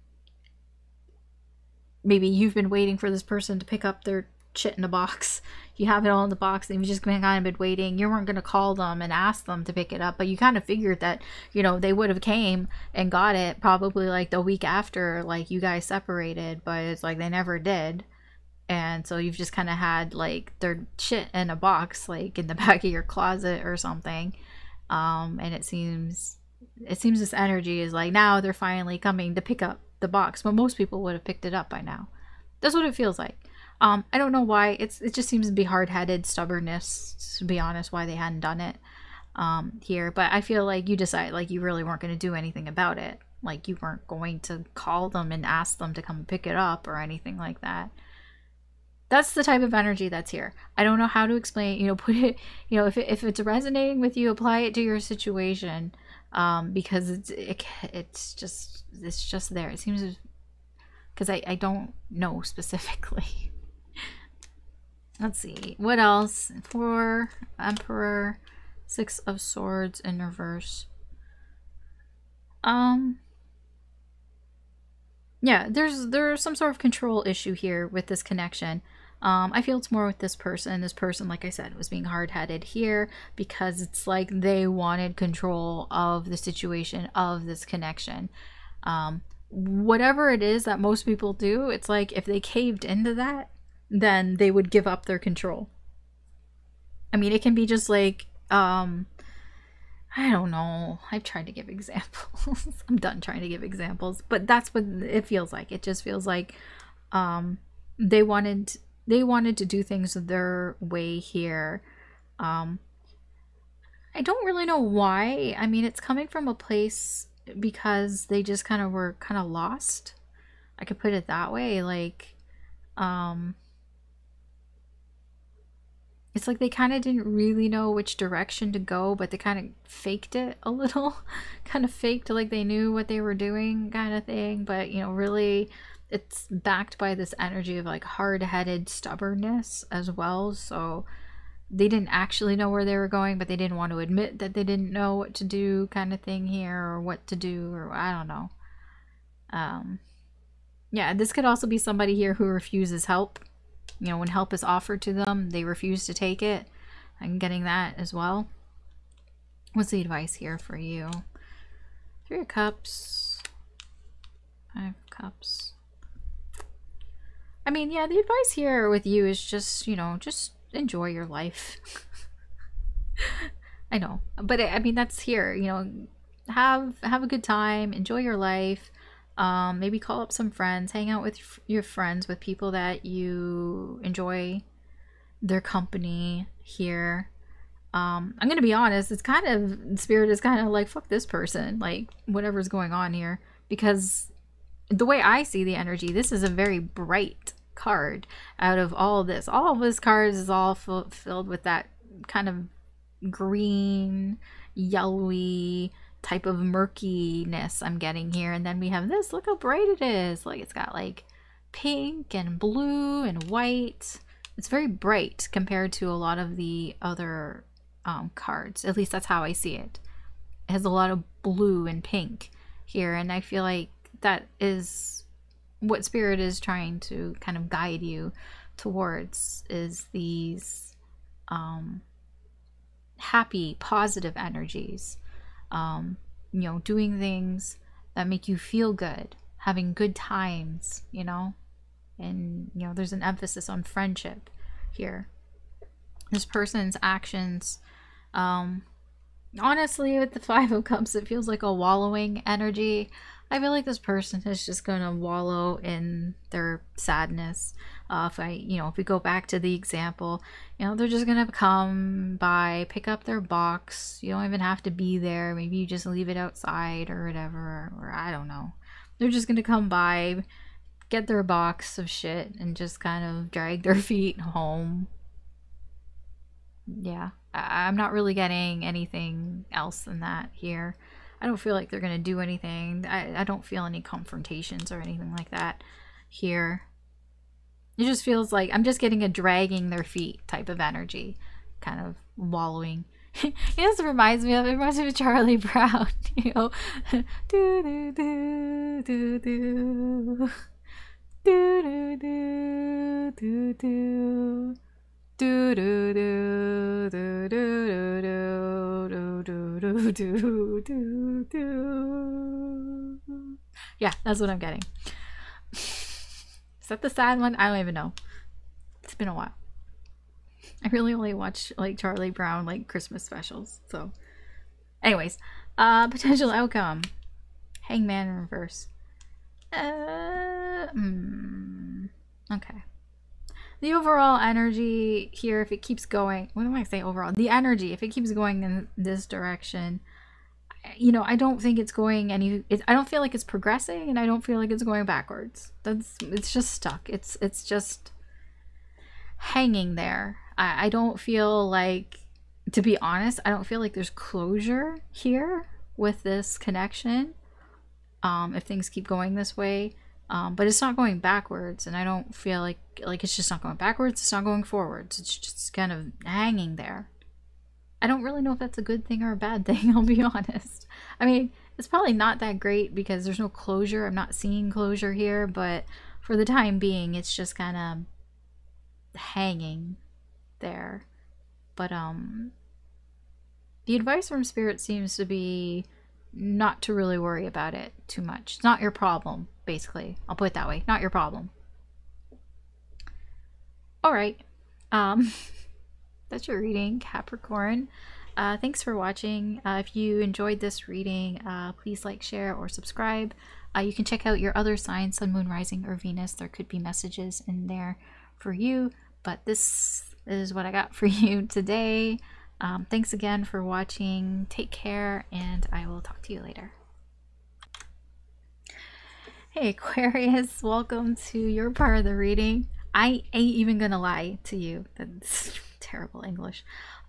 maybe you've been waiting for this person to pick up their shit in a box. You have it all in the box, and you've just kind of been waiting. You weren't going to call them and ask them to pick it up, but you kind of figured that, you know, they would have came and got it probably like the week after, like, you guys separated, but it's like they never did. And so you've just kind of had like their shit in a box, like in the back of your closet or something. And it seems this energy is like, now they're finally coming to pick up the box, but most people would have picked it up by now. That's what it feels like. I don't know why. It just seems to be hard-headed stubbornness, to be honest, why they hadn't done it. here. But I feel like you decided like you really weren't going to do anything about it. Like you weren't going to call them and ask them to come pick it up or anything like that. That's the type of energy that's here. I don't know how to explain, you know, put it, you know, if it's resonating with you, apply it to your situation, because it's just there. It seems, because I don't know specifically. Let's see, what else? 4, Emperor, 6 of Swords in reverse. Yeah, there's some sort of control issue here with this connection. I feel it's more with this person. This person, like I said, was being hard-headed here because it's like they wanted control of the situation, of this connection. Whatever it is that most people do, it's like if they caved into that, then they would give up their control. I mean, it can be just like, I don't know. I've tried to give examples. I'm done trying to give examples, but that's what it feels like. It just feels like they wanted to do things their way here. I don't really know why. I mean, it's coming from a place because they just kind of were kind of lost. I could put it that way. Like, it's like they kind of didn't really know which direction to go, but they kind of faked it a little. Kind of faked like they knew what they were doing kind of thing. But, you know, really it's backed by this energy of like hard-headed stubbornness as well. So they didn't actually know where they were going, but they didn't want to admit that they didn't know what to do kind of thing here, or what to do, or I don't know. Yeah, this could also be somebody here who refuses help. You know, when help is offered to them, they refuse to take it. I'm getting that as well. What's the advice here for you? 3 of Cups. 5 of Cups. I mean, yeah, the advice here with you is just, you know, just enjoy your life. I know. But I mean, that's here, you know, have a good time, enjoy your life. Maybe call up some friends, hang out with your friends, with people that you enjoy their company here. I'm gonna be honest, it's kind of, Spirit is kind of like, fuck this person, like whatever's going on here, because the way I see the energy, this is a very bright card out of all of this. All of this cards is all filled with that kind of green, yellowy type of murkiness I'm getting here. And then we have this, look how bright it is. Like it's got like pink and blue and white. It's very bright compared to a lot of the other cards. At least that's how I see it. It has a lot of blue and pink here, and I feel like that is what Spirit is trying to kind of guide you towards, is these happy, positive energies. You know, doing things that make you feel good, having good times, you know, and, you know, there's an emphasis on friendship here. This person's actions, honestly, with the 5 of Cups, it feels like a wallowing energy. I feel like this person is just gonna wallow in their sadness. If we go back to the example, you know, they're just gonna come by, pick up their box. You don't even have to be there. Maybe you just leave it outside or whatever, or I don't know. They're just gonna come by, get their box of shit, and just kind of drag their feet home. Yeah, I'm not really getting anything else than that here. I don't feel like they're gonna do anything. I don't feel any confrontations or anything like that here. It just feels like I'm just getting a dragging their feet type of energy, kind of wallowing. It reminds me of Charlie Brown, you know. Do do do do do do do do do. Do do do do do do do do do do. Yeah, that's what I'm getting. Is that the sad one? I don't even know. It's been a while. I really only watch like Charlie Brown like Christmas specials. So, anyways, potential outcome: Hangman in reverse. Okay. The overall energy here, if it keeps going, what do I say overall? The energy, if it keeps going in this direction, you know, I don't think it's going I don't feel like it's progressing, and I don't feel like it's going backwards. It's just stuck. It's just hanging there. I don't feel like, to be honest, I don't feel like there's closure here with this connection. If things keep going this way, but it's not going backwards, and I don't feel like it's just not going backwards. It's not going forwards. It's just kind of hanging there. I don't really know if that's a good thing or a bad thing, I'll be honest. I mean, it's probably not that great because there's no closure. I'm not seeing closure here, but for the time being, it's just kind of hanging there. But the advice from Spirit seems to be not to really worry about it too much. It's not your problem, basically. I'll put it that way. Not your problem. All right. That's your reading, Capricorn. Thanks for watching. If you enjoyed this reading, please like, share, or subscribe. You can check out your other signs, Sun, Moon, Rising, or Venus. There could be messages in there for you, but this is what I got for you today. Thanks again for watching. Take care, and I will talk to you later. Hey Aquarius, welcome to your part of the reading. I ain't even gonna lie to you. That's terrible English.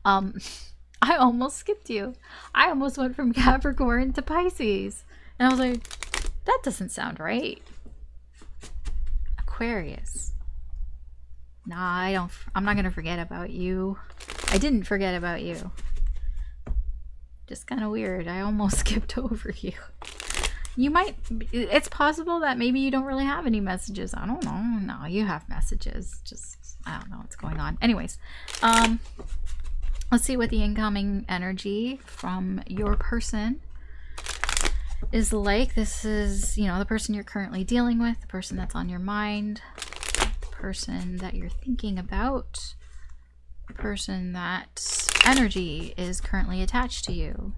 I almost skipped you. I almost went from Capricorn to Pisces. And I was like, that doesn't sound right. Aquarius. Nah, I'm not gonna forget about you. I didn't forget about you. Just kind of weird. I almost skipped over you. You might, it's possible that maybe you don't really have any messages. I don't know. No, you have messages. Just, I don't know what's going on. Anyways, let's see what the incoming energy from your person is like. This is, you know, the person you're currently dealing with, the person that's on your mind, the person that you're thinking about, the person that energy is currently attached to you.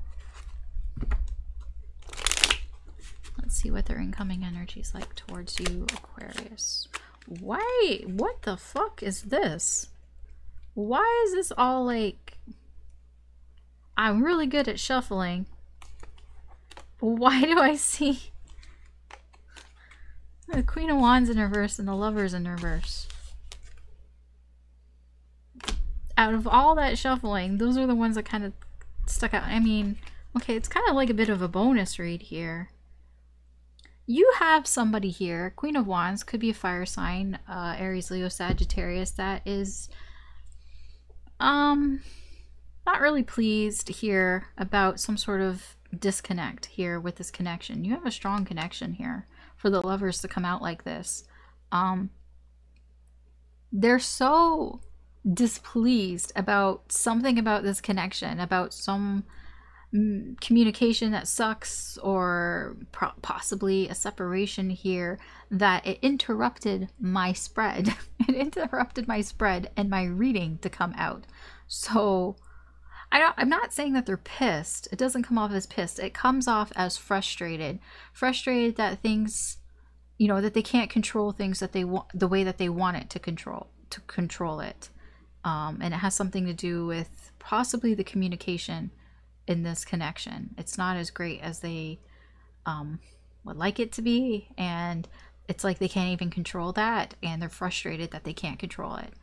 Let's see what their incoming energy is like towards you, Aquarius. Why? What the fuck is this? Why is this all like... I'm really good at shuffling. But why do I see the Queen of Wands in reverse and the Lovers in reverse? Out of all that shuffling, those are the ones that kind of stuck out. I mean, okay, it's kind of like a bit of a bonus read here. You have somebody here, Queen of Wands, could be a fire sign, Aries, Leo, Sagittarius, that is not really pleased here about some sort of disconnect here with this connection. You have a strong connection here for the Lovers to come out like this. They're so displeased about something about this connection, about some communication that sucks, or possibly a separation here, that it interrupted my spread. It interrupted my spread and my reading to come out. So I'm not saying that they're pissed. It doesn't come off as pissed. It comes off as frustrated. Frustrated that things, you know, that they can't control things that they want the way that they want it to control it. And it has something to do with possibly the communication in this connection. It's not as great as they would like it to be, and it's like they can't even control that, and they're frustrated that they can't control it.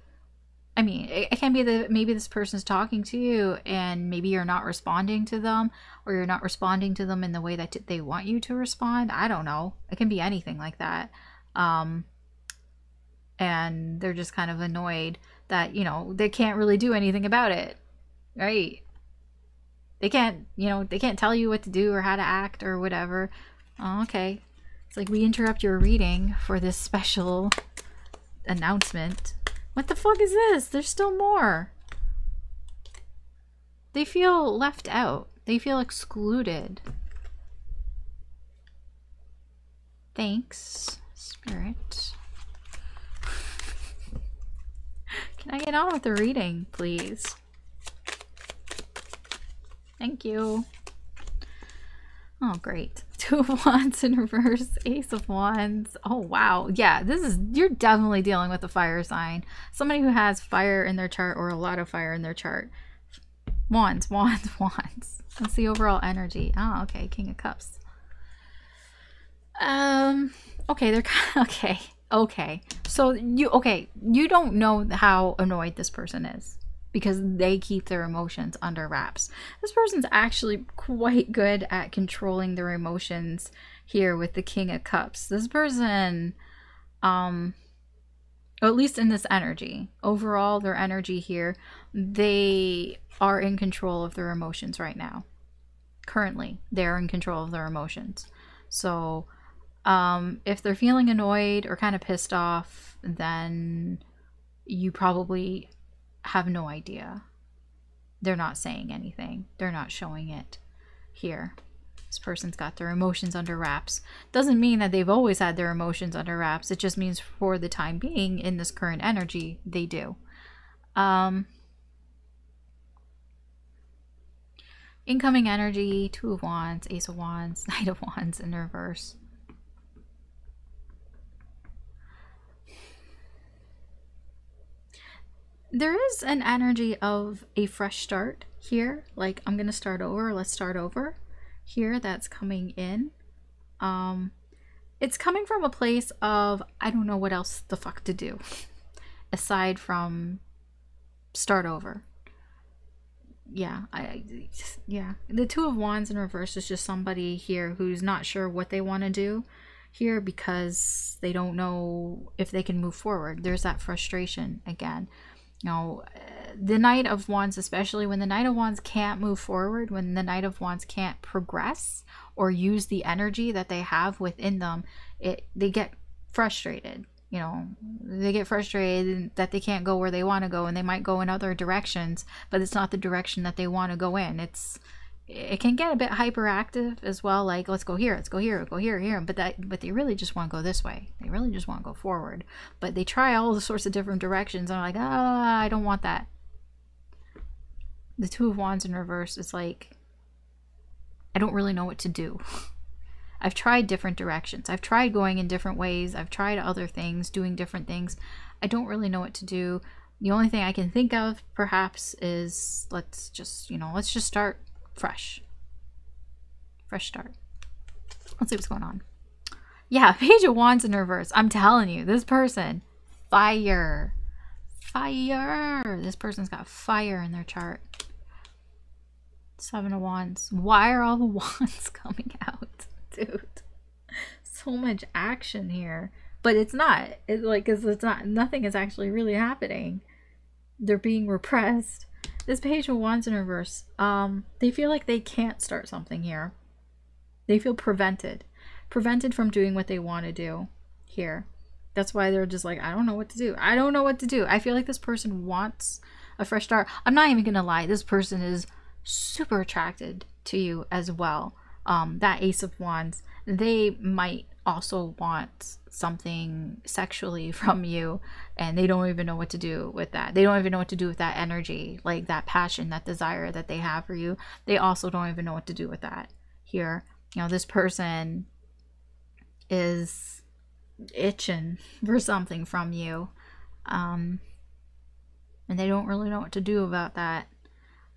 I mean, it can be that maybe this person's talking to you and maybe you're not responding to them, or you're not responding to them in the way that they want you to respond. I don't know. It can be anything like that. And they're just kind of annoyed that, you know, they can't really do anything about it, right? They can't, you know, they can't tell you what to do or how to act or whatever. Oh, okay. It's like we interrupt your reading for this special announcement. What the fuck is this? There's still more. They feel left out. They feel excluded. Thanks, Spirit. Can I get on with the reading, please? Thank you. Oh, great. Two of Wands in reverse, Ace of Wands. Oh, wow. Yeah, you're definitely dealing with a fire sign. Somebody who has fire in their chart or a lot of fire in their chart. Wands, Wands, Wands. That's the overall energy. Oh, okay. King of Cups. Okay, they're okay. Okay. So you don't know how annoyed this person is because they keep their emotions under wraps. This person's actually quite good at controlling their emotions here with the King of Cups. This person, or at least in this energy, overall their energy here, they are in control of their emotions right now. Currently, they're in control of their emotions. So if they're feeling annoyed or kind of pissed off, then you probably have no idea. They're not saying anything. They're not showing it here. This person's got their emotions under wraps. Doesn't mean that they've always had their emotions under wraps. It just means for the time being, in this current energy, they do. Incoming energy, Two of Wands, Ace of Wands, Knight of Wands in reverse. There is an energy of a fresh start here. Like, I'm going to start over. Let's start over here. That's coming in. It's coming from a place of, I don't know what else the fuck to do aside from start over. Yeah, the Two of Wands in reverse is just somebody here who's not sure what they want to do here because they don't know if they can move forward. There's that frustration again. You know, the Knight of Wands, especially when the Knight of Wands can't move forward, when the Knight of Wands can't progress or use the energy that they have within them, they get frustrated. You know, they get frustrated that they can't go where they want to go, and they might go in other directions, but it's not the direction that they want to go in. It can get a bit hyperactive as well, like let's go here, let's go here, go here, here, but they really just want to go this way. They really just want to go forward, but they try all the sorts of different directions and are like, I don't want that. The Two of Wands in reverse is like, I don't really know what to do. I've tried different directions. I've tried going in different ways. I've tried other things, doing different things. I don't really know what to do. The only thing I can think of perhaps is let's just start fresh start. Let's see what's going on. Yeah, Page of Wands in reverse. I'm telling you, this person, fire. This person's got fire in their chart. Seven of Wands. Why are all the wands coming out, dude? So much action here, but it's not. It's not. Nothing is actually really happening. They're being repressed. This Page of Wands in reverse, they feel like they can't start something here. They feel prevented from doing what they want to do here. That's why they're just like, I don't know what to do. I don't know what to do. I feel like this person wants a fresh start. I'm not even gonna lie. This person is super attracted to you as well. That Ace of Wands, they might also want something sexually from you, and they don't even know what to do with that. They don't even know what to do with that energy, like that passion, that desire that they have for you. They also don't even know what to do with that here. You know, this person is itching for something from you, and they don't really know what to do about that.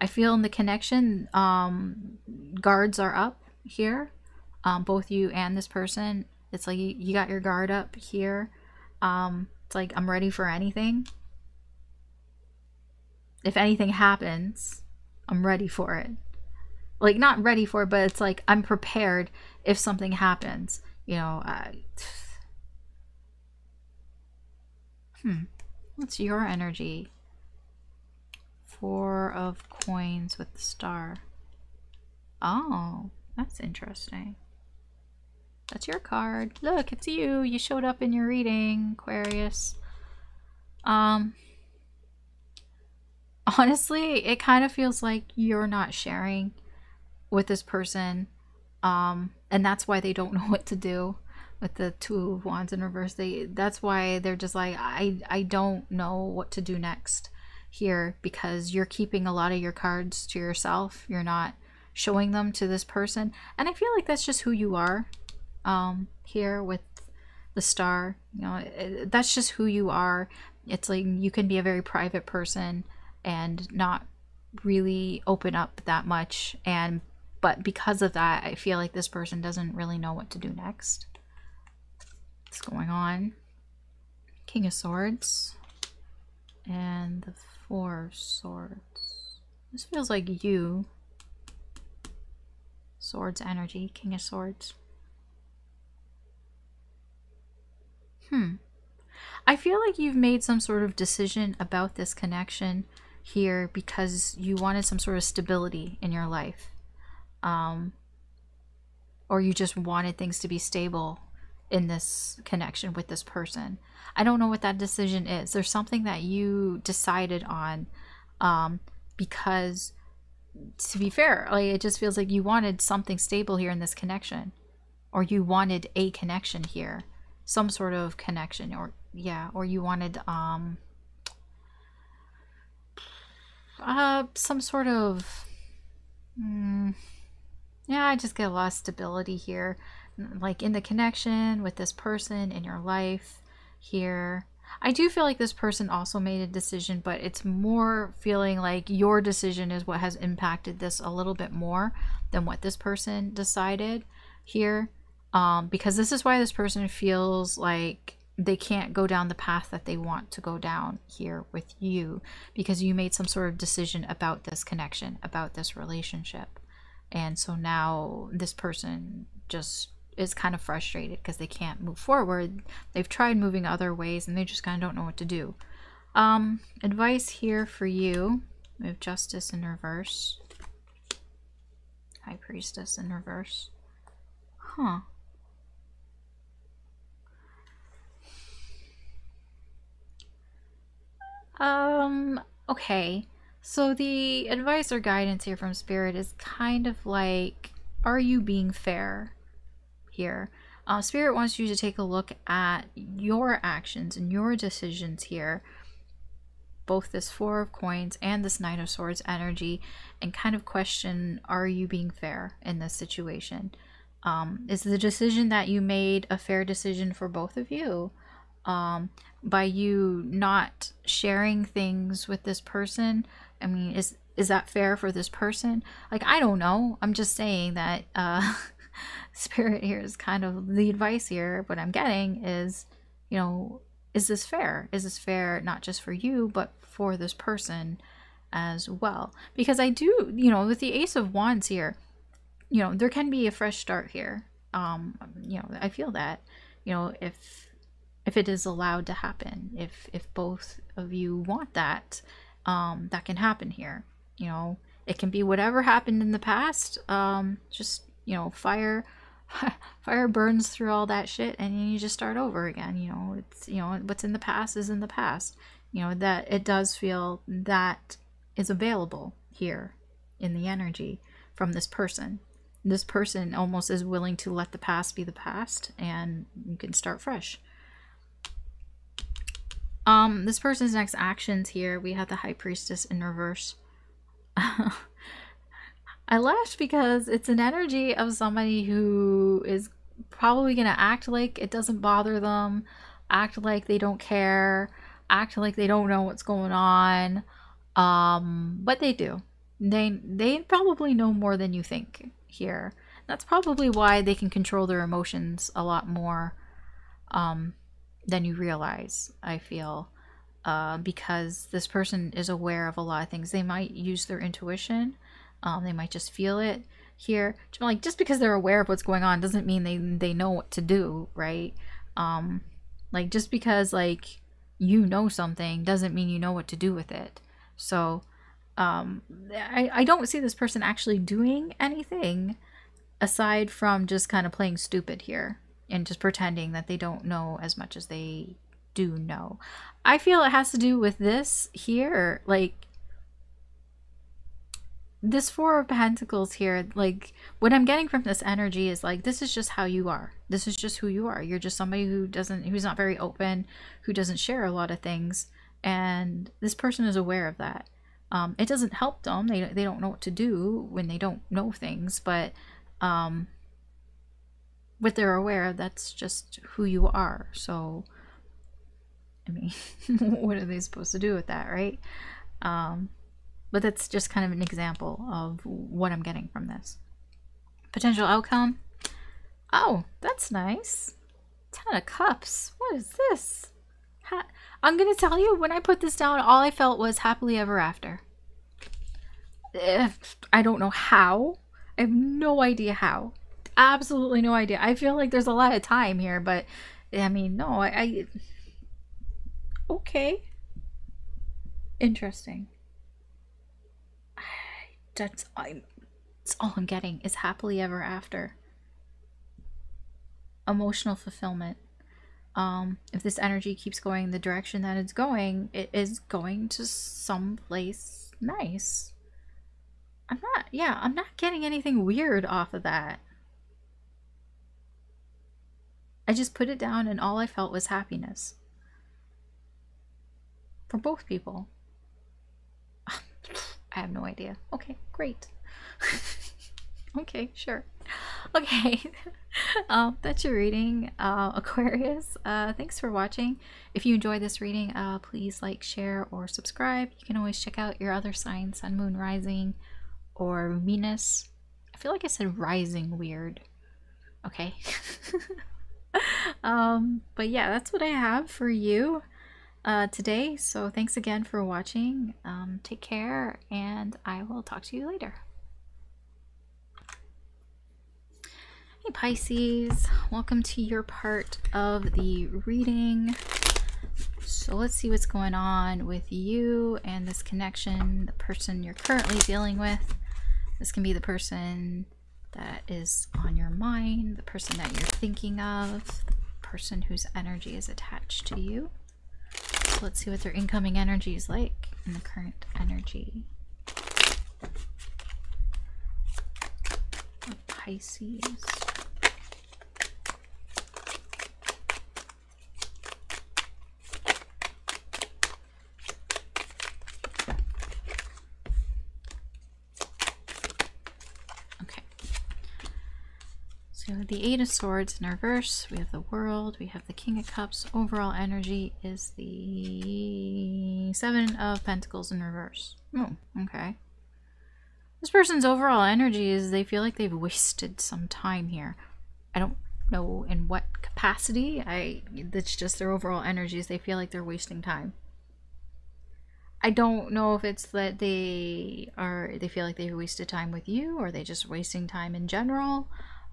I feel in the connection, guards are up here, both you and this person. It's like you got your guard up here. It's like, I'm ready for anything. If anything happens, I'm ready for it. Like, not ready for it, but it's like, I'm prepared if something happens. You know, what's your energy? Four of Coins with the star. Oh, that's interesting. That's your card. Look, it's you. You showed up in your reading, Aquarius. Honestly, it kind of feels like you're not sharing with this person. And that's why they don't know what to do with the Two of Wands in reverse. That's why they're just like, I don't know what to do next here, because you're keeping a lot of your cards to yourself. You're not showing them to this person. And I feel like that's just who you are. Here with the star, you know, that's just who you are. It's like you can be a very private person and not really open up that much, but because of that, I feel like this person doesn't really know what to do next. What's going on? King of Swords and the Four of Swords. This feels like you. Swords energy, King of Swords. I feel like you've made some sort of decision about this connection here because you wanted some sort of stability in your life. Or you just wanted things to be stable in this connection with this person. I don't know what that decision is. There's something that you decided on, because, to be fair, like, it just feels like you wanted something stable here in this connection, or you wanted a connection here. Some sort of connection, or you wanted some sort of I just get a lot of stability here, like in the connection with this person in your life here. I do feel like this person also made a decision, but it's more feeling like your decision is what has impacted this a little bit more than what this person decided here. Because this is why this person feels like they can't go down the path that they want to go down here with you, because you made some sort of decision about this connection, about this relationship. And so now this person just is kind of frustrated because they can't move forward. They've tried moving other ways and they just kind of don't know what to do. Advice here for you. We have Justice in reverse. High Priestess in reverse. Huh. Okay, so the advice or guidance here from Spirit is kind of like, are you being fair here? Spirit wants you to take a look at your actions and your decisions here, both this Four of Coins and this Knight of Swords energy, and kind of question, are you being fair in this situation? Is the decision that you made a fair decision for both of you? By you not sharing things with this person, I mean, is that fair for this person? Like, I don't know. I'm just saying that Spirit here is kind of the advice here. What I'm getting is, you know, is this fair? Is this fair not just for you, but for this person as well? Because I do, you know, with the Ace of Wands here, you know, there can be a fresh start here. You know, I feel that, you know, if it is allowed to happen, if both of you want that, that can happen here. You know, it can be whatever happened in the past. Just, you know, fire burns through all that shit, and you just start over again. You know, it's, you know, what's in the past is in the past. You know, that it does feel that is available here in the energy from this person. This person almost is willing to let the past be the past, and you can start fresh. This person's next actions here, we have the High Priestess in reverse. I laughed because it's an energy of somebody who is probably going to act like it doesn't bother them, act like they don't care, act like they don't know what's going on. But they do. They probably know more than you think here. That's probably why they can control their emotions a lot more than you realize, I feel, because this person is aware of a lot of things. They might use their intuition, they might just feel it here. Like, just because they're aware of what's going on doesn't mean they know what to do, right? Like, just because, like, you know something doesn't mean you know what to do with it. So I don't see this person actually doing anything aside from just kind of playing stupid here and just pretending that they don't know as much as they do know. I feel it has to do with this here, like this Four of Pentacles here. Like, what I'm getting from this energy is like, this is just how you are. This is just who you are. You're just somebody who's not very open, who doesn't share a lot of things, and this person is aware of that. It doesn't help them. They don't know what to do when they don't know things, but they're aware that's just who you are. So, I mean, what are they supposed to do with that, right? But that's just kind of an example of what I'm getting from this. Potential outcome. Oh, that's nice. 10 of Cups. What is this? I'm going to tell you, when I put this down, all I felt was happily ever after. I don't know how. I have no idea how. Absolutely no idea. I feel like there's a lot of time here, but I mean, no, okay. Interesting. That's all I'm getting is happily ever after. Emotional fulfillment. If this energy keeps going the direction that it's going, it is going to someplace nice. I'm not getting anything weird off of that. I just put it down and all I felt was happiness. For both people. I have no idea. Okay, great. Okay, sure. Okay. That's your reading, Aquarius. Thanks for watching. If you enjoyed this reading, please like, share, or subscribe. You can always check out your other signs, Sun, Moon, Rising, or Venus. I feel like I said rising weird. Okay. But yeah, that's what I have for you today. So thanks again for watching. Take care, and I will talk to you later. Hey Pisces, welcome to your part of the reading. So let's see what's going on with you and this connection, the person you're currently dealing with. This can be the person that is on your mind, the person that you're thinking of, the person whose energy is attached to you. So let's see what their incoming energy is like in the current energy. Pisces. So the Eight of Swords in reverse, we have the World, we have the King of Cups. Overall energy is the Seven of Pentacles in reverse. Oh, okay. This person's overall energy is they feel like they've wasted some time here. I don't know in what capacity. That's just their overall energies. They feel like they're wasting time. I don't know if it's that they feel like they've wasted time with you, or they just wasting time in general.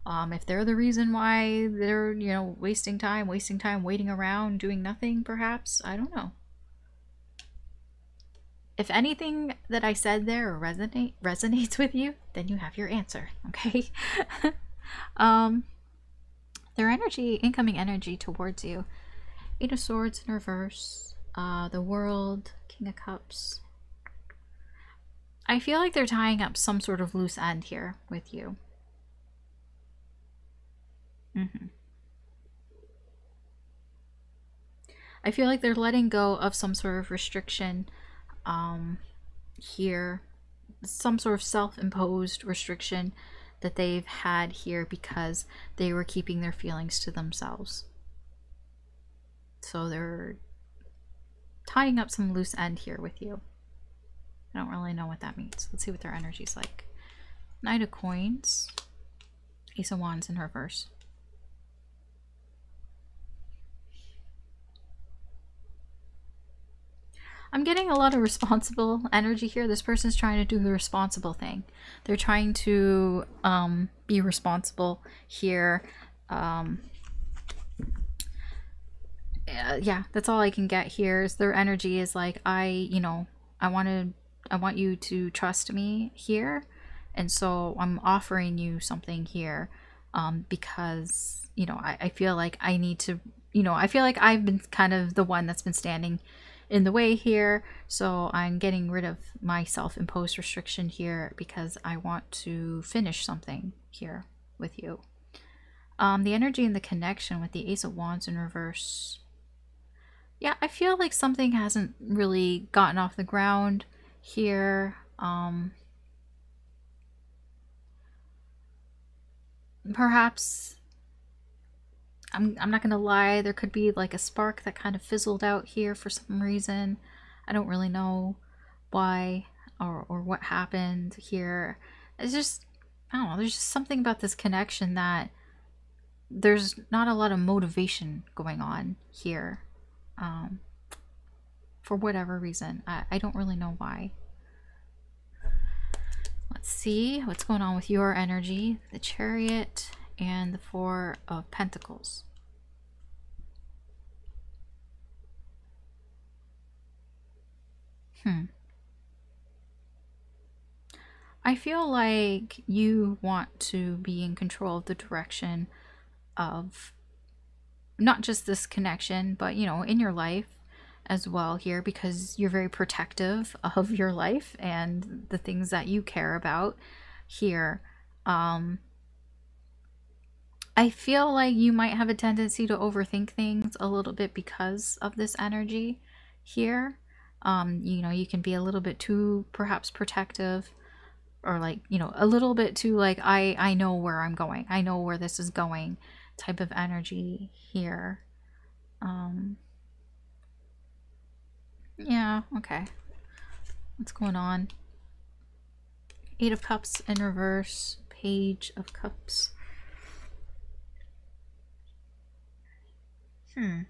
If they're the reason why they're, you know, wasting time waiting around, doing nothing, perhaps. I don't know. If anything that I said there resonates with you, then you have your answer, okay? Their energy, incoming energy towards you. Eight of Swords in reverse, the World, King of Cups. I feel like they're tying up some sort of loose end here with you. I feel like they're letting go of some sort of restriction here, some sort of self-imposed restriction that they've had here because they were keeping their feelings to themselves. So they're tying up some loose end here with you. I don't really know what that means. Let's see what their energy's like. Knight of Coins, Ace of Wands in reverse. I'm getting a lot of responsible energy here. This person's trying to do the responsible thing. They're trying to be responsible here. Yeah, that's all I can get here. Is their energy is like, I want you to trust me here, and so I'm offering you something here because, you know, I feel like I need to, you know, I feel like I've been kind of the one that's been standing in the way here, so I'm getting rid of my self-imposed restriction here because I want to finish something here with you. The energy and the connection with the Ace of Wands in reverse. Yeah, I feel like something hasn't really gotten off the ground here. Perhaps, I'm not gonna lie, there could be like a spark that kind of fizzled out here for some reason. I don't really know why or what happened here. It's just, I don't know, there's just something about this connection that there's not a lot of motivation going on here. For whatever reason. I don't really know why. Let's see what's going on with your energy. The Chariot and the Four of Pentacles. I feel like you want to be in control of the direction of not just this connection, but, you know, in your life as well here, because you're very protective of your life and the things that you care about here. I feel like you might have a tendency to overthink things a little bit because of this energy here. You know, you can be a little bit too perhaps protective, or like, you know, a little bit too like, I know where I'm going, I know where this is going type of energy here. Yeah, okay. What's going on? Eight of Cups in reverse, Page of Cups. It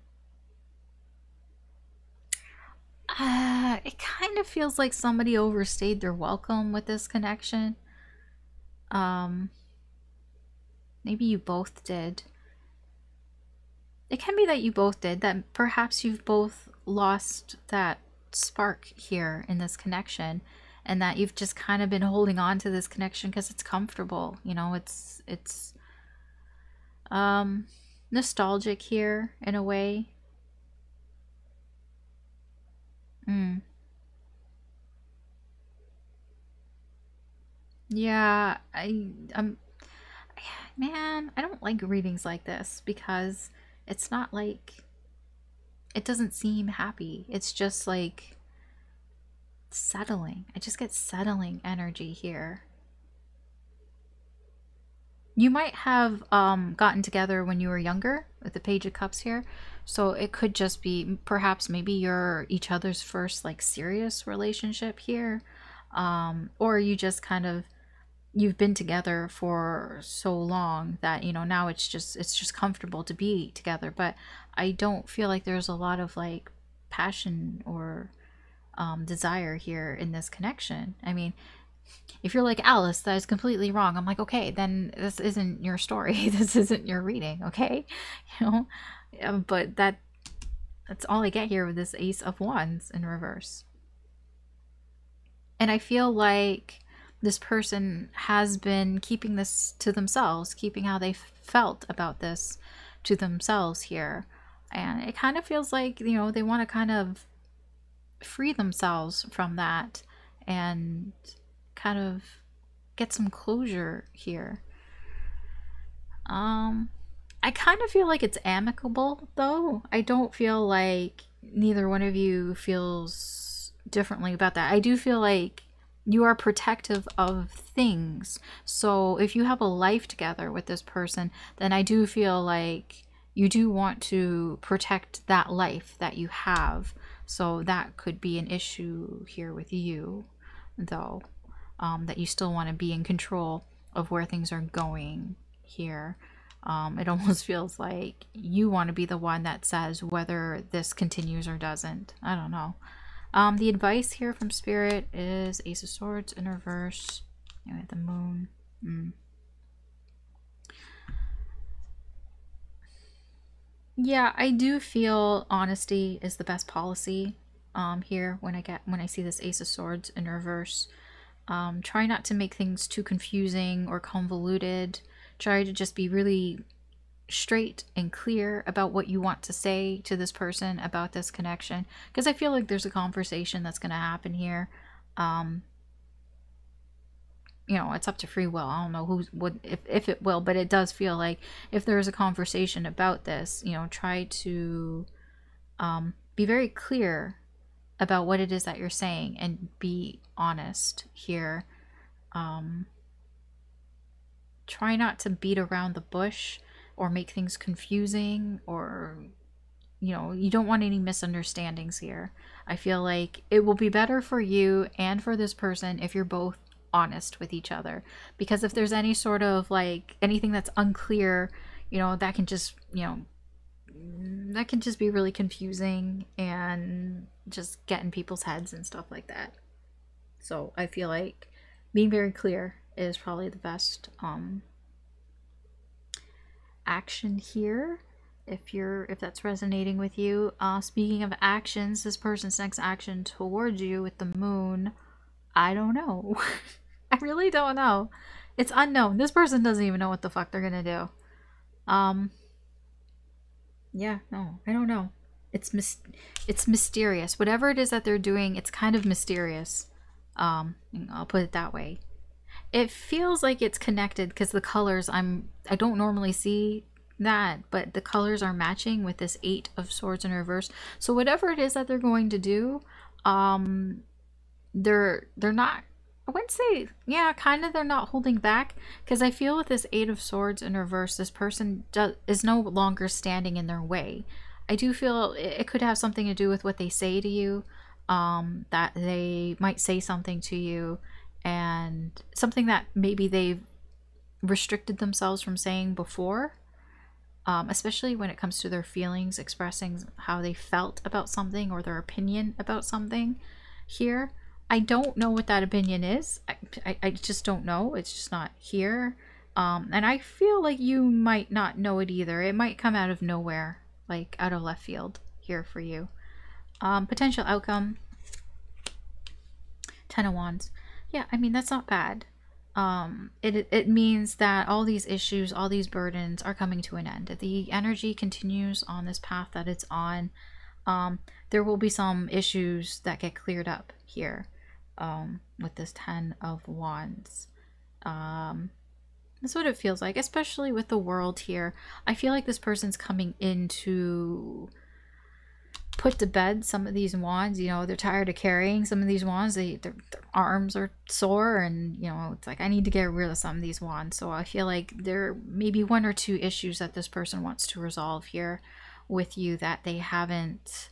kind of feels like somebody overstayed their welcome with this connection. Maybe you both did. It can be that you both did, that perhaps you've both lost that spark here in this connection, and that you've just kind of been holding on to this connection because it's comfortable. You know, it's nostalgic here in a way. Yeah, man, I don't like readings like this because it's not like, it doesn't seem happy. It's just like settling. I just get settling energy here. You might have gotten together when you were younger with the Page of Cups here. So it could just be perhaps maybe you're each other's first like serious relationship here. Or you just kind of, you've been together for so long that, you know, now it's just comfortable to be together. But I don't feel like there's a lot of like passion or desire here in this connection. I mean, if you're like Alice, that is completely wrong. I'm like, okay, then this isn't your story. This isn't your reading, okay? You know, but that's all I get here with this Ace of Wands in reverse. And I feel like this person has been keeping this to themselves, keeping how they felt about this to themselves here. And it kind of feels like, you know, they want to kind of free themselves from that and kind of get some closure here. I kind of feel like it's amicable though. I don't feel like neither one of you feels differently about that. I do feel like you are protective of things. So if you have a life together with this person, then I do feel like you do want to protect that life that you have. So that could be an issue here with you though. That you still want to be in control of where things are going here. It almost feels like you want to be the one that says whether this continues or doesn't. I don't know. The advice here from Spirit is Ace of Swords in reverse. Anyway, the Moon. Yeah, I do feel honesty is the best policy here when I see this Ace of Swords in reverse. Try not to make things too confusing or convoluted. Try to just be really straight and clear about what you want to say to this person about this connection, because I feel like there's a conversation that's going to happen here. You know, it's up to free will. I don't know if it will, but it does feel like if there's a conversation about this, you know, try to be very clear about what it is that you're saying and be honest here. Try not to beat around the bush or make things confusing, or, you know, you don't want any misunderstandings here. I feel like it will be better for you and for this person if you're both honest with each other, because if there's any sort of like anything that's unclear, you know, that can just, you know, that can just be really confusing and just get in people's heads and stuff like that. So I feel like being very clear is probably the best action here, if that's resonating with you. Speaking of actions, this person's next action towards you with the moon, I don't know. I really don't know. It's unknown. This person doesn't even know what the fuck they're gonna do. Yeah, no, I don't know. It's mysterious. Whatever it is that they're doing, it's kind of mysterious. I'll put it that way. It feels like it's connected because the colors, I don't normally see that, but the colors are matching with this 8 of Swords in reverse. So whatever it is that they're going to do, they're not, I wouldn't say, yeah, kind of, they're not holding back, because I feel with this 8 of Swords in reverse, this person is no longer standing in their way. I do feel it could have something to do with what they say to you, that they might say something to you, and something that maybe they've restricted themselves from saying before, especially when it comes to their feelings, expressing how they felt about something or their opinion about something here. I don't know what that opinion is. I just don't know. It's just not here. And I feel like you might not know it either. It might come out of nowhere, like out of left field here for you. Potential outcome. 10 of Wands. Yeah, I mean, that's not bad. It means that all these issues, all these burdens are coming to an end. If the energy continues on this path that it's on, there will be some issues that get cleared up here, with this 10 of Wands. That's what it feels like, especially with the World here. I feel like this person's coming in to put to bed some of these wands. You know, they're tired of carrying some of these wands. Their arms are sore, and, you know, it's like, I need to get rid of some of these wands. So I feel like there may be 1 or 2 issues that this person wants to resolve here with you that they haven't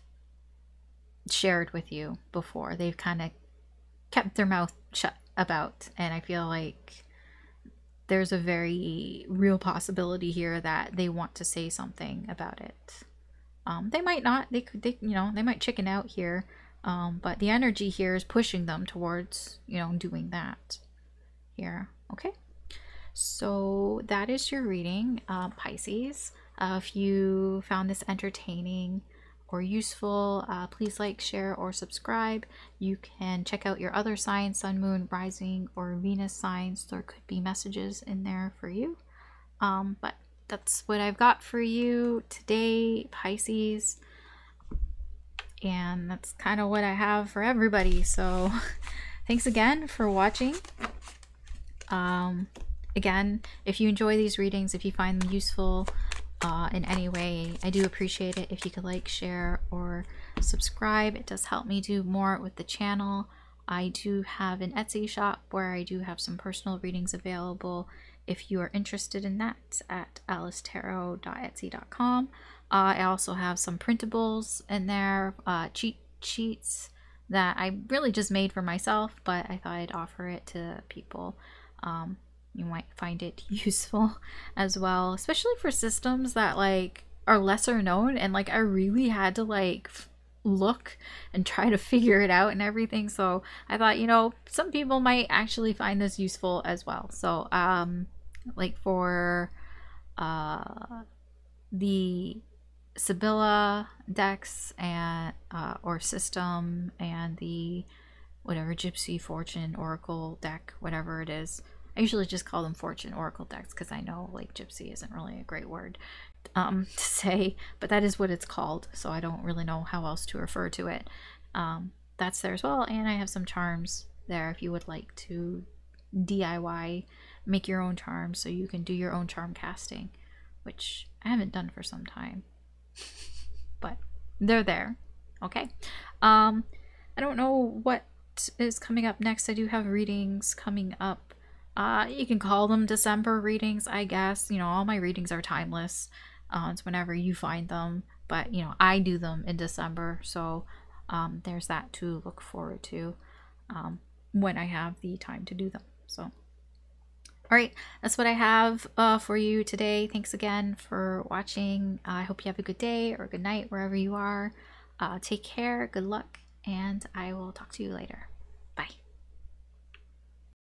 shared with you before. They've kind of kept their mouth shut about, and I feel like there's a very real possibility here that they want to say something about it. They might not, they might chicken out here, but the energy here is pushing them towards, you know, doing that here. Okay, so that is your reading, Pisces. If you found this entertaining or useful, please like, share, or subscribe. You can check out your other signs, Sun, Moon, Rising, or Venus signs. There could be messages in there for you. But that's what I've got for you today, Pisces. And that's kind of what I have for everybody. So thanks again for watching. Again, if you enjoy these readings, if you find them useful in any way, I do appreciate it if you could like, share, or subscribe. It does help me do more with the channel. I do have an Etsy shop where I do have some personal readings available if you are interested in that, at alicetarot.etsy.com. I also have some printables in there, cheat sheets that I really just made for myself, but I thought I'd offer it to people. You might find it useful as well, especially for systems that like are lesser known, and like I really had to like look and try to figure it out and everything. So I thought, you know, some people might actually find this useful as well. So like for the Sibylla decks and or system, and the whatever Gypsy Fortune Oracle deck, whatever it is, I usually just call them Fortune Oracle decks because I know like Gypsy isn't really a great word to say, but that is what it's called, so I don't really know how else to refer to it. That's there as well, and I have some charms there if you would like to DIY, make your own charms so you can do your own charm casting, which I haven't done for some time, but they're there. Okay, I don't know what is coming up next. I do have readings coming up. You can call them December readings, I guess. You know, all my readings are timeless. It's whenever you find them. But, you know, I do them in December. So there's that to look forward to when I have the time to do them. So, all right, that's what I have for you today. Thanks again for watching. I hope you have a good day or good night wherever you are. Take care, good luck, and I will talk to you later. Bye.